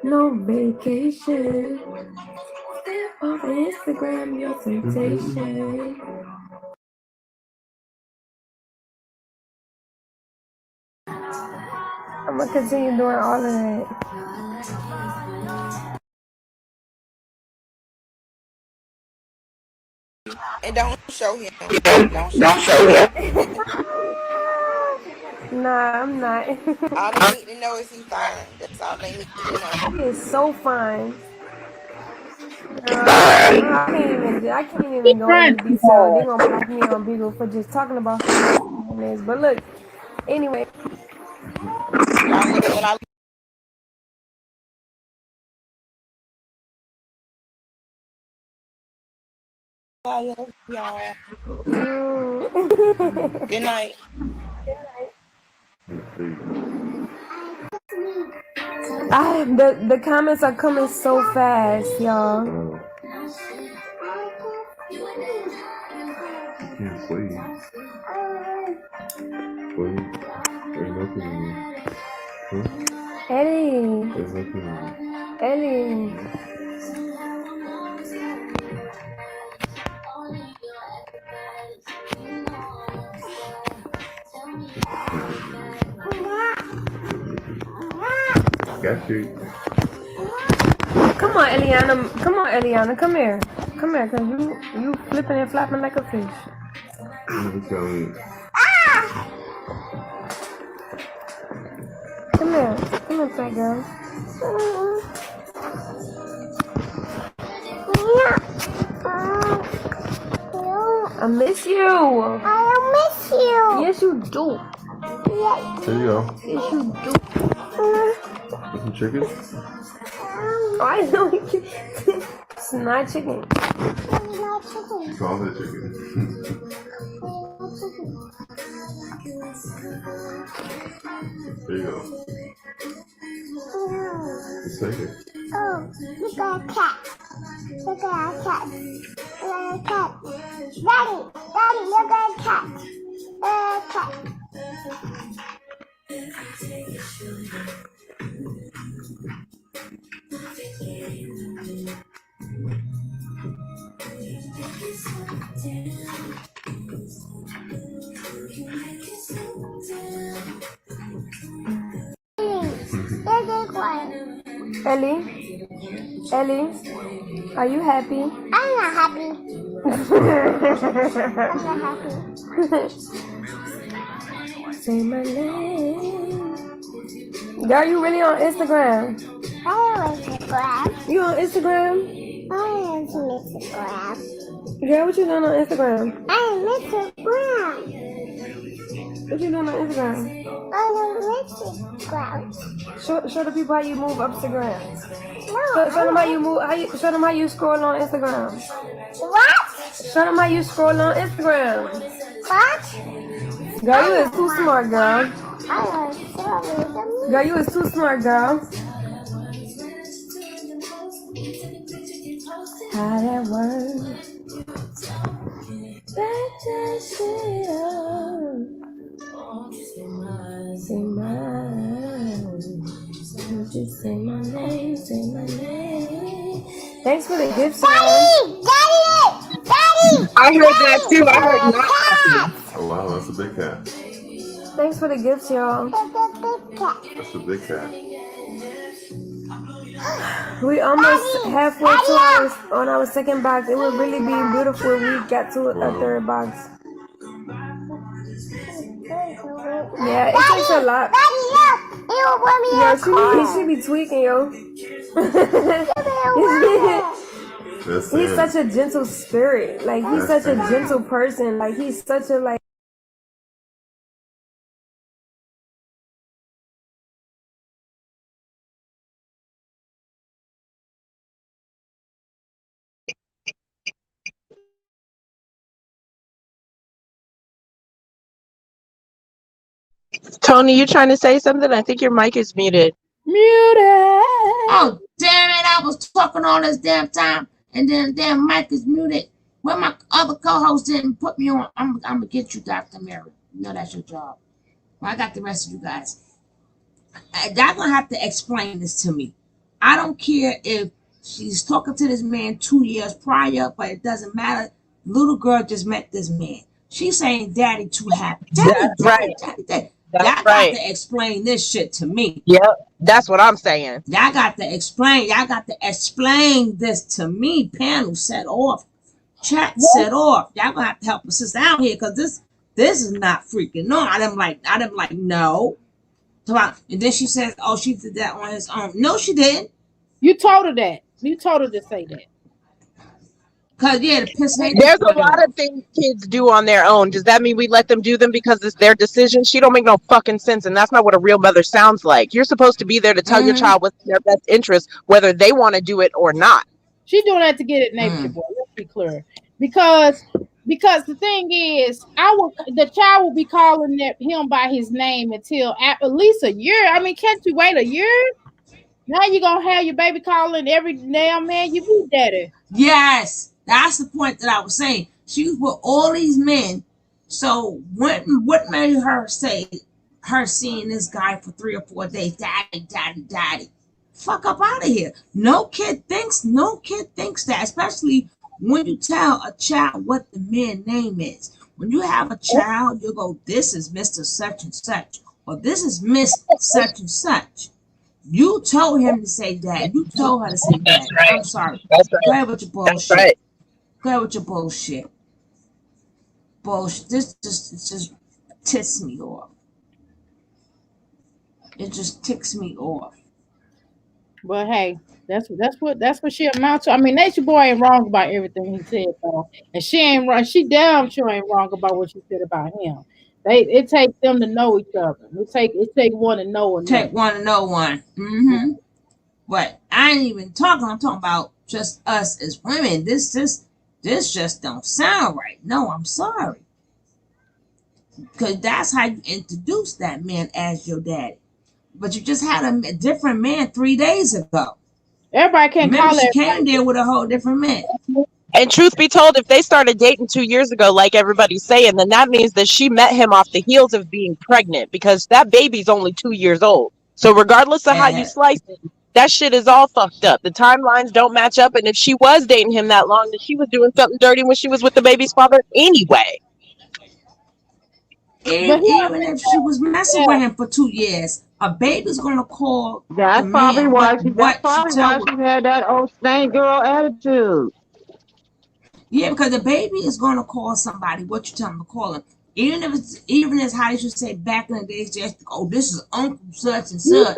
No vacation. Off Instagram, your sensation. I'm gonna continue doing all of that. And don't show him. Don't show him. Nah, I'm not. All they need to know is he's fine. That's all they need to know. He is so fine. I can't even go into detail. They're gonna block me on Beagle for just talking about how nice is. But look, anyway. Y'all know that I love y'all. Good night. The comments are coming so fast, y'all. Can't sleep. Sleep. There's nothing in you. Huh? Eddie. There's nothing in you. Eddie. Got you. Come on, Eliana. Come on, Eliana. Come here. Come here, cause you flipping and flapping like a fish. I'm telling you. Come here. Come here, fat girl. I miss you. I don't miss you. Yes, you do. There you go. Yes, you do. With some chicken? I know it's not chicken. Call it chicken. There you go. Just take it. Oh, look at a cat. Look at a cat. Look at a cat. Daddy, look at a cat. A cat. Ellie, are you happy? I'm not happy. I'm not happy. Say my name. Girl, you really on Instagram? I'm on Instagram. You on Instagram? I'm on Instagram. Girl, what you doing on Instagram? I'm on Instagram. What you doing on Instagram? I'm on Instagram. Show the people how you move up Instagram. No, Show them how you move. Show them how you scroll on Instagram. What? Show them how you scroll on Instagram. What? Girl, you is too smart, girl. I'm Girl, you is too smart, girl. How that works? Say my name, say my name. Thanks for the gifts. Daddy! I heard that too. I heard not happy. Oh wow, that's a big cat. Thanks for the gifts, y'all. That's a big cat. We almost halfway to on our second box. It would really be beautiful if we got to a third box. Yeah, it takes a lot. Yo, she be tweaking, yo. He's such a gentle spirit. Like, he's such a gentle person. Like, he's such a, like, Tony, you trying to say something? I think your mic is muted. Muted. Oh, damn it. I was talking all this damn time. And then damn Mike is muted. Well, my other co-host didn't put me on. I'm gonna get you, Dr. Mary. You know that's your job. Well, I got the rest of you guys. Y'all gonna have to explain this to me. I don't care if she's talking to this man 2 years prior, but it doesn't matter. Little girl just met this man. She's saying daddy too happy. Daddy, That's right. daddy. That's Y'all got right. to explain this shit to me. Yep. That's what I'm saying. Y'all got to explain. Y'all got to explain this to me. Panel set off. Chat set off. Y'all gonna have to help us out here because this is not freaking no. I didn't like no. And then she says, "Oh, she did that on his own." No, she didn't. You told her that. You told her to say that. Cause yeah, the piss hate. There's a lot of things kids do on their own. Does that mean we let them do them because it's their decision? She don't make no fucking sense, and that's not what a real mother sounds like. You're supposed to be there to tell your child what's in their best interest, whether they want to do it or not. She doing that to get at nature boy. Let's be clear. Because the thing is, the child will be calling him by his name until at least a year. I mean, can't you wait a year? Now you're gonna have your baby calling every damn man you meet daddy. Yes, that's the point that I was saying. She was with all these men. So what made her say her seeing this guy for 3 or 4 days, daddy? Fuck up out of here. No kid thinks that, especially when you tell a child what the man's name is. When you have a child, you go, this is Mr. Such and Such, or this is Miss Such and Such. You told him to say that. You told her to say that. Right. I'm sorry. That's right. Go ahead with your bullshit. That's right. Go ahead with your bullshit. Bullshit. This just ticks me off. It just ticks me off. But hey, that's what she amounts to. I mean, Nature Boy ain't wrong about everything he said though, and she ain't wrong. She damn sure ain't wrong about what she said about him. It takes them to know each other. It take one to know another. Take one to know one. But I ain't even talking. I'm talking about just us as women. This just don't sound right. No, I'm sorry. Because that's how you introduce that man as your daddy. But you just had a different man 3 days ago. Everybody can't call it. She came there with a whole different man. And truth be told, if they started dating 2 years ago, like everybody's saying, then that means that she met him off the heels of being pregnant because that baby's only 2 years old. So regardless of how you slice it, that shit is all fucked up. The timelines don't match up. And if she was dating him that long, then she was doing something dirty when she was with the baby's father anyway. And even if she was messing with him for 2 years, a baby's gonna call. That's probably why she had that old stank girl attitude. Yeah, because the baby is gonna call somebody what you tell them to call him. Even as how they should say back in the days, just this is Uncle such and such.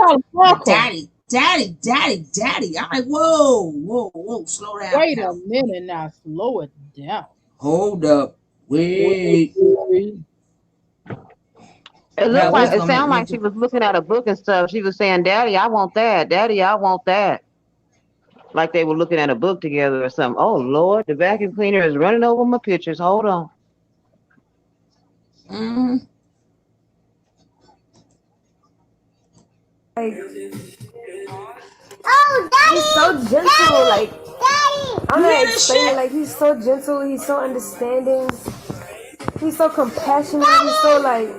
Daddy. I'm like, whoa, slow down. Wait a minute now, slow it down. Hold up, wait. It sounded like she was looking at a book and stuff. She was saying, "Daddy, I want that. Daddy, I want that." Like they were looking at a book together or something. Oh Lord, the vacuum cleaner is running over my pictures. Hold on. Like, he's so gentle. Like, I'm not explaining. Like, he's so gentle. He's so understanding. He's so compassionate. He's so like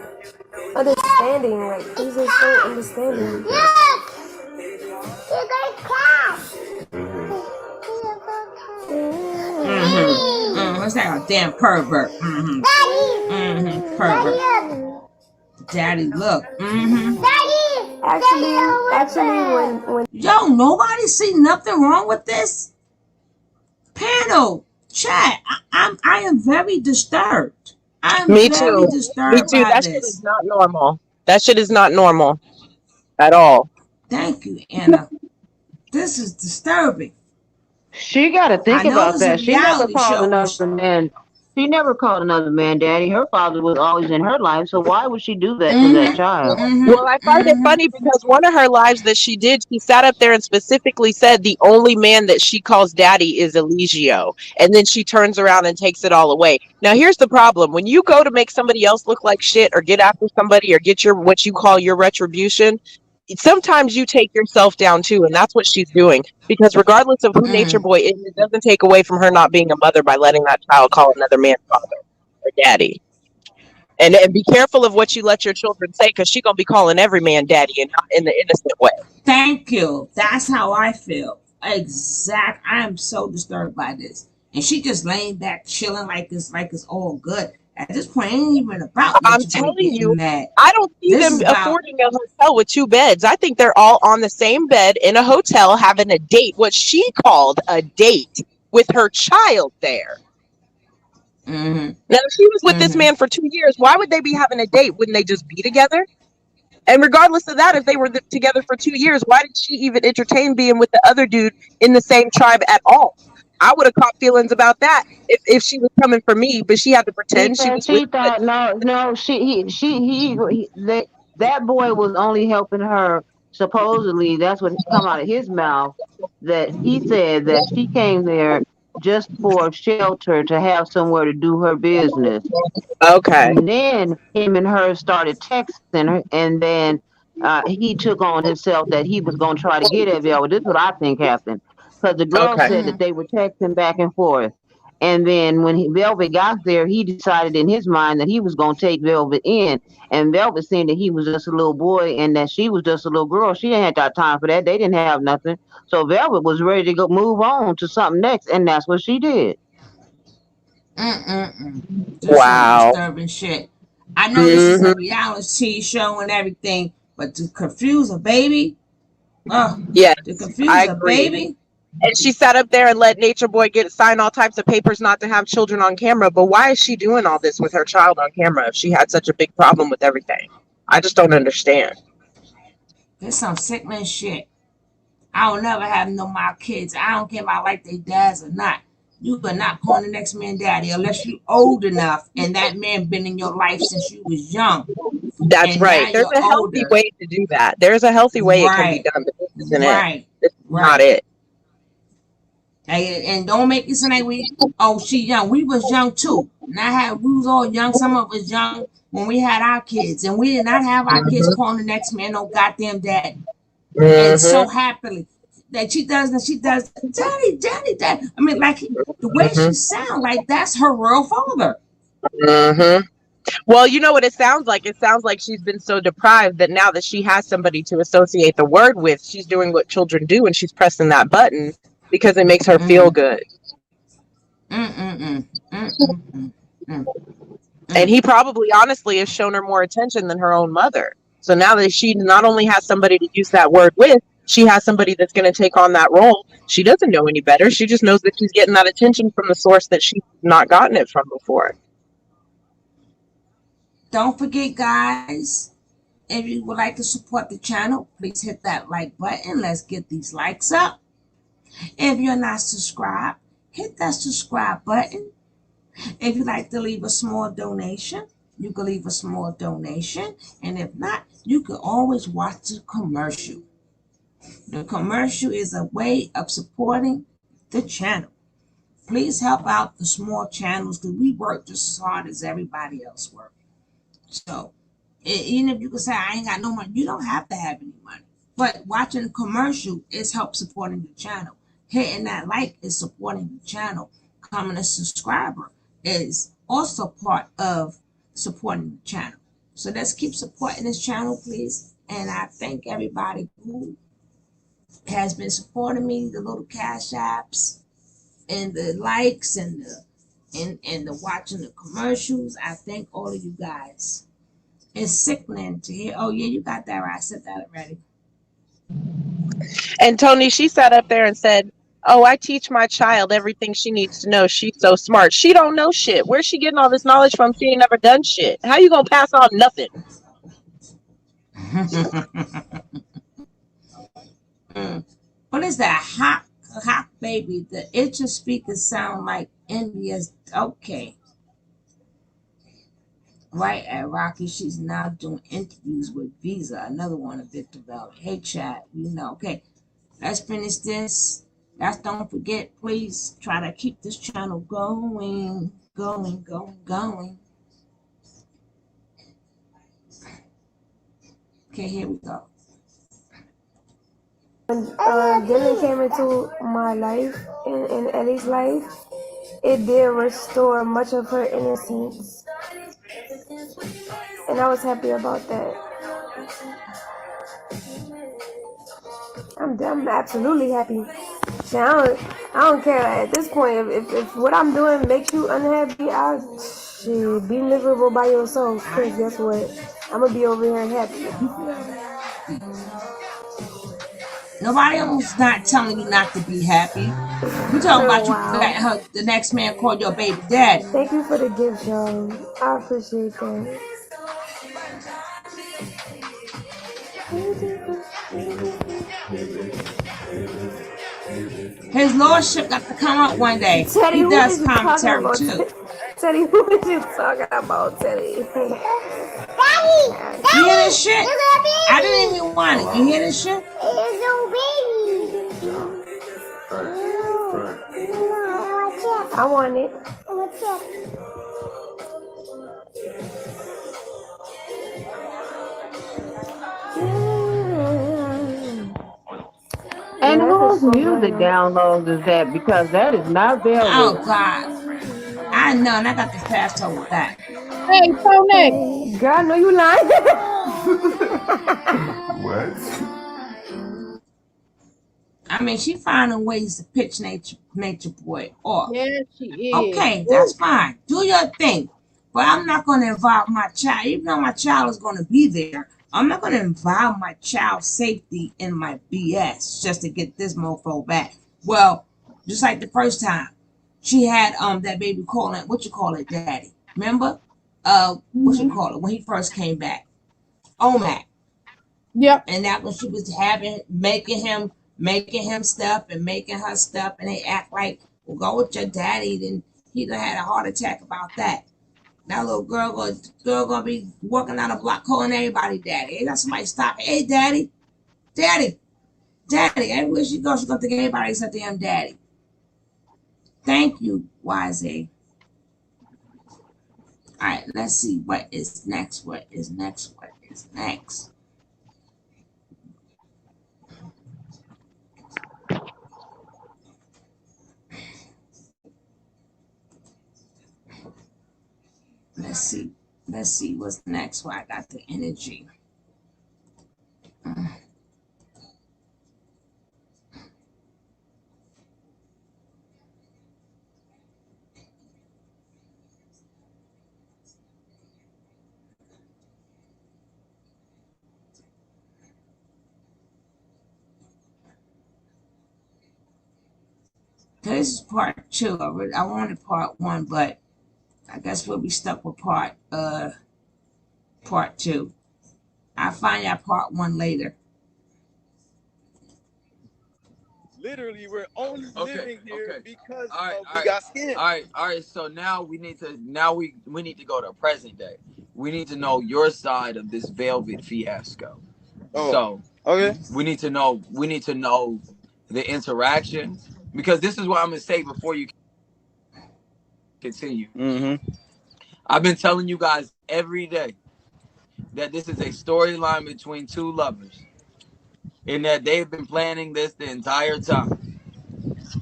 understanding. Like, he's just so understanding. What's that? A damn pervert. Pervert. Daddy, look. Actually, when yo, nobody see nothing wrong with this. Panel, chat. I am very disturbed. Me too. That shit is not normal. That shit is not normal at all. Thank you, Anna. This is disturbing. She got to think about that. She never called another man. She never called another man daddy. Her father was always in her life, so why would she do that to that child? Well, I find it funny because one of her lives that she did, she sat up there and specifically said the only man that she calls daddy is Eligio. And then she turns around and takes it all away. Now, here's the problem. When you go to make somebody else look like shit or get after somebody or get what you call your retribution, sometimes you take yourself down too, and that's what she's doing. Because regardless of who Nature Boy is, it doesn't take away from her not being a mother by letting that child call another man father or daddy. And be careful of what you let your children say, because she's gonna be calling every man daddy and not in the innocent way. Thank you. That's how I feel. Exact. I am so disturbed by this. And she just laying back, chilling like it's all good. At this point, it ain't even about I'm Nature Boy telling getting you, mad. I don't see This is them about affording a hotel with 2 beds. I think they're all on the same bed in a hotel having a date, what she called a date, with her child there. mm-hmm, Now, if she was with this mm-hmm. man for 2 years, why would they be having a date? Wouldn't they just be together? And regardless of that, if they were together for 2 years, why did she even entertain being with the other dude in the same tribe at all? I would have caught feelings about that if she was coming for me, but she had to pretend she Because was with she thought no, that boy was only helping her. Supposedly, that's what come out of his mouth. That he said that she came there just for shelter to have somewhere to do her business. Okay. And then him and her started texting her, and then he took on himself that he was going to try to get at Velvet. This is what I think happened. Because the girl Okay. said that they were texting back and forth. And then when Velvet got there, he decided in his mind that he was going to take Velvet in. And Velvet saying that he was just a little boy and that she was just a little girl. She didn't have that time for that. They didn't have nothing. So Velvet was ready to go move on to something next. And that's what she did. Just some Wow. disturbing shit. I know this is Mm-hmm. a reality show and everything, but to confuse a baby, Yes, to confuse I a agree. baby, And she sat up there and let Nature Boy sign all types of papers not to have children on camera. But why is she doing all this with her child on camera if she had such a big problem with everything? I just don't understand. there's some sickening shit. I will never have no more kids. I don't care if I like their dads or not. You are not calling the next man daddy unless you old enough and that man been in your life since you was young. That's And now right. There's you're a healthy older. way to do that. There's a healthy way it can be Right. done, but this isn't it. Right. This is not Right. it. And don't make it sound like she young. We was young too. We was all young. Some of us young when we had our kids, and we did not have our kids Mm-hmm. calling the next man no goddamn daddy. And so Mm-hmm. happily that she does, daddy, daddy, daddy. I mean, like the way Mm-hmm. she sound, like that's her real father. Mm-hmm. Well, you know what it sounds like? It sounds like she's been so deprived that now that she has somebody to associate the word with, she's doing what children do and she's pressing that button because it makes her feel Mm, good. mm, mm, mm, mm, mm, mm, mm, And mm. he probably honestly has shown her more attention than her own mother. So now that she not only has somebody to use that word with, she has somebody that's going to take on that role. She doesn't know any better. She just knows that she's getting that attention from the source that she's not gotten it from before. Don't forget, guys. If you would like to support the channel, please hit that like button. Let's get these likes up. If you're not subscribed, hit that subscribe button. If you'd like to leave a small donation, you can leave a small donation. And if not, you can always watch the commercial. The commercial is a way of supporting the channel. Please help out the small channels because we work just as hard as everybody else works. So even if you can say I ain't got no money, you don't have to have any money. But watching the commercial is help supporting the channel. Hitting that like is supporting the channel. Becoming a subscriber is also part of supporting the channel. So let's keep supporting this channel, please. And I thank everybody who has been supporting me, the little cash apps and the likes and the watching the commercials. I thank all of you guys. It's sickening to hear. Oh yeah, you got that right. I said that already. And Tony, she sat up there and said, "Oh, I teach my child everything she needs to know. She's so smart. She don't know shit. Where's she getting all this knowledge from? She ain't never done shit. How you gonna pass on nothing?" What is that? Hot baby. The itcher speakers sound like India's. Okay. Right at Rocky, she's now doing interviews with Visa. Another one of Victor Valley. Hey, chat. You know. Okay. Let's finish this. Don't forget, please try to keep this channel going. Okay, here we go. Dylan came into my life, in Ellie's life, it did restore much of her innocence. And I was happy about that. I'm absolutely happy. See, I don't care. At this point, if what I'm doing makes you unhappy, shit, be miserable by yourself. Cause guess what? I'm gonna be over here happy. Nobody else not telling you not to be happy. We talking about you let her, the next man call your baby daddy. Thank you for the gift, y'all. I appreciate that. His lordship got to come up one day. Teddy, He who does is you talking commentary about? too. Teddy, who is you talking about, Teddy? Daddy! You hear this shit? Look at baby! I didn't even want it. You hear this shit? It's a baby! I want it. What's up? And Yeah, whose music downloads is that? Because that is not Oh Velvet. God. I know, and I got the fast talk with that. Hey, Tony. Girl, I know you lying. What? I mean, she finding ways to pitch nature boy off. Yes, she is. Okay, that's fine. Do your thing. But I'm not going to involve my child, even though my child is going to be there. I'm not going to involve my child's safety in my BS just to get this mofo back. Well, just like the first time, she had that baby calling, what you call it, daddy. Remember? What you call it when he first came back? OMAC. Yep. And that when she was making him stuff and making her stuff, and they act like, well, go with your daddy. Then he done had a heart attack about that. That little girl gonna be walking down the block calling everybody daddy. Ain't got somebody stop. Hey, daddy, daddy, daddy. Everywhere she goes, she's gonna think everybody's a damn daddy. Thank you, YZ. All right, let's see what is next. What is next? What is next? Let's see. Let's see what's next. Where I got the energy. This is part 2. I wanted part 1, but I guess we'll be stuck with part 2. I'll find out part 1 later. Literally, we're only living here because we got skin. All right. So now we need to we need to go to present day. We need to know your side of this Velvet fiasco. Oh, so okay. We need to know the interaction, because this is what I'm gonna say before you continue. I've been telling you guys every day that this is a storyline between two lovers, and that they've been planning this the entire time.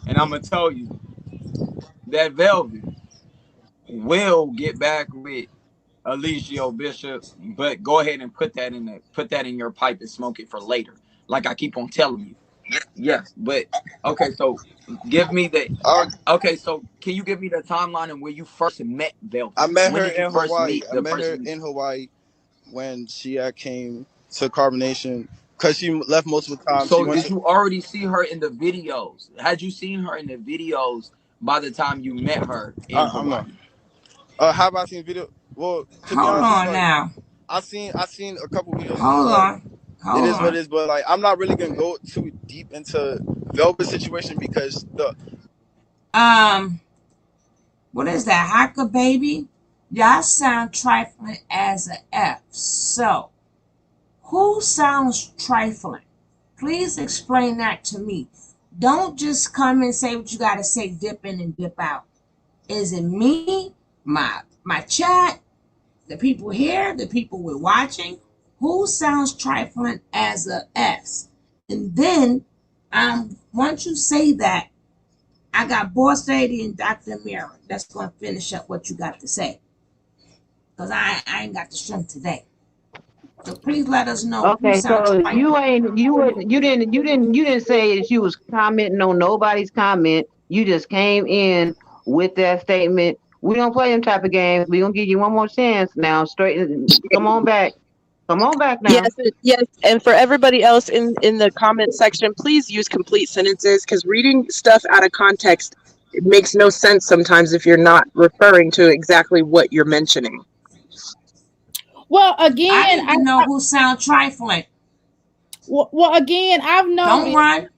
And I'm gonna tell you that Velvet will get back with Alicia Bishop, but go ahead and put that in your pipe and smoke it for later. Like I keep on telling you. Yes, but okay, so give me the okay, so can you give me the timeline and where you first met Velvet? I met when her did you in first Hawaii. meet I the met her person? in Hawaii when she came to Carbonation, because she left multiple times. So did you already see her in the videos? Had you seen her in the videos by the time you met her in Hawaii? How about I seen video? Well, to be Hold honest, it's on like now. I seen a couple videos. Hold on. It Hold is what on. it is, but like I'm not really gonna go too deep into Velvet's situation because what is that? Haka baby? Y'all sound trifling as a F. So, who sounds trifling? Please explain that to me. Don't just come and say what you gotta say, dip in and dip out. Is it me, my chat, the people here, the people we're watching? Who sounds trifling as a S? And then Once you say that, I got Boss Lady and Dr. Mira. That's gonna finish up what you got to say. Cause I ain't got the strength today. So please let us know who Okay, sounds so trifling. you didn't say that you was commenting on nobody's comment. You just came in with that statement. We don't play them type of games. We gonna give you one more chance now. Straight, come on back. Come on back now. Yes, and for everybody else in the comment section, please use complete sentences because reading stuff out of context, it makes no sense sometimes if you're not referring to exactly what you're mentioning. Well, I again, need to know who sound trifling. well, again, I've Don't noticed. run.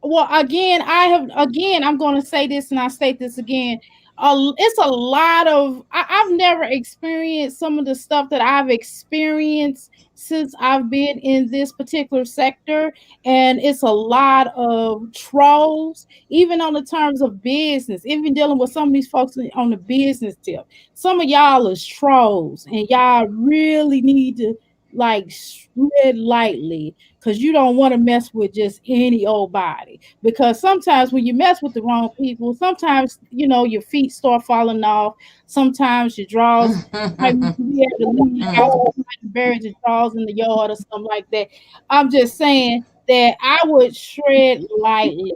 Well, again, I'm going to say this and I state this again. It's a lot of, I've never experienced some of the stuff that I've experienced since I've been in this particular sector. And it's a lot of trolls, even on the terms of business, even dealing with some of these folks on the business tip. Some of y'all is trolls and y'all really need to like tread lightly because you don't want to mess with just any old body. Because sometimes when you mess with the wrong people, sometimes your feet start falling off. Sometimes your drawers, like you have to leave your house, bury your drawers in the yard or something like that. I'm just saying that I would tread lightly.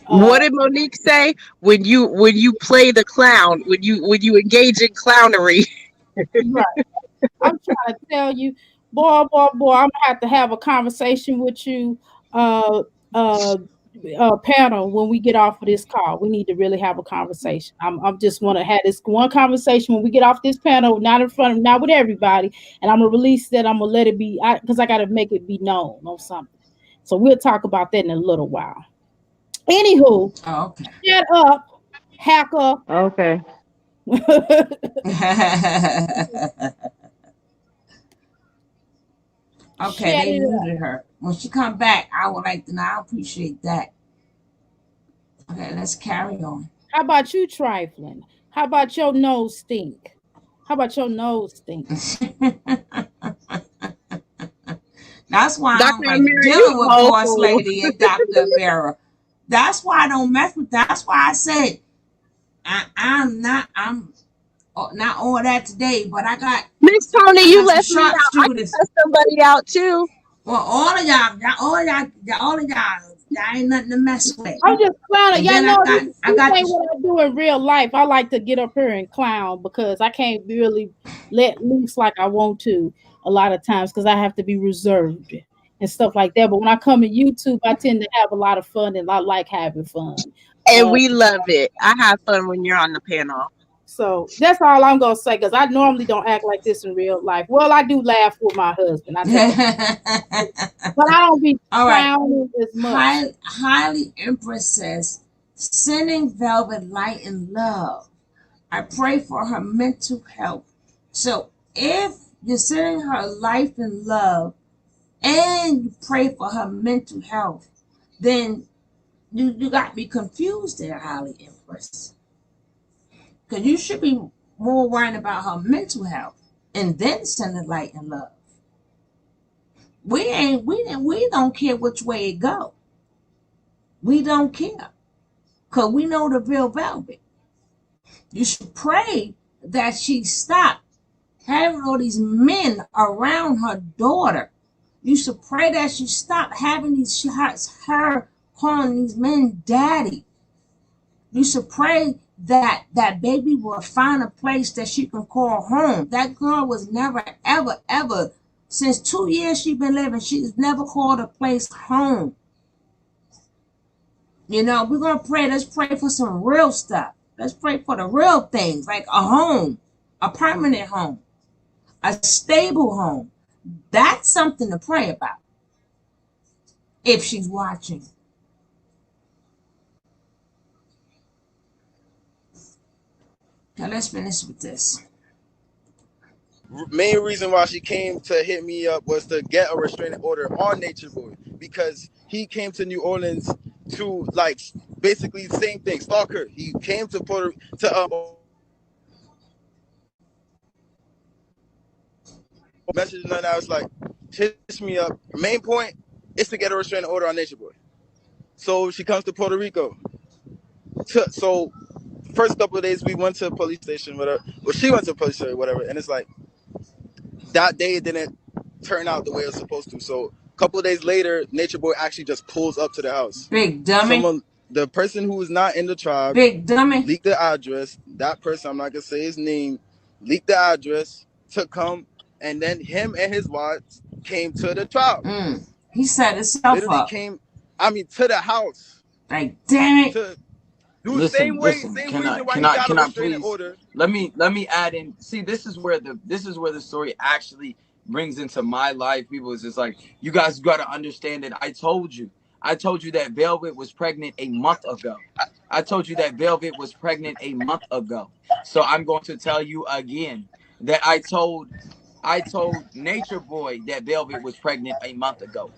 What did Monique say? When you play the clown, when you engage in clownery. Right. I'm trying to tell you, boy, I'm gonna have a conversation with you, uh, uh, panel when we get off of this call. We need to really have a conversation. I'm just want to have this one conversation when we get off this panel, not in front of, not with everybody, and I'm gonna release that. I'm gonna let it be, because I gotta make it be known on something. So we'll talk about that in a little while. Anywho, okay. Shut up, hacker. Okay. Okay, Shut they it up. muted her. When she come back, I would like to know. I appreciate that. Okay, let's carry on. How about you trifling? How about your nose stink? How about your nose stink? That's why I don't Dr. like Amira, you dealing with a Boss whole Lady and Dr. Amira. That's why I don't mess with. That's why I said I'm not all that today, but Miss Tony, I you got some left me out. I can sharpshooters. cuss somebody out too. Well, all of y'all ain't nothing to mess with. I'm just clowning. And Y'all then know I this got ain't the what I do in real life. I like to get up here and clown because I can't really let loose like I want to a lot of times because I have to be reserved and stuff like that. But when I come to YouTube, I tend to have a lot of fun and I like having fun. And we love it. I have fun when you're on the panel. So that's all I'm gonna say because I normally don't act like this in real life. Well, I do laugh with my husband. I take it, but I don't be all right. clowning as much. Highly Empress says, sending Velvet light and love. I pray for her mental health. So if you're sending her life and love and you pray for her mental health, then you got to be confused there, Highly Empress. Because you should be more worried about her mental health and then sending light and love. We don't care which way it go. We don't care. Because we know the real Velvet. You should pray that she stop having all these men around her daughter. You should pray that she stop having these shots, her calling these men daddy. You should pray that that baby will find a place that she can call home. That girl was never, ever, ever, since 2 years she been living, she's never called a place home. We're going to pray. Let's pray for some real stuff. Let's pray for the real things like a home, a permanent home, a stable home. That's something to pray about if she's watching. Now let's finish with this. Main reason why she came to hit me up was to get a restraining order on Nature Boy because he came to New Orleans to like basically the same thing, stalker. He came to message and I was like, hit me up. Main point is to get a restraining order on Nature Boy. So she comes to Puerto Rico. So first couple of days we went to a police station, whatever. Well, she went to a police station, whatever. And it's like that day it didn't turn out the way it was supposed to. So a couple of days later, Nature Boy actually just pulls up to the house. Big dummy. The person who was not in the tribe, Big dummy. leaked the address. That person, I'm not gonna say his name, leaked the address to come, and then him and his wife came to the tribe. He set himself Literally up. came, to the house. Like, damn it. To do Listen, same way, listen. same Can reason I why can he I got a can I restraining please order. let me add in. See, this is where the story actually brings into my life. People is just like, you guys got to understand that I told you that Velvet was pregnant a month ago. I told you that Velvet was pregnant a month ago. So I'm going to tell you again that I told Nature Boy that Velvet was pregnant a month ago.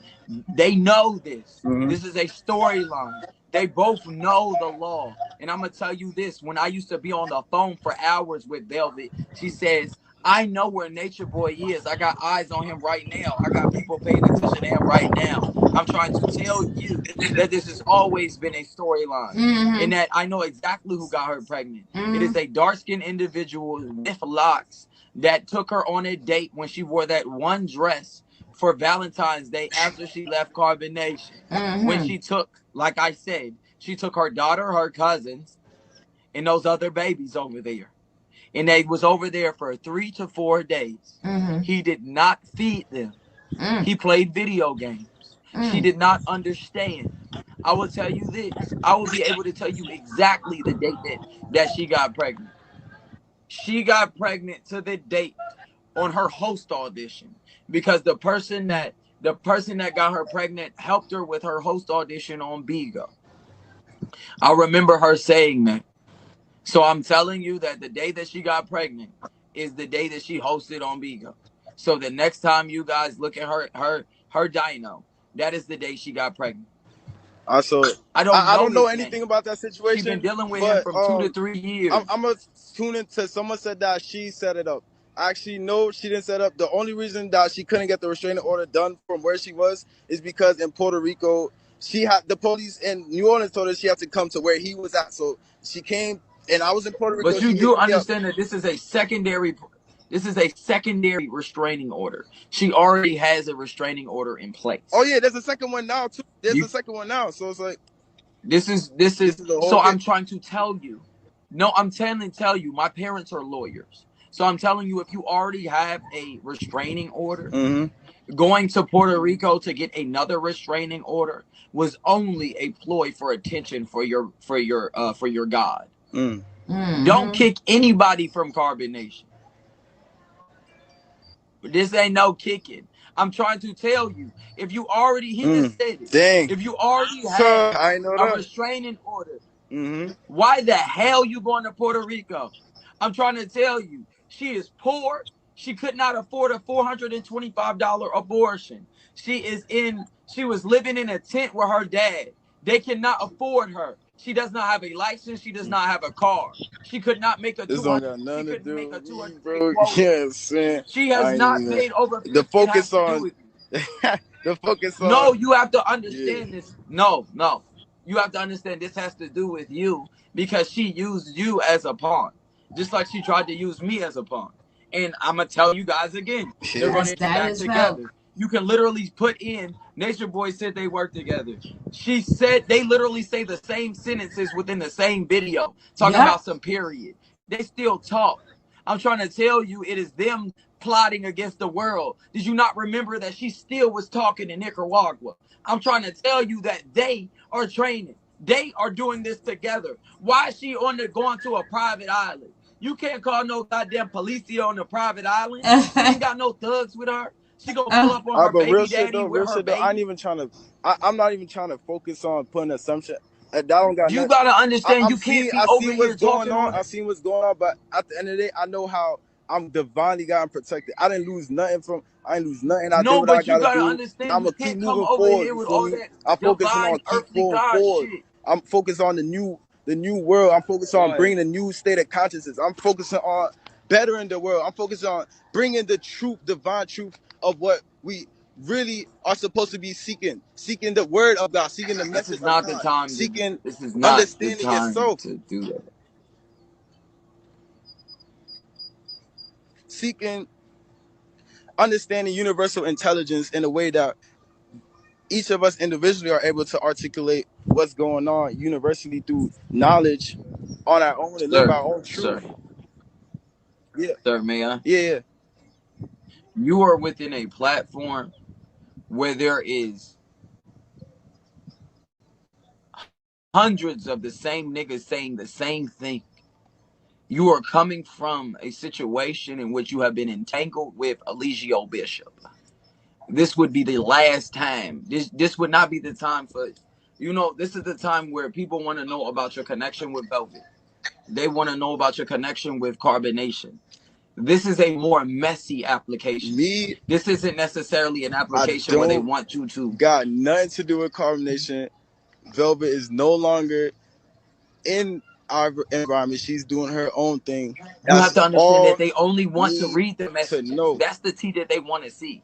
They know this. This is a storyline. They both know the law. And I'm going to tell you this. When I used to be on the phone for hours with Velvet, she says, I know where Nature Boy is. I got eyes on him right now. I got people paying attention to him right now. I'm trying to tell you that this has always been a storyline. And that I know exactly who got her pregnant. It is a dark-skinned individual with locks that took her on a date when she wore that one dress for Valentine's Day after she left Carbonation. When she took, like I said, she took her daughter, her cousins, and those other babies over there. And they was over there for 3 to 4 days. He did not feed them. He played video games. She did not understand. I will tell you this. I will be able to tell you exactly the date that she got pregnant. She got pregnant to the date on her host audition because the person that got her pregnant helped her with her host audition on Bigo. I remember her saying that. So I'm telling you that the day that she got pregnant is the day that she hosted on Bigo. So the next time you guys look at her dyno, that is the day she got pregnant. Also, I don't know this anything man. about that situation. She's been dealing with him but from 2 to 3 years. I'm gonna tune into. Someone said that she set it up. Actually, no, she didn't set up. The only reason that she couldn't get the restraining order done from where she was is because in Puerto Rico, she had the police in New Orleans told her she had to come to where he was at. So she came, and I was in Puerto Rico. But you do understand that this is a secondary restraining order. She already has a restraining order in place. Oh yeah, there's a second one now too. There's a second one now. So it's like this is so I'm trying to tell you. No, I'm tell you, my parents are lawyers. So I'm telling you, if you already have a restraining order, going to Puerto Rico to get another restraining order was only a ploy for attention for your God. Don't kick anybody from Carbonation. This ain't no kicking. I'm trying to tell you, if you already said it, if you already have a restraining order, why the hell you going to Puerto Rico? I'm trying to tell you, she is poor. She could not afford a $425 abortion. She was living in a tent with her dad. They cannot afford her. She does not have a license. She does not have a car. She could not make a 200. She couldn't make a 200. Yes, man. She has not paid over 50. The focus on the focus on. No, you have to understand this. No. You have to understand this has to do with you because she used you as a pawn, just like she tried to use me as a pawn. And I'm gonna tell you guys again, they're running back together. You can literally put in Nature Boy said they work together. She said they literally say the same sentences within the same video, talking about some period. They still talk. I'm trying to tell you, it is them plotting against the world. Did you not remember that she still was talking in Nicaragua? I'm trying to tell you that they are training. They are doing this together. Why is she going to a private island? You can't call no goddamn police on a private island. She ain't got no thugs with her. She gonna pull up on her baby daddy with her baby. I'm not even trying to focus on putting assumption. That don't got. You gotta understand. You can't be over here talking on. I seen what's going on, but at the end of the day, I know how I'm divinely gotten protected. I didn't lose nothing. I did what I gotta do. Understand. I'm gonna keep moving forward. I'm focusing on keep going forward. I'm focused on the new world. I'm focused on bringing a new state of consciousness. I'm focusing on bettering the world. I'm focused on bringing the truth, divine truth of what really are supposed to be seeking the word of God, seeking the This message is of not the God, time to. seeking This is not the understanding time yourself, to do that. seeking understanding universal intelligence in a way that each of us individually are able to articulate what's going on universally through knowledge on our own and live Sir, our own truth. sir, Yeah, sir, may I? yeah. You are within a platform where there is hundreds of the same niggas saying the same thing. You are coming from a situation in which you have been entangled with Eligio Bishop. This would be the last time. This would not be the time for, this is the time where people want to know about your connection with Velvet. They want to know about your connection with Carbonation. This is a more messy application. This isn't necessarily an I application where they don't want you to. got nothing to do with Carbonation. Velvet is no longer in our environment. She's doing her own thing. You have That's to understand all that they only want to need read the to messages. know. That's the tea that they want to see.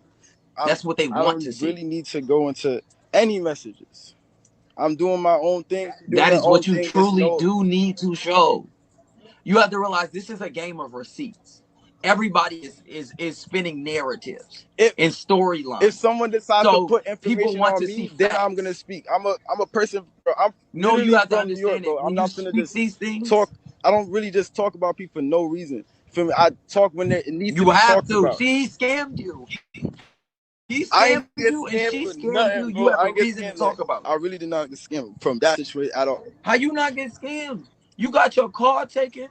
That's what they I want don't to see. really need to go into any messages. I'm doing my own thing. Doing That her is own what you thing. Just truly know. do need to show. You have to realize this is a game of receipts. Everybody is spinning narratives and storylines. If someone decides to So put people information want on to see me, then I'm facts. gonna speak. I'm a person. Bro, I'm No, you literally have to from New York, understand bro. that I'm when you not gonna speak just these things, talk. I don't really just talk about people for no reason. Feel me? I talk when it needs to you be have talked to. about. See, he scammed you. He I ain't scammed get you, and scammed she for scammed you. nothing, You bro. have I a ain't get reason to scammed. Like talk about it. I really did not get scammed from that situation at all. How you not get scammed? You got your car taken.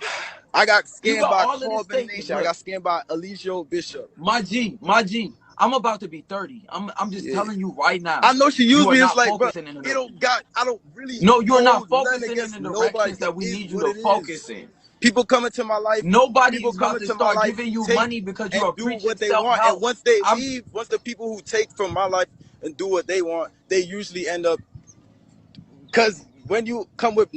I got You scammed got by all of this taken. Carbonation. I Look, got scammed by Eligio Bishop. my G. I'm about to be 30. I'm just Yeah. telling you right now. I know she You used are me. It's not like, bro, focusing in it the. don't got. I don't really No, you're not hold nothing focusing in against the nobody. directions It that we is need you what to it is. focus in. People come into my life. Nobody People is come about to into my start life, giving you take money because you and are do preaching what they want. And self-help. once they leave, once the people who take from my life and do what they want, they usually end up. Because when you come with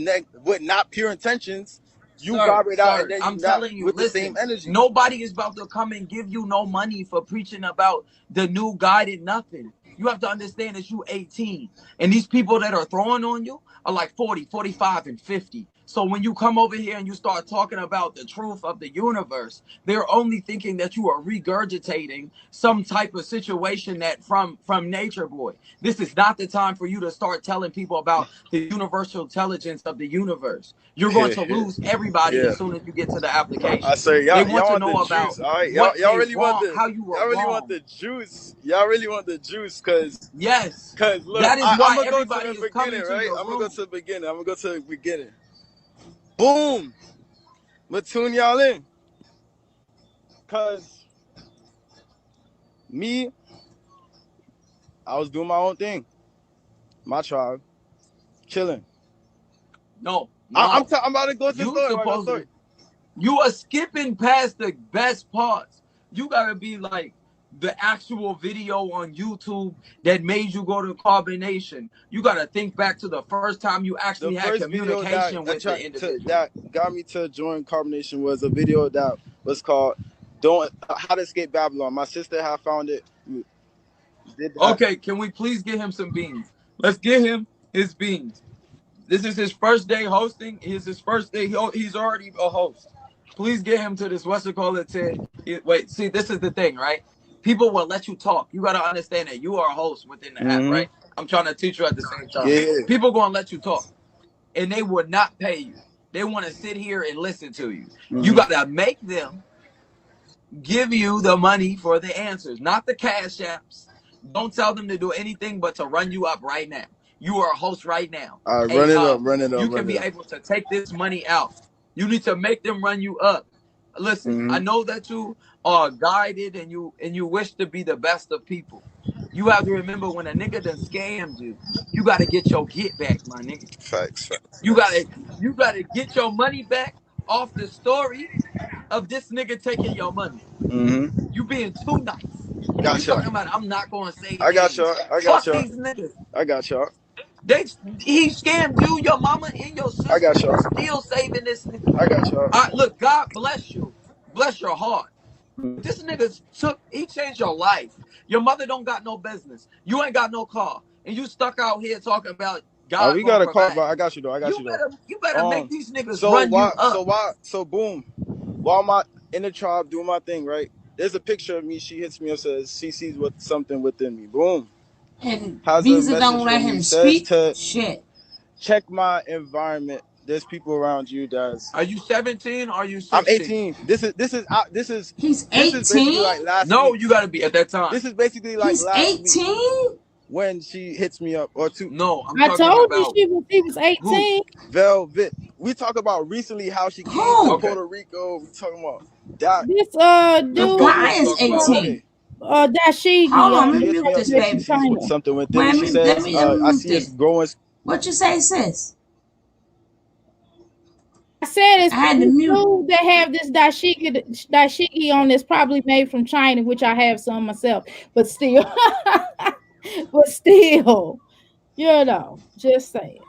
not pure intentions, you vibrate out, and Sir, then you I'm not telling you, with the same listen, energy. nobody is about to come and give you no money for preaching about the new guided nothing. You have to understand that you 18. And these people that are throwing on you are like 40, 45, and 50. So when you come over here and you start talking about the truth of the universe, they're only thinking that you are regurgitating some type of situation that from Nature Boy. This is not the time for you to start telling people about the universal intelligence of the universe. You're going to lose everybody Yeah. as soon as you get to the I application. say They y'all want to want the know about juice, all right? what Y'all they really want wrong, the how you were y'all really want wrong. the juice. Y'all really want the juice, Yes, cause look, that is I'm why gonna go to everybody the is beginning, coming to right? your I'm gonna go room. to the beginning. Boom, I'm gonna tune y'all in, cause me, I was doing my own thing, my tribe, chilling. No, I'm about to go to the you story. I got a supposed story. to. You are skipping past the best parts. You gotta be like the actual video on YouTube that made you go to Carbonation. You gotta think back to the first time you The actually had first video communication with the individual. that got me to join Carbonation was a video that was called "Don't How to Escape Babylon." My sister had found it. We did that. Okay, can we please get him some beans? Let's get him his beans. This is his first day hosting. It's his first day. He's already a host. Please get him to this. What's it called? Wait, see, this is the thing, right? People will let you talk. You got to understand that you are a host within the app, right? I'm trying to teach you at the same time. Yeah. People going to let you talk, and they will not pay you. They want to sit here and listen to you. You got to make them give you the money for the answers, not the cash apps. Don't tell them to do anything but to run you up right now. You are a host right now. All right, Hey, run it up, you run can it be up. able to take this money out. You need to make them run you up. Listen, I know that you are guided and you wish to be the best of people. You have to remember when a nigga done scammed you, you got to get your get back, my nigga. Facts. You gotta get your money back off the story of this nigga taking your money. You being too nice. You Gotcha. talking about I'm not gonna say I got names. y'all. I got Fuck y'all. these niggas. I got y'all. He scammed you, your mama, and your I sister. got You y'all. still saving this nigga. I got y'all. Look, God bless you. Bless your heart. This nigga he changed your life. Your mother don't got no business. You ain't got no car, and you stuck out here talking about God We gonna got a call, but provide. I got you though. You better make these niggas So run you why? up. So boom. While I'm out in the tribe doing my thing, right? There's a picture of me. She hits me up, says she sees something within me. Boom. And Has a Visa message don't for let me. him Says speak? to Shit. check my environment. There's people around you that's. Are you 17 or are you I'm 16? 18. This is He's basically 18? like last No, week. you gotta be at that time. This is basically like He's last week 18? when she hits me up or two. No, I'm I talking told you about he was who? 18. Velvet. We talk about recently how she came to Who? Okay. Puerto Rico. We talking about that. This The That's dude what we guy was is talking about. eighteen. Okay. Dashigi Hold on, let She me hits mute me up, this says been she baby. sees trying to. something within me. Let She me let says, me let me I mute see us this. growing. What you say, sis? I said it's I had to this mute. dude that have this dashiki on that's probably made from China, which I have some myself, but still, just saying.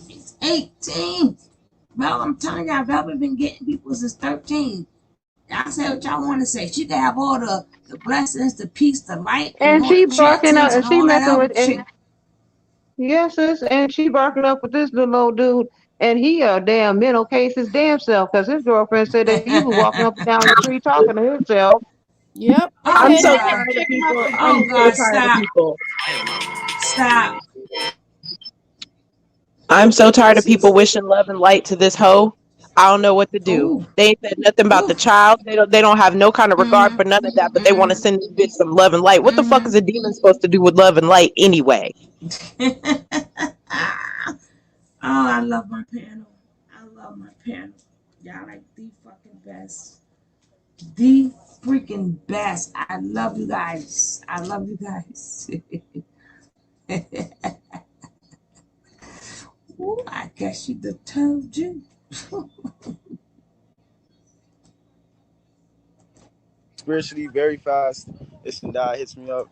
He's 18. Well, I'm telling y'all, Velvet been getting people since 13. Y'all say what y'all want to say. She can have all the blessings, the peace, the light, and And all the she barking up, chantings and and she all that messing other with, shit. and yes, sis, and she barking up with this little old dude, and he a damn mental case his damn self, because his girlfriend said that he was walking up and down the street talking to himself. Yep, they Oh said I'm so they had God. to tired of check him out people. for I'm Oh drug so God, tests. tired of stop. people. Stop. I'm so tired of people Sis. wishing love and light to this hoe. I don't know what to do. Ooh. They ain't said nothing about Ooh. the child. They don't have no kind of regard Mm-hmm. for none of that, but they want to Mm-hmm. send this bitch some love and light. What the fuck Mm-hmm. is a demon supposed to do with love and light anyway? Oh, I love my panel. I love my panel. Y'all like the fucking best. The freaking best. I love you guys. I love you guys. Ooh, I guess she done told you. Spiritually very fast. This and that hits me up.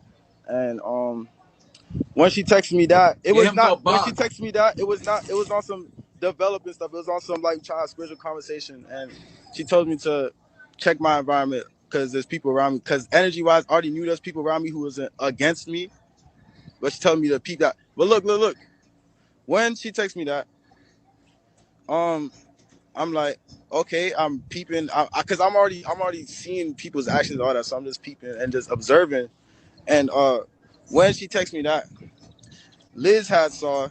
And when she texted me that, it Get was him to not a when she box. texted me that, it was on some developing stuff. It was on some like child spiritual conversation. And she told me to check my environment because there's people around me. Because energy wise, I already knew there's people around me who was against me. But she told me to peep that. But look. When she texted me that, I'm like, okay, I'm peeping, because I'm already seeing people's actions and all that, so I'm just peeping and just observing. And when she texted me that, Liz had saw,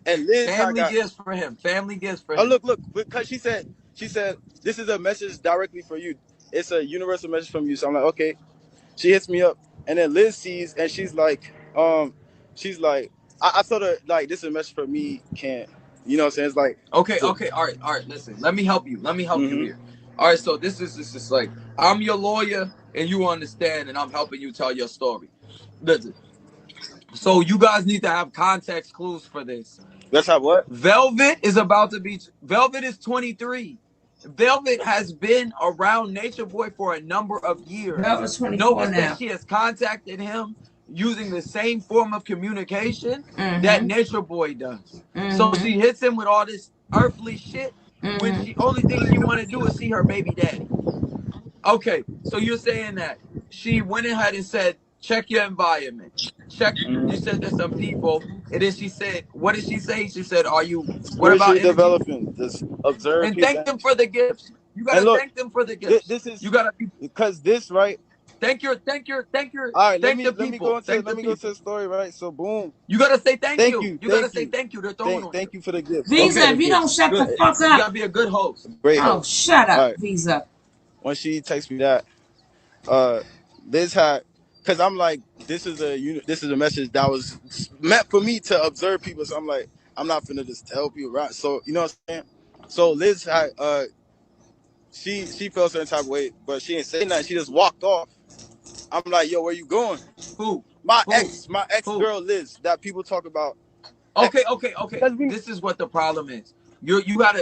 and Liz had Family got. gifts for him. Family gifts for Oh him. look, because she said this is a message directly for you. It's a universal message from you. So I'm like, okay. She hits me up, and then Liz sees, and she's like, I told her like this is a message for me. Can't, you know what I'm saying? It's like, Okay, so. all right. Listen, let me help you. Let me help you Mm-hmm. here. All right, so this is like I'm your lawyer and you understand, and I'm helping you tell your story. Listen, so you guys need to have context clues for this. Let's have what? Velvet is 23. Velvet has been around Nature Boy for a number of years. Velvet's 24 Notice that now. she has contacted him using the same form of communication that Mm-hmm. Nature Boy does. So Mm-hmm. she hits him with all this earthly shit when Mm-hmm. she only thing she want to do is see her baby daddy. Okay, so you're saying that she went ahead and said, check your environment. Check, you said there's some people. And then she said, what did she say? She said, are you, what about Spiritually energy? developing, just observe And people's thank them energy. for the gifts. You And gotta look, thank them for the gifts. this You is gotta be because this right. thank All right, the let me go people. into Thank let the me go to people. the story, right? So boom, You gotta say thank thank you. you, You gotta thank say you, thank you. They're throwing on you. thank you for the gifts. Thank you Visa, for Okay, the if you don't gifts. shut the Good, fuck you up. gotta be a good host. great Oh, host. shut All up, right, Visa. when she texts me that, uh, Liz had, because I'm like, this is a message that was meant for me to observe people. So I'm like, I'm not finna just tell people, right? So you know what I'm saying? So Liz had, she felt certain type of way, but she didn't say nothing. She just walked off. I'm like, yo, where you going? Who? My Who? ex Who? girl Liz, that people talk about. Okay. This is what the problem is.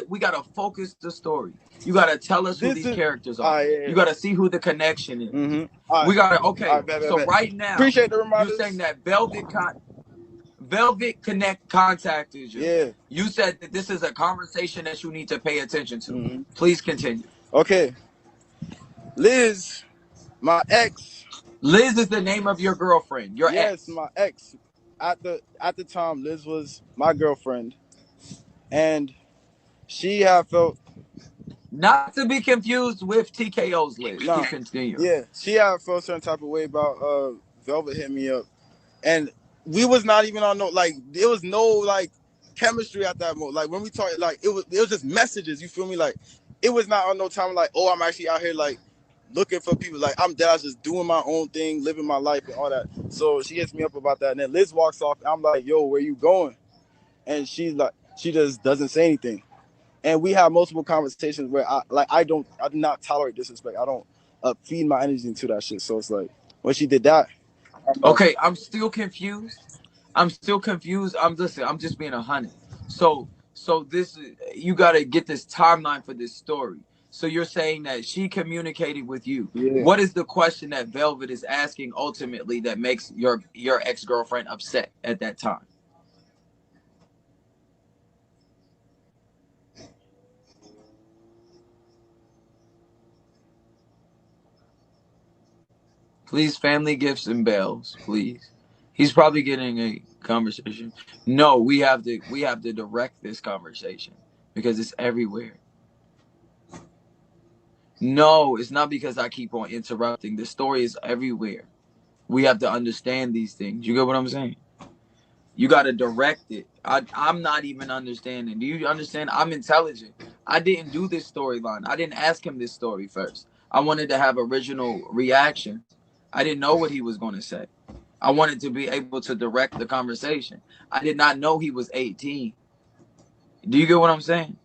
We gotta focus the story. You gotta tell us who This these is, characters are. yeah. You gotta see who the connection is. Mm-hmm. All We right, gotta all okay. right, bet, So bet. right now, Appreciate the you're saying reminders. that Velvet Connect contacted you. Yeah. You said that this is a conversation that you need to pay attention to. Mm-hmm. Please continue. Okay, Liz, my ex. Liz is the name of your girlfriend, your Yes, ex. my ex. At the time, Liz was my girlfriend, and she had felt Not to be confused with TKO's Liz. nah, Please continue. yeah, she had felt a certain type of way about Velvet hit me up, and we was not even on no like there was no like chemistry at that moment. Like when we talked, like it was just messages. You feel me? Like it was not on no time like, oh, I'm actually out here like looking for people. Like I'm dead, I was just doing my own thing, living my life and all that. So she hits me up about that, and then Liz walks off. And I'm like, yo, where you going? And she's like, she just doesn't say anything. And we have multiple conversations where I do not tolerate disrespect. I don't feed my energy into that shit. So it's like when she did that, I'm like, Okay, I'm still confused. I'm still confused. I'm just being 100. So this you got to get this timeline for this story. So you're saying that she communicated with you. yeah. What is the question that Velvet is asking ultimately that makes your ex-girlfriend upset at that time? Please, family gifts and bells, please. He's probably getting a conversation. No, we have to direct this conversation because it's everywhere. No, it's not because I keep on interrupting. The story is everywhere. We have to understand these things. You get what I'm saying? You got to direct it. I'm not even understanding. Do you understand? I'm intelligent. I didn't do this storyline. I didn't ask him this story first. I wanted to have original reaction. I didn't know what he was going to say. I wanted to be able to direct the conversation. I did not know he was 18. Do you get what I'm saying?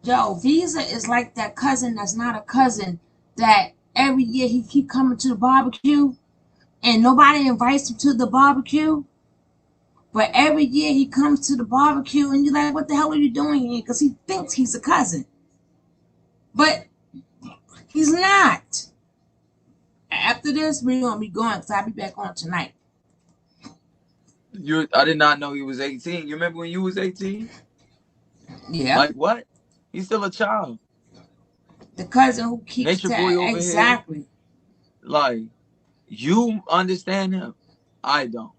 Yo, Visa is like that cousin that's not a cousin that every year he keep coming to the barbecue and nobody invites him to the barbecue. But every year he comes to the barbecue and you're like, what the hell are you doing here? Because he thinks he's a cousin. But he's not. After this, we're going to be going because I'll be back on tonight. I did not know he was 18. You remember when you was 18? Yeah. Like what? He's still a child. The cousin who keeps Nature boy over exactly. here. Like, you understand him? I don't.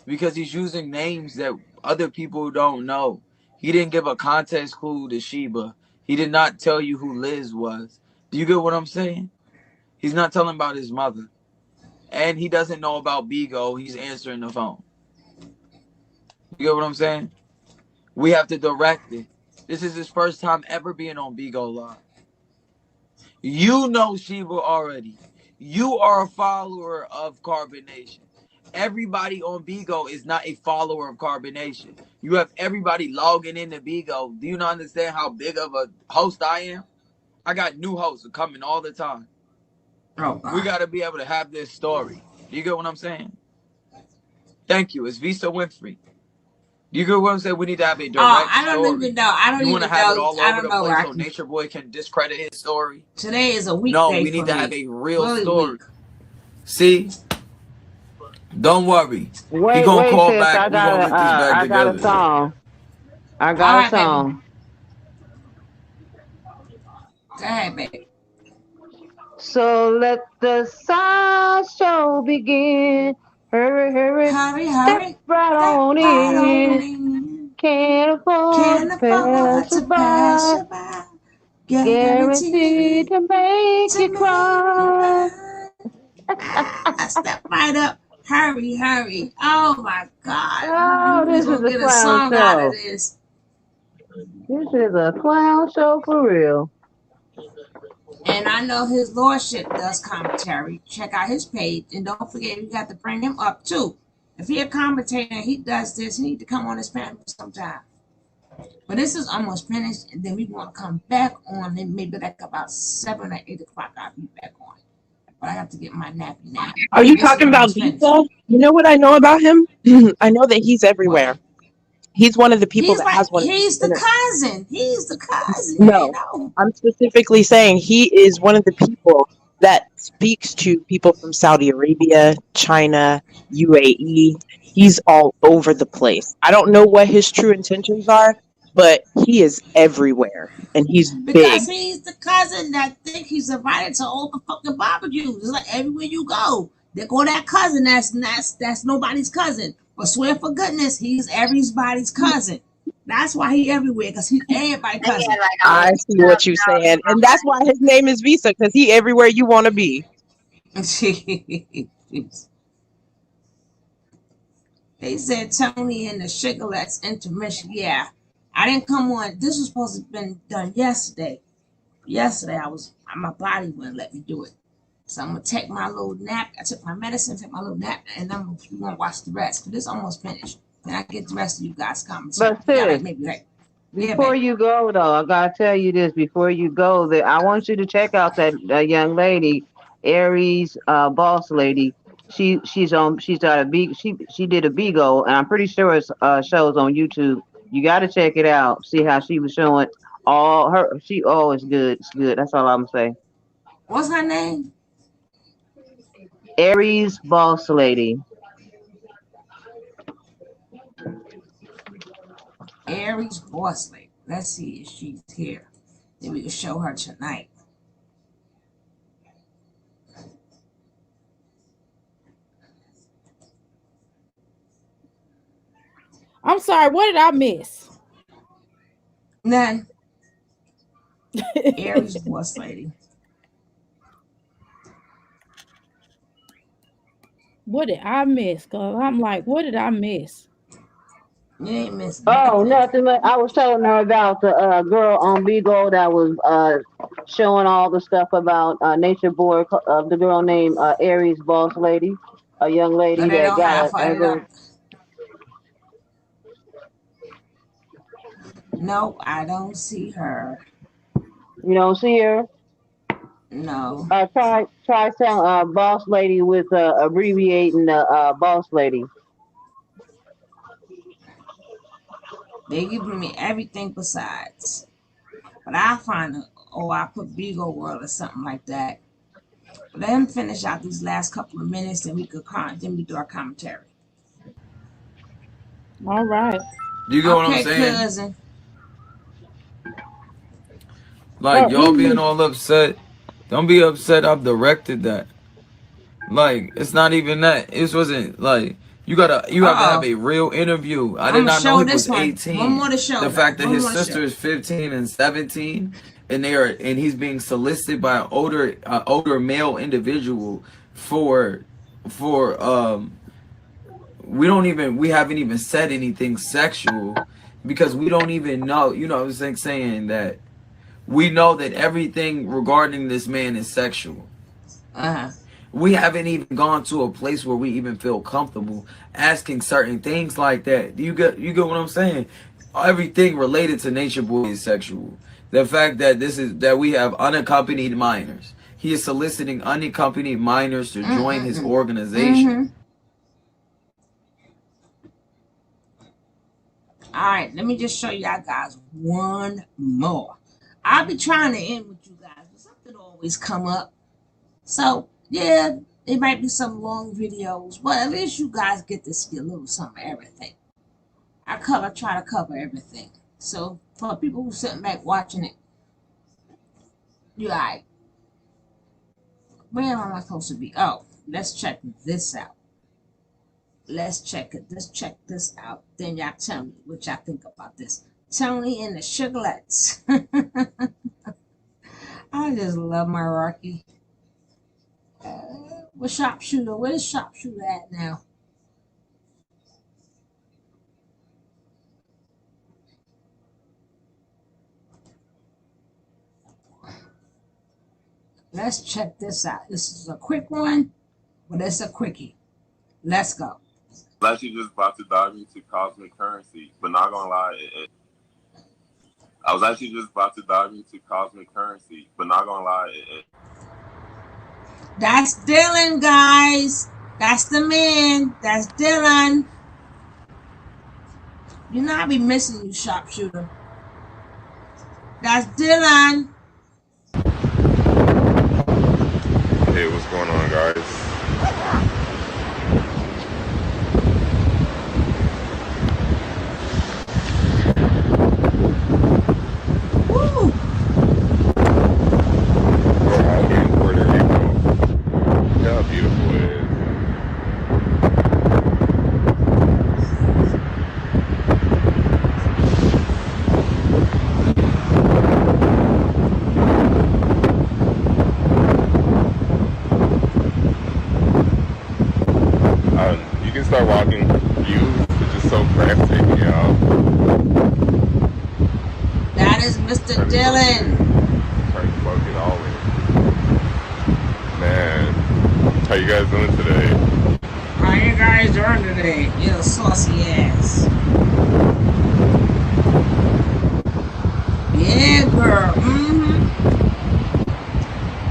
Because he's using names that other people don't know. He didn't give a context clue to Sheba. He did not tell you who Liz was. Do you get what I'm saying? He's not telling about his mother. And he doesn't know about Bigo. He's answering the phone. You get what I'm saying? We have to direct it. This is his first time ever being on Bigo Live. You know Sheba already. You are a follower of Carbonation. Everybody on Bigo is not a follower of Carbonation. You have everybody logging into Bigo. Do you not understand how big of a host I am? I got new hosts coming all the time. Oh, we got to be able to have this story. Do you get what I'm saying? Thank you. It's Visa Winfrey. Do you get what I'm saying? We need to have a direct I don't story. even know. I don't you even want to have know. it all I over don't the know, place Rocky. so Nature Boy can discredit his story? Today is a weekday No, we need to have a real story. See? Don't worry. He Wait, gonna wait, call sis. back. We gonna get this back I got a together. song. I All got right, a song. baby. Go ahead, baby. So let the sideshow begin. Hurry, hurry, Hurry, step hurry. right Step on right on in. in. Can't afford Can't to pass afford you to pass by. you by. Guaranteed Guaranteed to make to you make you cry. right. Step right up. Hurry, hurry. Oh my God. Oh, We this just is gonna a get a clown song out of show. this. This is a clown show for real. And I know his lordship does commentary. Check out his page. And don't forget, you got to bring him up too. If he a commentator and he does this, he need to come on his panel sometime. But this is almost finished, and then we want to come back on, and maybe like about 7 or 8 o'clock, I'll be back on. But I have to get my nappy nap. Are you This is talking about almost finished. Visa? You know what I know about him? I know that he's everywhere. He's one of the people He's that like, has one of he's the the cousin. He's the cousin. You No, know. I'm specifically saying he is one of the people that speaks to people from Saudi Arabia, China, UAE. He's all over the place. I don't know what his true intentions are, but he is everywhere and he's Because big. he's the cousin that think he's invited to all the fucking barbecues. It's like everywhere you go, there go that cousin that's nobody's cousin. But swear for goodness, he's everybody's cousin. That's why he everywhere, because he's everybody's cousin. I see what you're saying. And that's why his name is Visa, because he everywhere you want to be. They said Tony and the Sugarlettes intermission. Yeah. I didn't come on. This was supposed to have been done yesterday. Yesterday my body wouldn't let me do it. So I'm gonna take my little nap. I took my medicine, take my little nap, and we're gonna watch the rest. Cause this almost finished. Then I get the rest of you guys' commentary. But sis, Yeah, before baby. you go though, I gotta tell you this before you go that I want you to check out that young lady, Aries boss lady. She's got a big she did a Bigo and I'm pretty sure it's shows on YouTube. You gotta check it out. See how she was showing all her it's good. It's good. That's all I'm gonna say. What's her name? Aries boss lady. Aries boss lady. Let's see if she's here. Then we can show her tonight. I'm sorry, what did I miss? None. Aries boss lady. What did I miss? Cause I'm like, what did I miss? You ain't missing Oh, nothing. I was telling her about the girl on Bigo that was showing all the stuff about Nature Boy. The girl named Aries Boss Lady, a young lady No, they that don't have got her. No, I don't see her. You don't see her? No. Try saying Boss Lady with abbreviating the Boss Lady. They giving me everything besides. But I'll find her. Or I'll put Beagle World or something like that. But let him finish out these last couple of minutes, then we do our commentary. All right. You get what I'm saying? Cousin. Like, y'all being all upset. Don't be upset I've directed that. Like, it's not even that. It wasn't like you have to have a real interview. I did not know he was 18. One more to show. The fact that his sister is 15 and 17, and he's being solicited by an older male individual for we haven't even said anything sexual because we don't even know. You know what I'm saying that we know that everything regarding this man is sexual. We haven't even gone to a place where we even feel comfortable asking certain things like that. You get what I'm saying? Everything related to Nature Boy is sexual. The fact that we have unaccompanied minors. He is soliciting unaccompanied minors to join his organization. All right, let me just show y'all guys one more. I'll be trying to end with you guys, but something always come up. So yeah, it might be some long videos, but at least you guys get to see a little something of everything. I try to cover everything. So for people who sitting back watching it, you like, where am I supposed to be? Oh, let's check this out. Let's check this out. Then y'all tell me what y'all think about this. Tony and the Sugarlettes. I just love my Rocky. Where's Sharpshooter? Where's Sharpshooter at now? Let's check this out. This is a quick one, but it's a quickie. Let's go. I was actually just about to dive into cosmic currency, but not gonna lie, That's Dylan, guys. That's the man. That's Dylan. You know I be missing you, Sharpshooter. That's Dylan. Hey, what's going on, guys? You can start watching views. It's just so breathtaking, y'all. That is Mr. Dylan. Trying to plug it all in. Man, how you guys doing today? How you guys doing today? You saucy ass. Yeah, girl.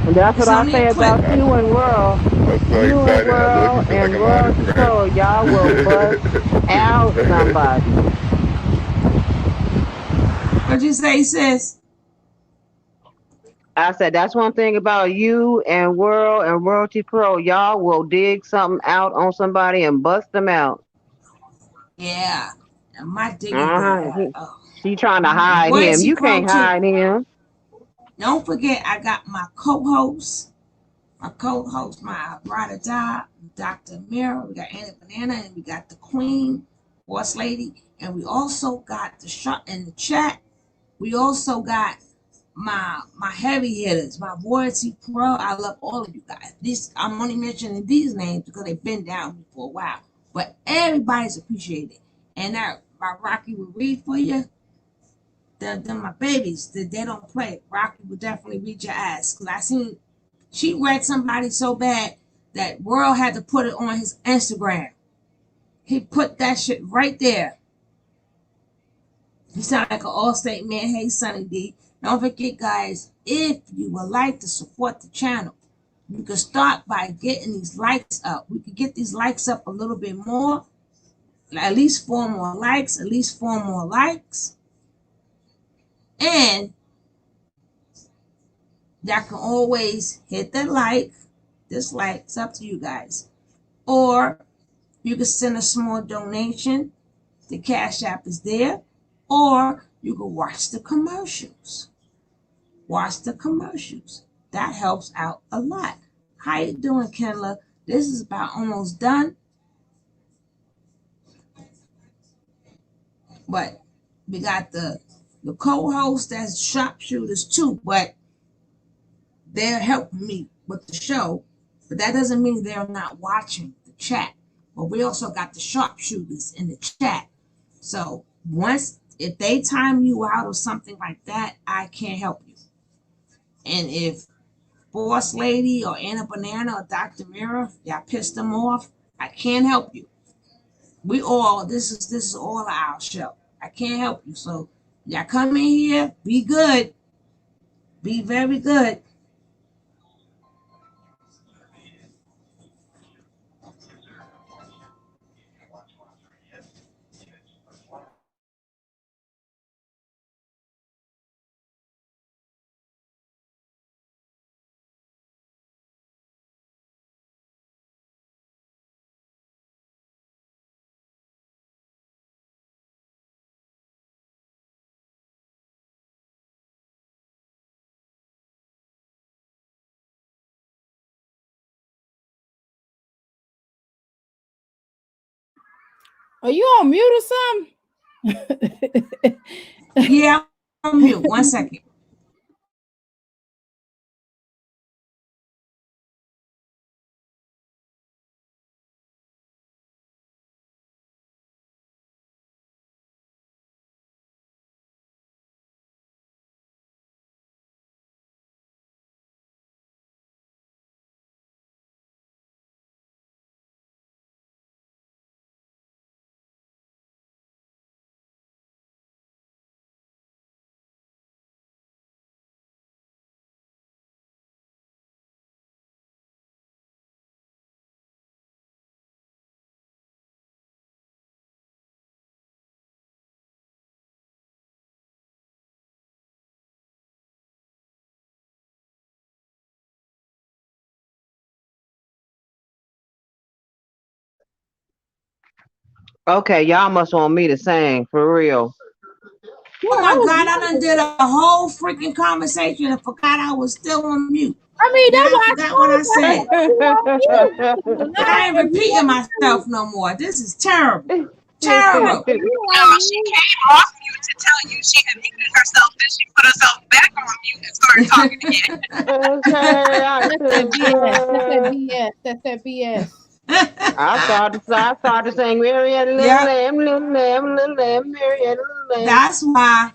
And that's It's what I only a say clip. about you and World. I'm so You and excited. I know World you feel like and I'm out World of Control, y'all will bust out somebody. What'd you say, sis? I said that's one thing about you and Royalty Pro. Y'all will dig something out on somebody and bust them out. Yeah. And my digging good. Uh-huh. She trying to hide him. Royalty You Pro can't too. hide him. Don't forget, I got my co-host, my ride or die, Dr. Mira. We got Anna Banana, and we got the Queen, Boss Lady, and we also got the shot in the chat. We also got my heavy hitters, my Royalty Pro. I love all of you guys. This I'm only mentioning these names because they've been down with me for a while, but everybody's appreciated. And that my Rocky will read for you. They're my babies. They don't play. Rocky will definitely read your ass because I seen she read somebody so bad that World had to put it on his Instagram. He put that shit right there. You sound like an all-state man. Hey, Sonny D. Don't forget, guys, if you would like to support the channel, you can start by getting these likes up. We could get these likes up a little bit more. At least 4 more likes. At least 4 more likes. And y'all can always hit that like, dislike. It's up to you guys. Or you can send a small donation. The Cash App is there. Or you can watch the commercials. Watch the commercials. That helps out a lot. How you doing, Kenla? This is about almost done. But we got the co-host that's sharpshooters too, but they're helping me with the show. But that doesn't mean they're not watching the chat. But we also got the sharpshooters in the chat. So if they time you out or something like that, I can't help you. And if Boss Lady or Anna Banana or Dr. Mira, y'all pissed them off, I can't help you. This is all our show. I can't help you. So y'all come in here, be good, be very good. Are you on mute or something? Yeah, I'm on mute. 1 second. Okay, y'all must want me to sing for real. Oh my God, I done did a whole freaking conversation and forgot I was still on mute. I mean, Now that's I why forgot what I said. I ain't repeating you. myself no more. This is terrible. No, Terrible. she came off mute to tell you she had muted herself, then she put herself back on mute and started talking again. That's that BS. That's that BS. That's that BS. I started saying Marietta little Yep. lamb, little lamb, little lamb, Marietta little lamb. That's why.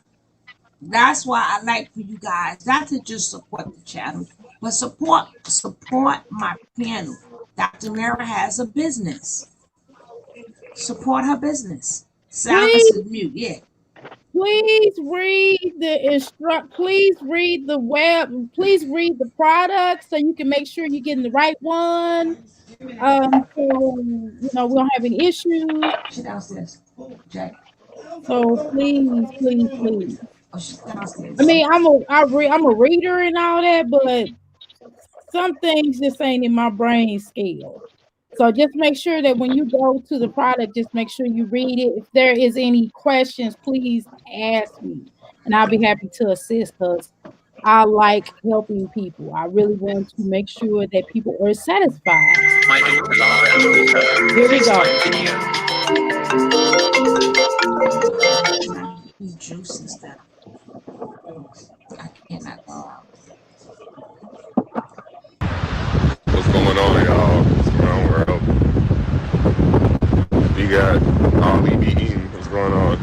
That's why I like for you guys not to just support the channel, but support my panel. Dr. Mara has a business. Support her business. Silence Please, is mute. Yeah. please read the please read the please read the product so you can make sure you're getting the right one. So we don't have any issues. She downstairs. Jack. So please, please, please. Oh, she's downstairs. I mean, I'm a reader and all that, but some things just ain't in my brain scale. So just make sure that when you go to the product, just make sure you read it. If there is any questions, please ask me, and I'll be happy to assist us. I like helping people. I really want to make sure that people are satisfied. My daughter's on Here we go. Eat juice and stuff. I cannot go out. What's going on, y'all? What's going on, world? You got Ollie be eating. What's going on?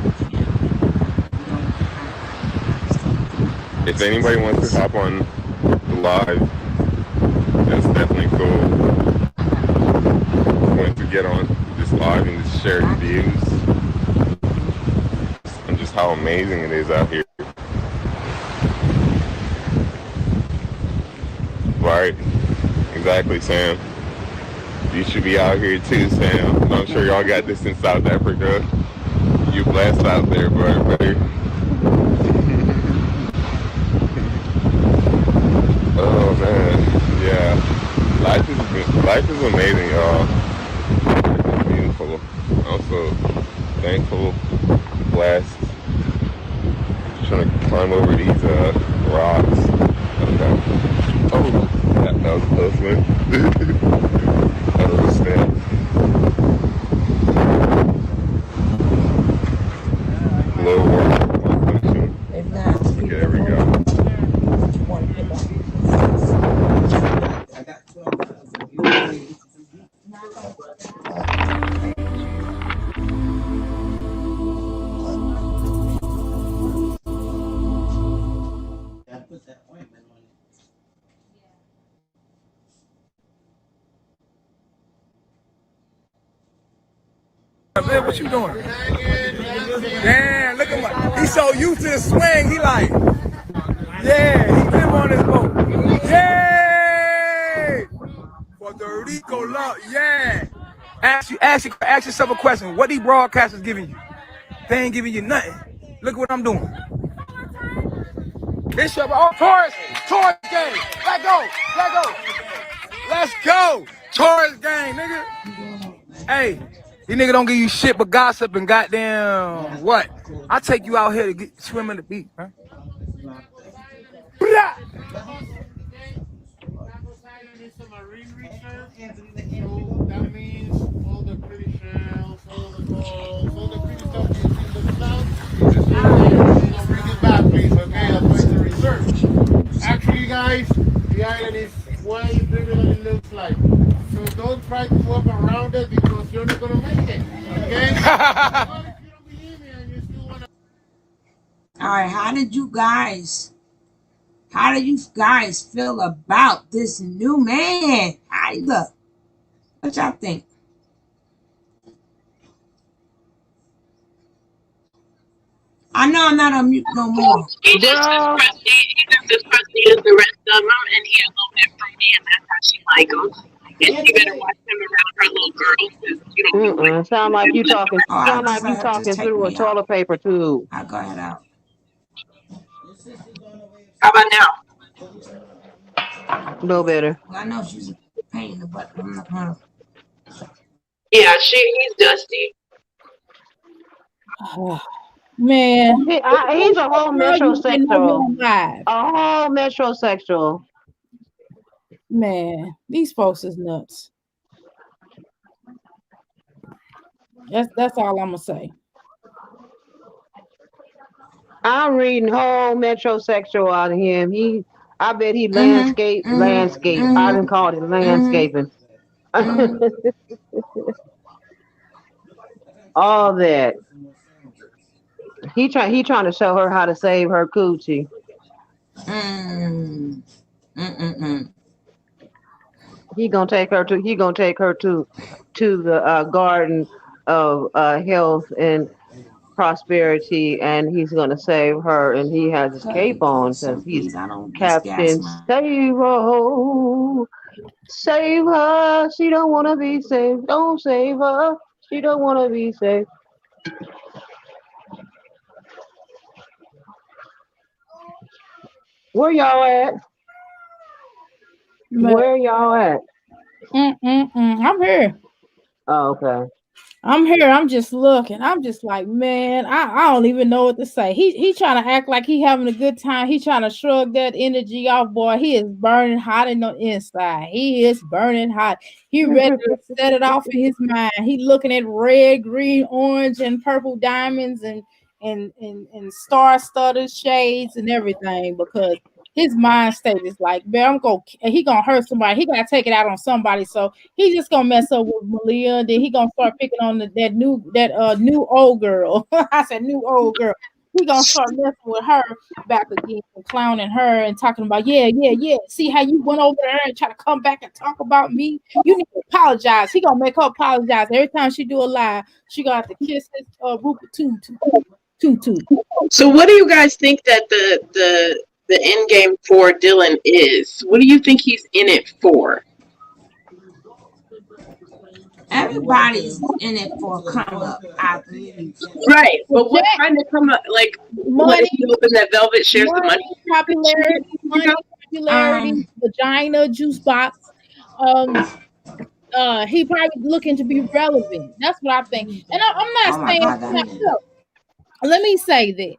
If anybody wants to hop on the live, that's definitely cool. Want to get on this live and just share your views and just how amazing it is out here. Right? Exactly, Sam. You should be out here too, Sam. I'm sure y'all got this in South Africa. You blessed out there, buddy. Oh man, yeah. Life is amazing, y'all. Life is beautiful. I'm so thankful, blessed. Just trying to climb over these rocks. Okay. Oh, that was a close one. That was a snap. Low water function. Okay, there we go. Man, what you doing? Damn, look at my. He's so used to the swing. He like, yeah, he live on his boat. Yay! Puerto Rico love, yeah. Ask yourself a question. What these broadcasters giving you? They ain't giving you nothing. Look what I'm doing. This your Taurus game. Let go. Let's go. Taurus game, nigga. Hey. These niggas don't give you shit but gossip and goddamn what? I take you out here to swim in the beach, huh? That means all the pretty shells, all the balls, all the pretty stuff you see in the clouds. Bring it back, please, okay? I'm going to research. Actually, guys, the island is way bigger than it looks like. So don't try to walk around it because you're not going to make it, okay? All right, how did you guys feel about this new man? How you look? What y'all think? I know I'm not on mute no more. He's just as crusty as the rest of them, and he a little bit fruity, and that's how she like him. And she better watch him around her little girls, because you don't Sound like you talking. Oh, Sound like you talking through a toilet paper tube. I'll go ahead out. How about now? A little better. Well, I know she's a pain in the butt. I'm not gonna. Yeah, he's dusty. Man, he's a whole metrosexual. A whole metrosexual. Man, these folks is nuts. That's all I'm gonna say. I'm reading whole metrosexual out of him. I bet he landscape. I done called it landscaping. all that. He trying to show her how to save her coochie. Mm. Mm-mm-mm. He gonna take her to the garden of health and prosperity, and he's gonna save her. And he has his cape on because Some he's please, I don't just gas Captain my. Save her, save her. She don't wanna be saved. Don't save her. She don't wanna be saved. Where y'all at? But Where y'all at? I'm here. Oh, okay. I'm here. I'm just looking. I'm just like, man, I don't even know what to say. He trying to act like he having a good time. He trying to shrug that energy off, boy. He is burning hot in the inside. He is burning hot. He ready to set it off in his mind. He looking at red, green, orange, and purple diamonds and star-studded shades and everything because his mind state is like, man, he gonna hurt somebody. He gotta take it out on somebody. So he just gonna mess up with Malia, and then he gonna start picking on that new old girl. I said new old girl. He gonna start messing with her back again and clowning her and talking about yeah. See how you went over there and try to come back and talk about me? You need to apologize. He gonna make her apologize every time she do a lie. She gonna have to kiss his Rupert Tutu. So, what do you guys think that the end game for Dylan is? What do you think he's in it for? Everybody's in it for a come up, I believe. Right, Well, but what Jack, kind of come up? Like, what if money, he opens that Velvet shares the money? money, popularity, Um, vagina, juice box. Um, he probably looking to be relevant. That's what I think. And I'm not oh my saying God, that now, nigga. look, let me say this.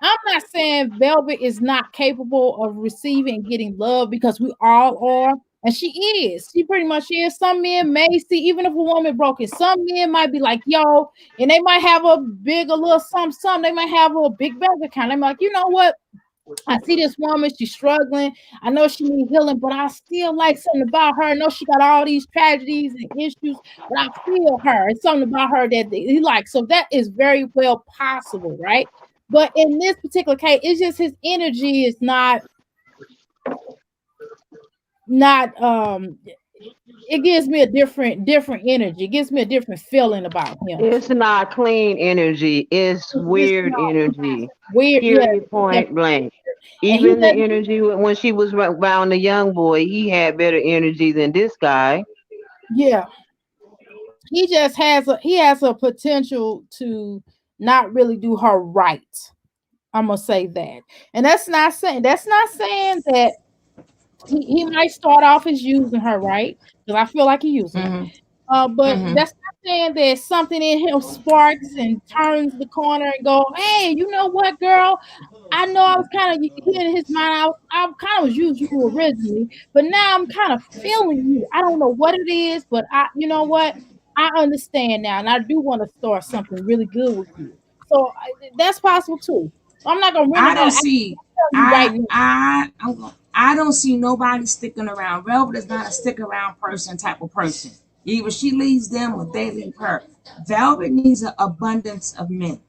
I'm not saying Velvet is not capable of receiving and getting love because we all are. And she is. She pretty much is. Some men may see, even if a woman broke it, some men might be like, yo, and they might have a big, a little some. They might have a big bank account. They might like, you know what? I see this woman, she's struggling. I know she needs healing, but I still like something about her. I know she got all these tragedies and issues, but I feel her. It's something about her that he likes. So that is very well possible, right? But in this particular case, it's just his energy is not it gives me a different energy. It gives me a different feeling about him. It's not clean energy. It's It's weird not energy. weird, yeah. Period. Point blank. And he Even the doesn't, energy when she was around the young boy, he had better energy than this guy. yeah. He has a potential to not really do her right. I'm gonna say that. And that's not saying that he might start off as using her, right? Because I feel like he's using her. Mm-hmm. But Mm-hmm. that's not saying that something in him sparks and turns the corner and go, hey, you know what, girl? I know I was kind of hearing his mind. I kind of was using you originally, but now I'm kind of feeling you. I don't know what it is, but you know what? I understand now, and I do want to start something really good with you. So that's possible too. I'm not gonna run I it out. don't I'm see. telling you right now. I don't see nobody sticking around. Velvet is not a stick around person type of person. Either she leaves them or they leave her. Velvet needs an abundance of men.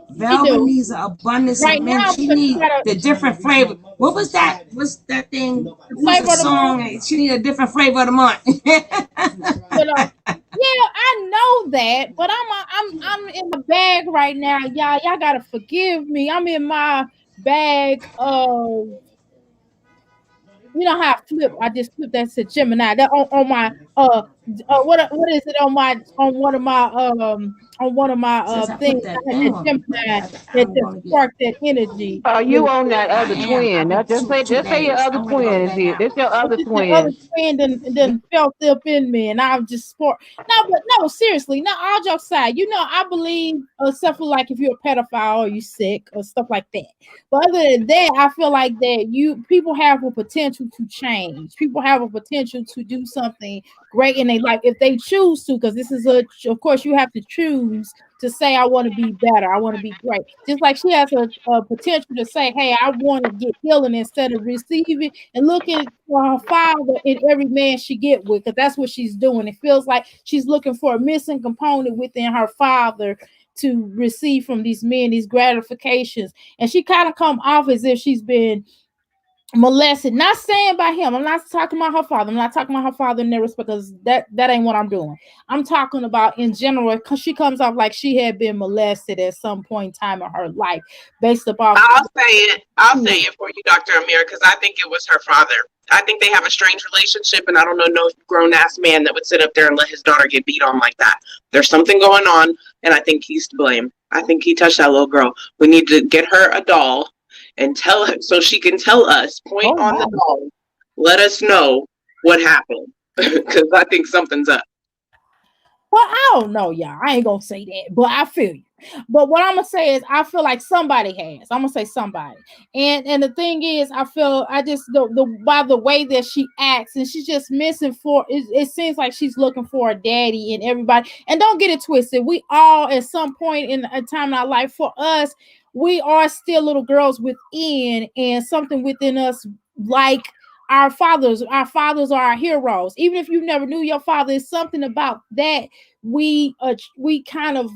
She Velvet do needs an abundance of right men. now She because she needs got a the different flavor. What was that? What's that thing? the It was a flavor of the month. song. She need a different flavor of the month. But yeah, I know that, but I'm in the bag right now, y'all. Y'all gotta forgive me. I'm in my bag of how I flip. I just flipped that to Gemini. That on my what is it on one of my Since I put things. that I had thing that on, Gemini that I'm just gonna get. sparked that energy You really on quick. that I other am. twin? I've Now been just say two just say your days. other I'm gonna go to twin is bed here. now. This your It's other just the other twin. twin done felt up in me, and I've just sport. No, but no, seriously, no. All jokes aside, I believe, except for like if you're a pedophile or you sick or stuff like that. But other than that, I feel like that people have a potential to change. People have a potential to do something great in their saying? Like if they choose to, because this is of course you have to choose to say I want to be better, I want to be great. Just like she has a potential to say, hey, I want to get healing instead of receiving and looking for her father in every man she get with, because that's what she's doing. It feels like she's looking for a missing component within her father to receive from these men, these gratifications. And she kind of come off as if she's been molested. Not saying by him. I'm not talking about her father. I'm not talking about her father in that respect, because that ain't what I'm doing. I'm talking about in general, because she comes off like she had been molested at some point in time in her life, based upon. I'll say it for you, Dr. Amir, because I think it was her father. I think they have a strange relationship, and I don't know no grown ass man that would sit up there and let his daughter get beat on like that. There's something going on, and I think he's to blame. I think he touched that little girl. We need to get her a doll and tell her so she can tell us, point on the doll, let us know what happened, because I think something's up. Well, I don't know, y'all. I ain't gonna say that, but I feel you. But what I'm gonna say is, I feel like somebody has. I'm gonna say somebody, and the thing is, I feel I just the by the way that she acts, and she's just missing for. It seems like she's looking for a daddy and everybody. And don't get it twisted. We all, at some point in a time in our life, for us, we are still little girls within, and something within us like our fathers are our heroes. Even if you never knew your father, it's something about that we kind of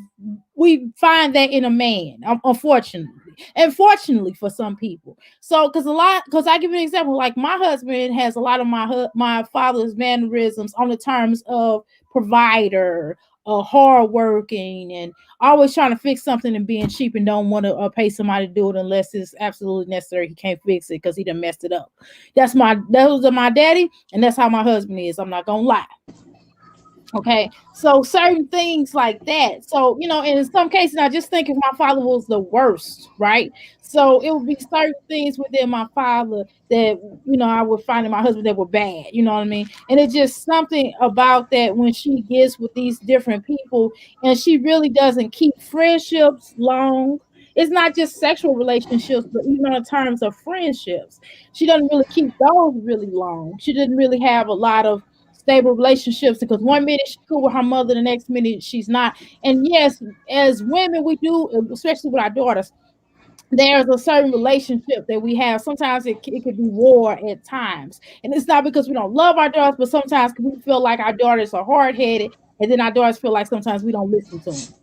we find that in a man, unfortunately, and fortunately for some people. So because I give you an example, like my husband has a lot of my father's mannerisms on the terms of provider, hardworking, and always trying to fix something and being cheap, and don't want to pay somebody to do it unless it's absolutely necessary. He can't fix it because he done messed it up. Those are my daddy, and that's how my husband is. I'm not gonna lie. Okay, so certain things like that. So, and in some cases, I just think if my father was the worst, right? So it would be certain things within my father that, I would find in my husband that were bad, you know what I mean? And it's just something about that when she gets with these different people and she really doesn't keep friendships long. It's not just sexual relationships, but even in terms of friendships. She doesn't really keep those really long. She didn't really have a lot of stable relationships, because one minute she's cool with her mother, the next minute she's not. And yes, as women, we do, especially with our daughters, there's a certain relationship that we have. Sometimes it could be war at times. And it's not because we don't love our daughters, but sometimes we feel like our daughters are hard headed, and then our daughters feel like sometimes we don't listen to them.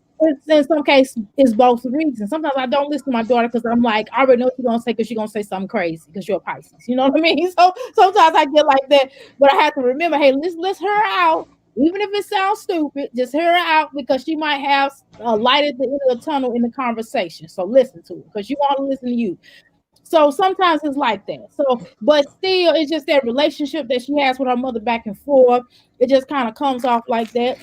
In some cases, it's both reasons. Sometimes I don't listen to my daughter because I'm like, I already know what you're gonna say, because you're gonna say something crazy because you're a Pisces. You know what I mean? So sometimes I get like that, but I have to remember, hey, let's hear her out. Even if it sounds stupid, just hear her out, because she might have a light at the end of the tunnel in the conversation. So listen to her, because you want to listen to you. So sometimes it's like that. So, but still, it's just that relationship that she has with her mother back and forth. It just kind of comes off like that.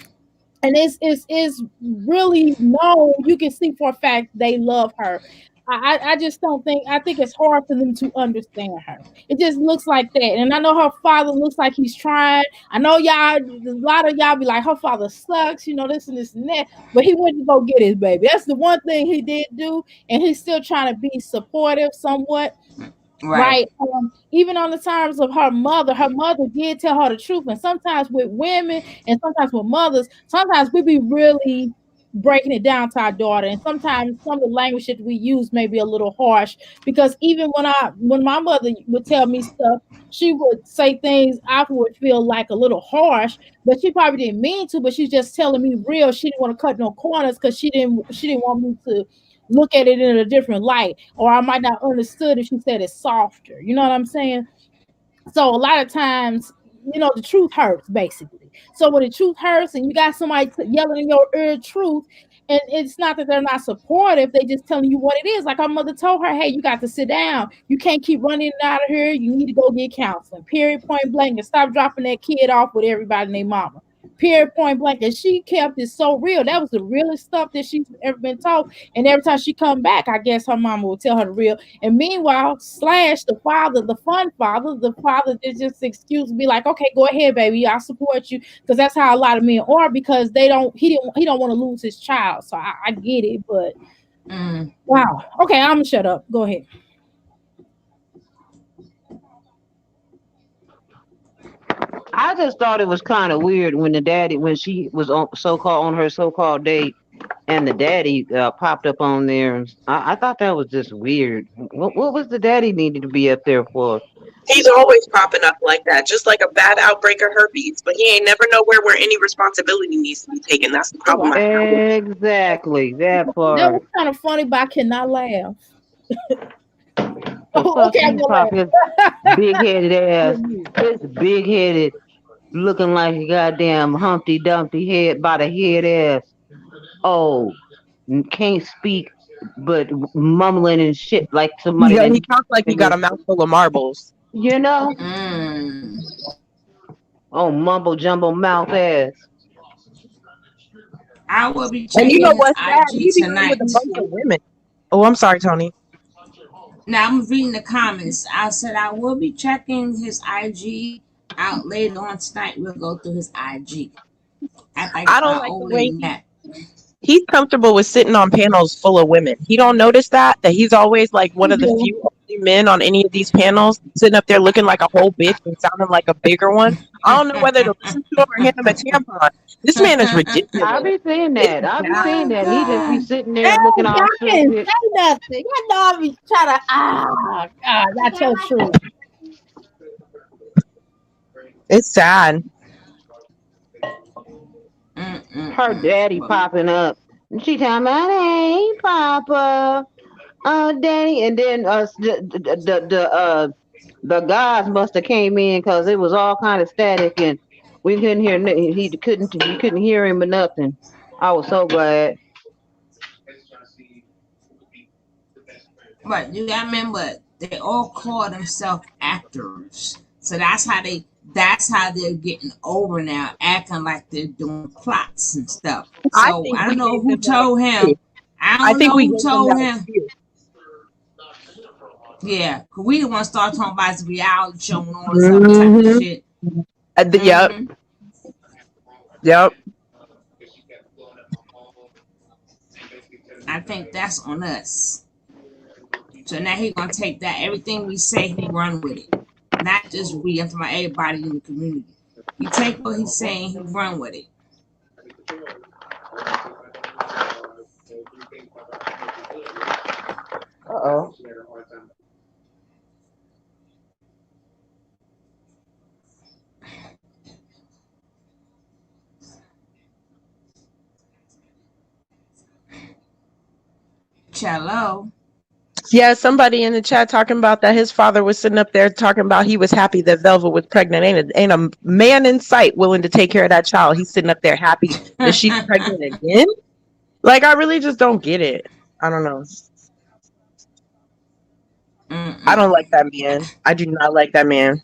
And it's really no, you can see for a fact they love her. I just don't think, I think it's hard for them to understand her. It just looks like that. And I know her father looks like he's trying. I know y'all, a lot of y'all be like, her father sucks, this and this and that. But he went to go get his baby. That's the one thing he did do. And he's still trying to be supportive somewhat. Right. Right. Even on the terms of her mother did tell her the truth. And sometimes with women and sometimes with mothers, sometimes we be really breaking it down to our daughter. And sometimes some of the language that we use may be a little harsh, because even when my mother would tell me stuff, she would say things I would feel like a little harsh, but she probably didn't mean to, but she's just telling me real. She didn't want to cut no corners because she didn't want me to look at it in a different light, or I might not understood if she said it softer. You know what I'm saying? So a lot of times, the truth hurts, basically. So when the truth hurts and you got somebody yelling in your ear truth, and it's not that they're not supportive, they just telling you what it is. Like our mother told her, hey, you got to sit down. You can't keep running out of here. You need to go get counseling. Period, point blank, and stop dropping that kid off with everybody and their mama. Period, point blank. And she kept it so real. That was the realest stuff that she's ever been told. And every time she come back, I guess her mama will tell her the real. And meanwhile, Slash, the father, the fun father, the father that just excuse be like, okay, go ahead, baby, I support you, because that's how a lot of men are, because he don't want to lose his child. So I get it, but wow. Okay, I'm gonna shut up. Go ahead. I just thought it was kind of weird when the daddy, when she was on so-called on her so-called date, and the daddy popped up on there. I thought that was just weird. What was the daddy needed to be up there for? He's always popping up like that, just like a bad outbreak of herpes. But he ain't never nowhere where any responsibility needs to be taken. That's the Oh, problem I have with him. Exactly that that was part. kind of funny, but I cannot laugh. The Oh, fuck okay, I'm he gonna pop his big headed ass, his big headed, looking like a goddamn Humpty Dumpty head by the head ass. Oh, can't speak, but mumbling and shit like somebody Yeah, that he talks like he got a mouthful of marbles. you know, Mm. oh mumble jumble mouth ass. I will be And you checking know his what's sad? IG He be on with a tonight. bunch of women. Oh, I'm sorry, Tony. Now I'm reading the comments. I said I will be checking his IG out later on tonight. We'll go through his IG after I I get don't my like the old way lady nap. he's comfortable with sitting on panels full of women. He don't notice that he's always like one of the do. few only men on any of these panels, sitting up there looking like a whole bitch and sounding like a bigger one. I don't know whether to listen to him or hand him a tampon. This man is I ridiculous. be seeing It's that. I be sad. seeing Oh that. He just be God. sitting Hey, there looking all y'all can't stupid. say nothing. Y'all know I be trying to God, y'all tell the truth. It's sad. Her daddy Well, popping up. And she talking about, hey, Papa, Daddy. And then the guys must have came in because it was all kind of static and we couldn't hear. You couldn't hear him or nothing. I was so glad. but you gotta remember they all call themselves actors. So that's how they're getting over now, acting like they're doing plots and stuff. I So think I don't we know gave who them that told him. excuse. I I don't think know we who gave them told that him. excuse. Yeah, 'cause we the one start talking about his reality show and all this other type of Mm-hmm. shit. Yep. Hmm. Yep. I think that's on us. So now he gonna take that everything we say, he run with it. Not just we, I'm talking about everybody in the community. He take what he's saying, he run with it. Uh-oh. Cello. Yeah, somebody in the chat talking about that his father was sitting up there talking about he was happy that Velva was pregnant. Ain't a man in sight willing to take care of that child. He's sitting up there happy that she's pregnant again. Like, I really just don't get it. I don't know. I don't like that man. I do not like that man.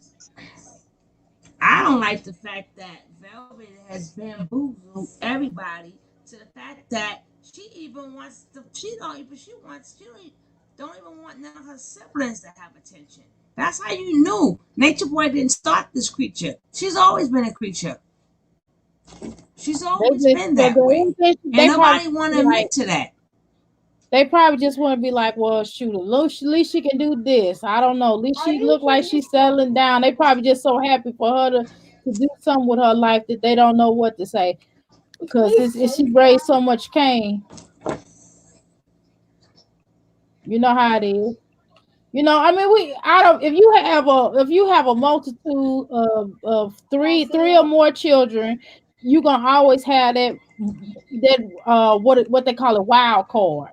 I don't like the fact that Velvet has bamboozled everybody to the fact that she even wants to. She don't even want none of her siblings to have attention. That's how you knew Nature Boy didn't start this creature. She's always been a creature. She's always They just, been that way, and they probably nobody want to be like, admit to that. they probably just want to be like, well, shoot, at least she can do this. I don't know. At least she look like she's settling down. They probably just so happy for her to do something with her life that they don't know what to say because she raised so much Cain. You know how it is. You know, I mean, we. I don't. If you have a multitude of three or more children, you gonna always have that what they call a wild card.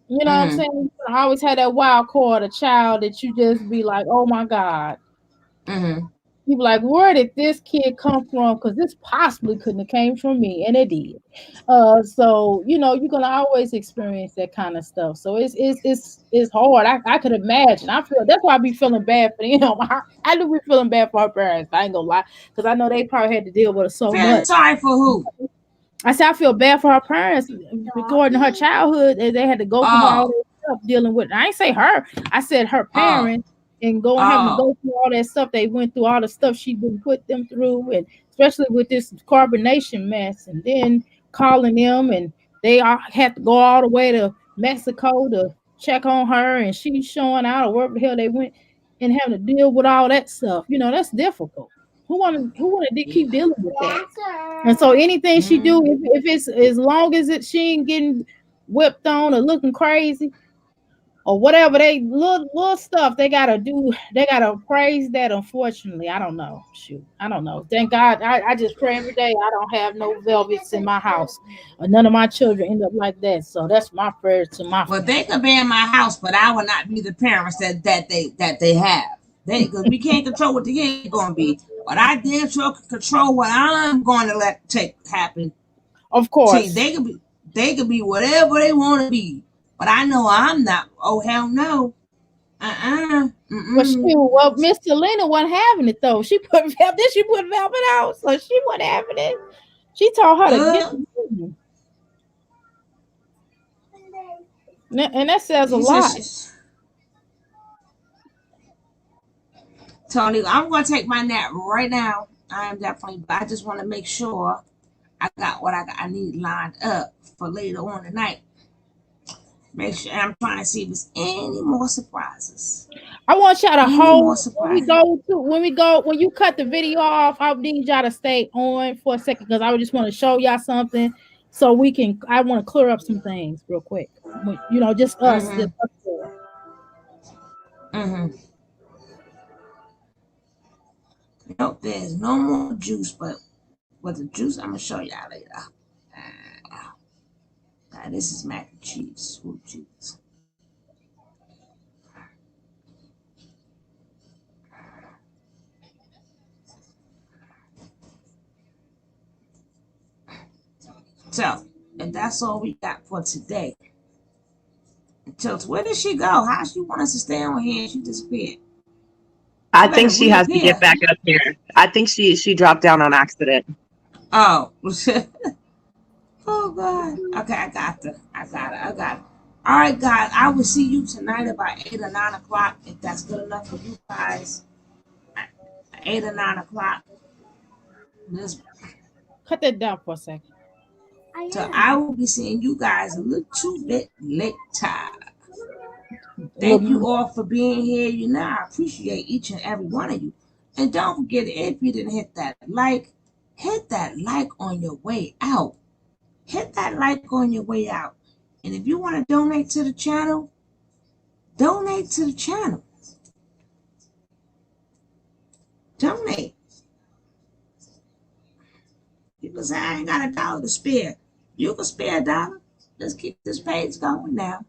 You know what I'm Mm-hmm. saying? I always had that wild card, a child that you just be like, oh my God. Mm-hmm. You be like, where did this kid come from? Because this possibly couldn't have came from me, and it did. So you know, you're gonna always experience that kind of stuff. So it's hard. I could imagine. I feel that's why I be feeling bad for them. I do be feeling bad for our parents. I ain't gonna lie, because I know they probably had to deal with it so Feeling much. sorry for who? I said I feel bad for her parents regarding her childhood. They had to go through all Oh, that stuff dealing with. I ain't say her. I said her oh, parents and having to oh. go through all that stuff they went through, all the stuff she been put them through, and especially with this carbonation mess, and then calling them, and they all had to go all the way to Mexico to check on her, and she's showing out or wherever the hell they went, and having to deal with all that stuff. You know that's difficult. wanna keep dealing with that? And so anything she do, if it's as long as she ain't getting whipped on or looking crazy or whatever, they little stuff they gotta do. They gotta praise that. Unfortunately, I don't know. Shoot, I don't know. Thank God, I just pray every day I don't have no velvets in my house, or none of my children end up like that. So that's my prayer to my. Well, they could be in my house, but I will not be the parents that they have. Because we can't control what the kid going to be. But I damn sure can control what I'm going to let take happen. Of course, they could be whatever they want to be, but I know I'm not. Oh hell no. Well, Miss Selena wasn't having it though. She put Velvet out, so she wasn't having it. She told her to get the movie. And that says a lot. Tony, I'm going to take my nap right now. I am definitely, but I just want to make sure I got what I need lined up for later on tonight. Make sure I'm trying to see if there's any more surprises. I want y'all to hold when you cut the video off. I need y'all to stay on for a second because I just want to show y'all something so we can. I want to clear up some things real quick. Just us. Nope, there's no more juice, but the juice I'm gonna show y'all later. This is mac and cheese, sweet cheese. So, and that's all we got for today. Tilts, where did she go? How she want us to stay on here? She disappeared. I think she has to get back up here. I think she dropped down on accident. Oh. Oh God. Okay, I got it. All right, guys. I will see you tonight about 8 or 9 o'clock if that's good enough for you guys. 8 or 9 o'clock. Cut that down for a second. So I will be seeing you guys a little bit later. Thank you all for being here. I appreciate each and every one of you. And don't forget, if you didn't hit that like on your way out. Hit that like on your way out. And if you want to donate to the channel, donate to the channel. Donate. People say, I ain't got $1 to spare. You can spare $1. Let's keep this page going now.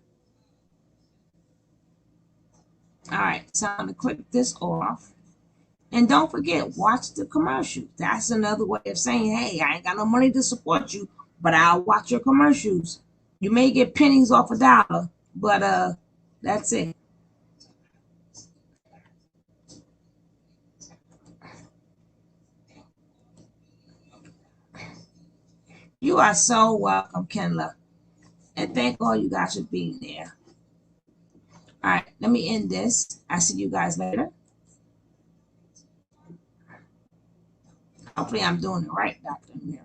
All right, so I'm going to click this off. And don't forget, watch the commercials. That's another way of saying, hey, I ain't got no money to support you, but I'll watch your commercials. You may get pennies off $1, but that's it. You are so welcome, Kenla. And thank all you guys for being there. All right, let me end this. I'll see you guys later. Hopefully I'm doing it right, Dr. Amir.